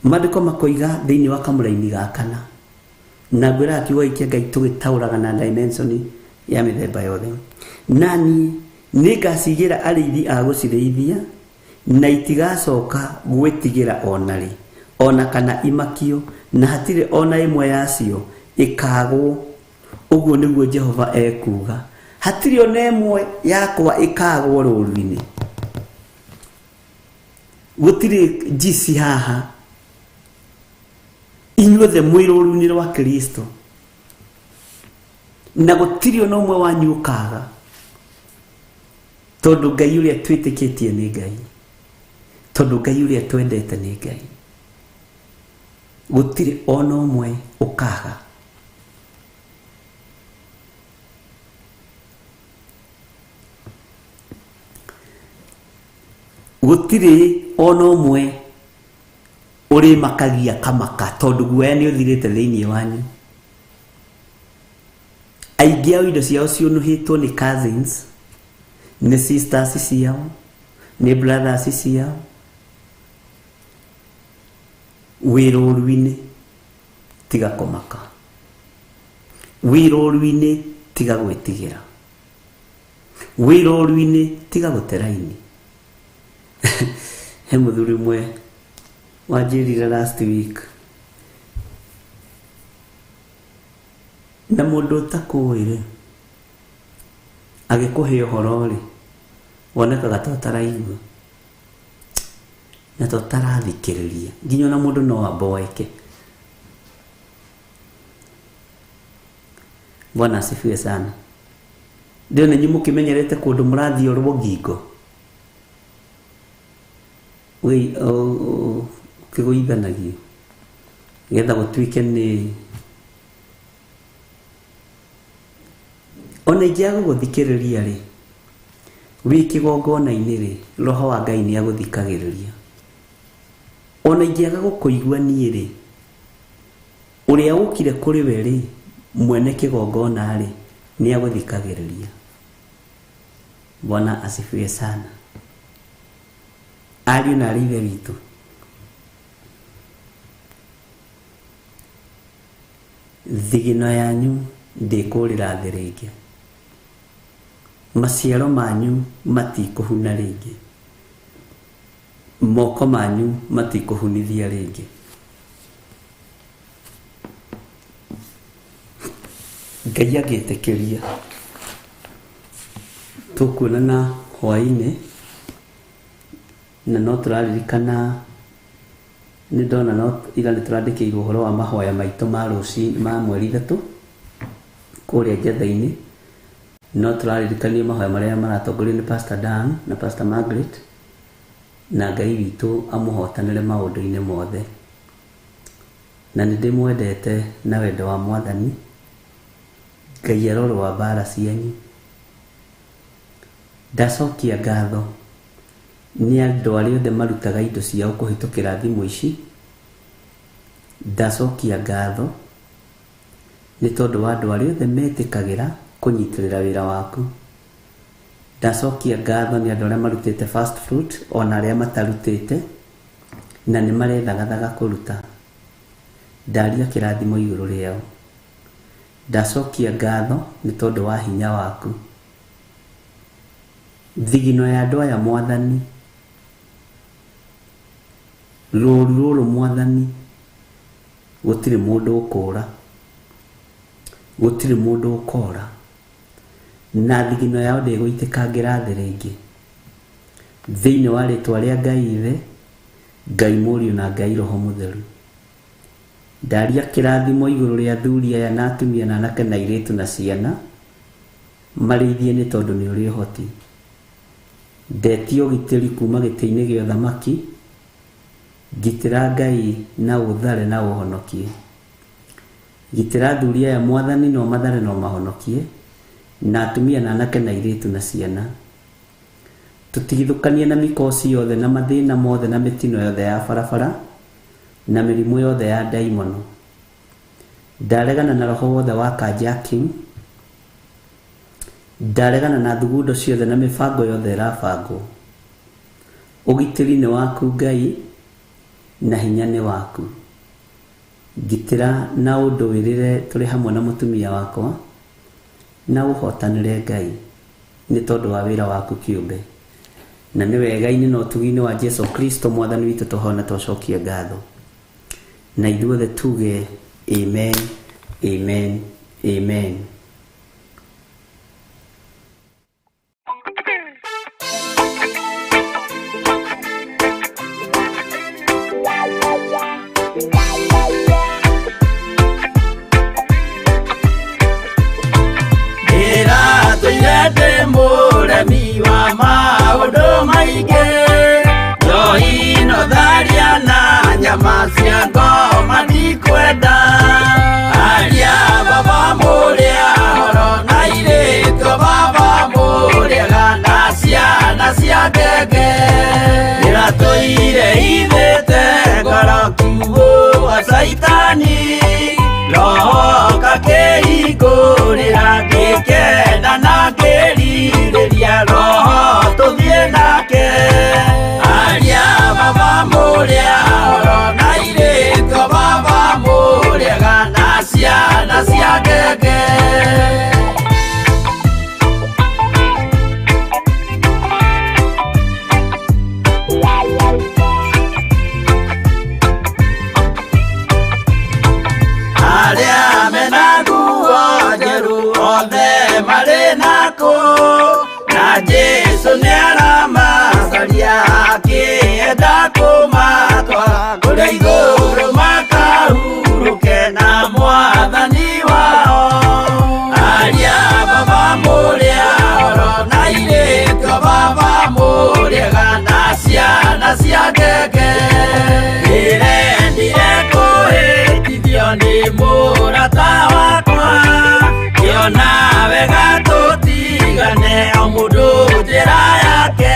Maandĩko makoiga thĩinĩ wa kamũra-inĩ ga kana, na ngwĩra kiugo gĩkĩ Ngai tũgĩtaũraga na dimension ya mĩthemba yothe. Nani nĩngacigĩra arĩithi a gũcirĩithia na itigacoka gwĩtigĩra onarĩ, ona kana imakio, na hatirĩ ona ĩmwe yacio ĩkagwo. Ũguo nĩguo Jehova ekuga. Hatirĩ ona ĩmwe yakwa ĩkagwo rũũru-inĩ. Gũtirĩ njisi haha, inyuothe mwĩ rũũru-inĩ rwa Kristo, na gũtirĩ ona ũmwe wanyu ũkaga, tondũ Ngai ũrĩa twĩtĩkĩtie nĩ Ngai, tondũ Ngai ũrĩa twendete nĩ Ngai. Gũtirĩ ona ũmwe ũkaga. Gũtirĩ ona ũmwe ũrĩ makagia kamaka, tondũ guoya nĩ ũthirĩte thĩinĩ wanyu. Aingĩ ao indo ciao ciũnũhĩtwo nĩ cousins, nĩ sisters ciao, nĩ brothers ciao. Wĩ rũũru-inĩ tiga kũmaka, wĩ rũũru-inĩ tiga gwĩtigĩra, wĩ rũũru-inĩ tiga gũte raini. He mũthuri ũmwe wanjĩrire last week, na mũndũ ũtakũĩ-rĩ agĩkũhe ũhoro-rĩ, wonekaga ta ũtaraigua na ta ũtarathikĩrĩria, nginya ona mũndũ no aboeke. Bwana asifiwe sana. Ndio na nyinyi mũkĩmenyerete kũndũ mũrathiũrwo ngingo, wei kĩgũithanagio getha gũtuĩke nĩ ona ingĩaga gũthikĩrĩria-rĩ, wĩ kĩgongona-inĩ-rĩ, Roho wa Ngai nĩ agũthikagĩrĩria. Ona ingĩaga gũkũigua niĩ-rĩ, ũrĩa ũkire kũrĩ we-rĩ, mwene kĩgongona-rĩ, nĩ agũthikagĩrĩria. Bwana asifiwe sana. Ariũ na aarĩ a Ithe witũ, thigino yanyu ndĩkũrĩra thĩ rĩngĩ, maciaro manyu matikũhuna rĩngĩ, moko manyu matikũhunithia rĩngĩ. Ngai agĩtĩkĩria tũkuonana hwaĩ-inĩ, na no tũraririkana nĩ ndona no ira nĩ tũrandĩkĩirwo ũhoro wa mahoya maitũ ma rũciinĩ ma mweri 3 kũrĩa Njetha-inĩ. No tũraririkania mahoya marĩa maratongorio nĩ Pastor Dan na Pastor Margaret, na Ngai witũ amũhotanĩre maũndũ-inĩ mothe. Na nĩ ndĩmwendete na wendo wa Mwathani. Ngai arore wa mbara cianyu. Ndacokia ngatho nĩ andũ arĩa othe marutaga indo ciao kũhĩtũkĩra thimũ ici. Ndacokia ngatho nĩ tondũ wa andũ arĩa othe metĩkagĩra kũnyitĩrĩra wĩra waku. Ndacokia ngatho nĩ andũ arĩa marutĩte first fruit, ona arĩa matarutĩte na nĩ marethagathaga kũruta. ndaria kĩrathimo igũrũ rĩao. Ndacokia ngatho nĩ tondũ wa hinya waku. Thigino ya andũ aya Mwathani, rũũru rũrũ Mwathani, gũtirĩ mũndũ ũkũũra, gũtirĩ mũndũ ũkora, na thigino yao ndĩgũitĩkangĩra thĩ rĩngĩ. Thĩinĩ wa rĩtwa rĩa Ngai Ithe, Ngai Mũriũ na Ngai Roho Mũtheru, ndaria kĩrathimo igũrũ rĩa athuri aya na atumia na anake na airĩtu na ciana, marĩithie nĩ tondũ nĩ ũrĩ ũhoti. Ndetia ũgitĩri kuma gĩtĩ-inĩ gĩa ũthamaki, gitĩra Ngai na ũthare na ũhonokie. Gitĩra athuri aya Mwathani no mathare no mahonokie, na atumia na anake na airĩtu na ciana. Tũtigithũkanie na mĩkosi yothe na mathĩna mothe na mĩtino yothe ya barabara na mĩrimũ yothe ya ndaimono. Ndaregana na roho wothe wa carjacking, ndaregana na thugundo ciothe na mĩbango yothe ĩrabangwo. Ũgitĩri nĩ waku Ngai, na hinya nĩ waku. Gitĩra na ũndũ wĩrĩre tũrĩ hamwe na mũtumia wakwa, na ũhotanĩre Ngai nĩ tondũ wa wĩra waku kĩũmbe. Na nĩ wega-inĩ na ũtugi-inĩ wa Jesu Kristo Mwathani witũ tũhona twacokia ngatho. Na ithuothe tuge amen, amen, amen. Mũremi wa maũndũ maingĩ, njoi no tharia na nyama cia ngoma ndikwenda. Aria baba mũrĩa horo na airĩtu baba mũrĩega na ciana cia ngenge, ĩratũire ithĩte ngoro kiugo wa Saitani, roho kakĩhingũrĩra ngĩkena na ngĩrirĩria roho tũthiĩ nake. Aria baba mũrĩa horo na airĩtu baba mũrĩega na ciana cia ngenge. Aria mena nguo njerũ othe marĩ nako, na Jesu nĩaramacaria akĩenda kũmatwara kũrĩa igũrũ makahurũke na Mwathani wao. Aria baba mũrĩa horo na airĩtu baba mũrĩega na ciana cia ngenge, ndĩrendire kũhĩtithio nĩ mũrata wakwa, kĩona wega tũtigane o mũndũ njĩra yake.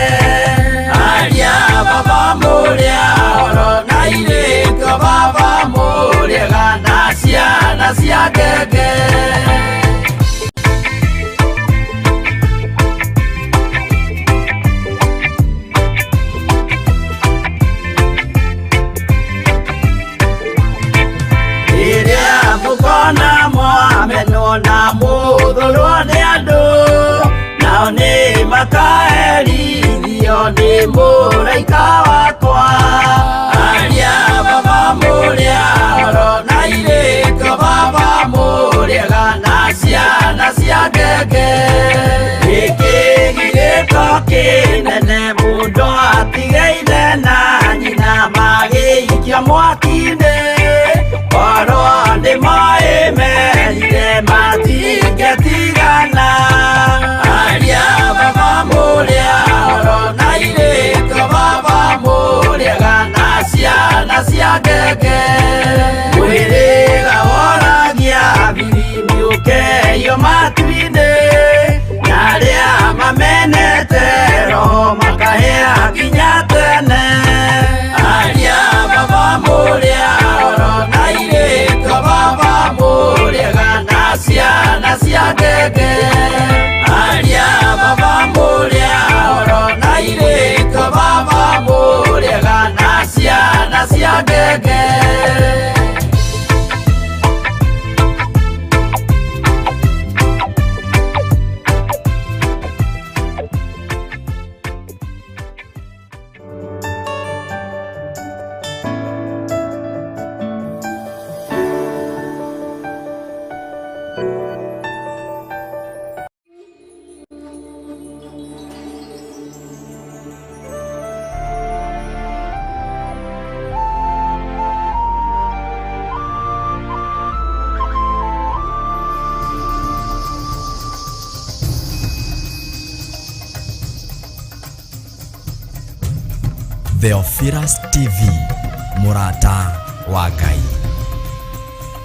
Aria baba mũrĩa horo na airĩtu baba mũrĩega na ciana cia ngenge. Rĩrĩa mũkona mwamenwo na mũthũrwo nĩ andũ, nao nĩ makaherithio nĩ mũraika wakwa. Aria baba mũrĩa horo na airĩtu baba mũrĩega na ciana cia ngenge, gĩkĩ gĩrĩko kĩnene mũndũ atigeire na nyina magĩikia mwaki-inĩ, korwo nĩmoĩ merire matingĩtigana. Aria baba mũrĩa horo na airĩtu baba mũrĩega na ciana cia ngenge, mwĩrĩga woragia birimi ũkeio matu-inĩ, na arĩa mamenete roho makahĩa nginya tene. Aria baba mũrĩa horo na airĩtu baba mũrĩega na ciana cia ngenge. Aria baba mũrĩa horo na airĩtu baba mũrĩega na ciana cia ngenge. Theophilus TV, mũrata wa Ngai.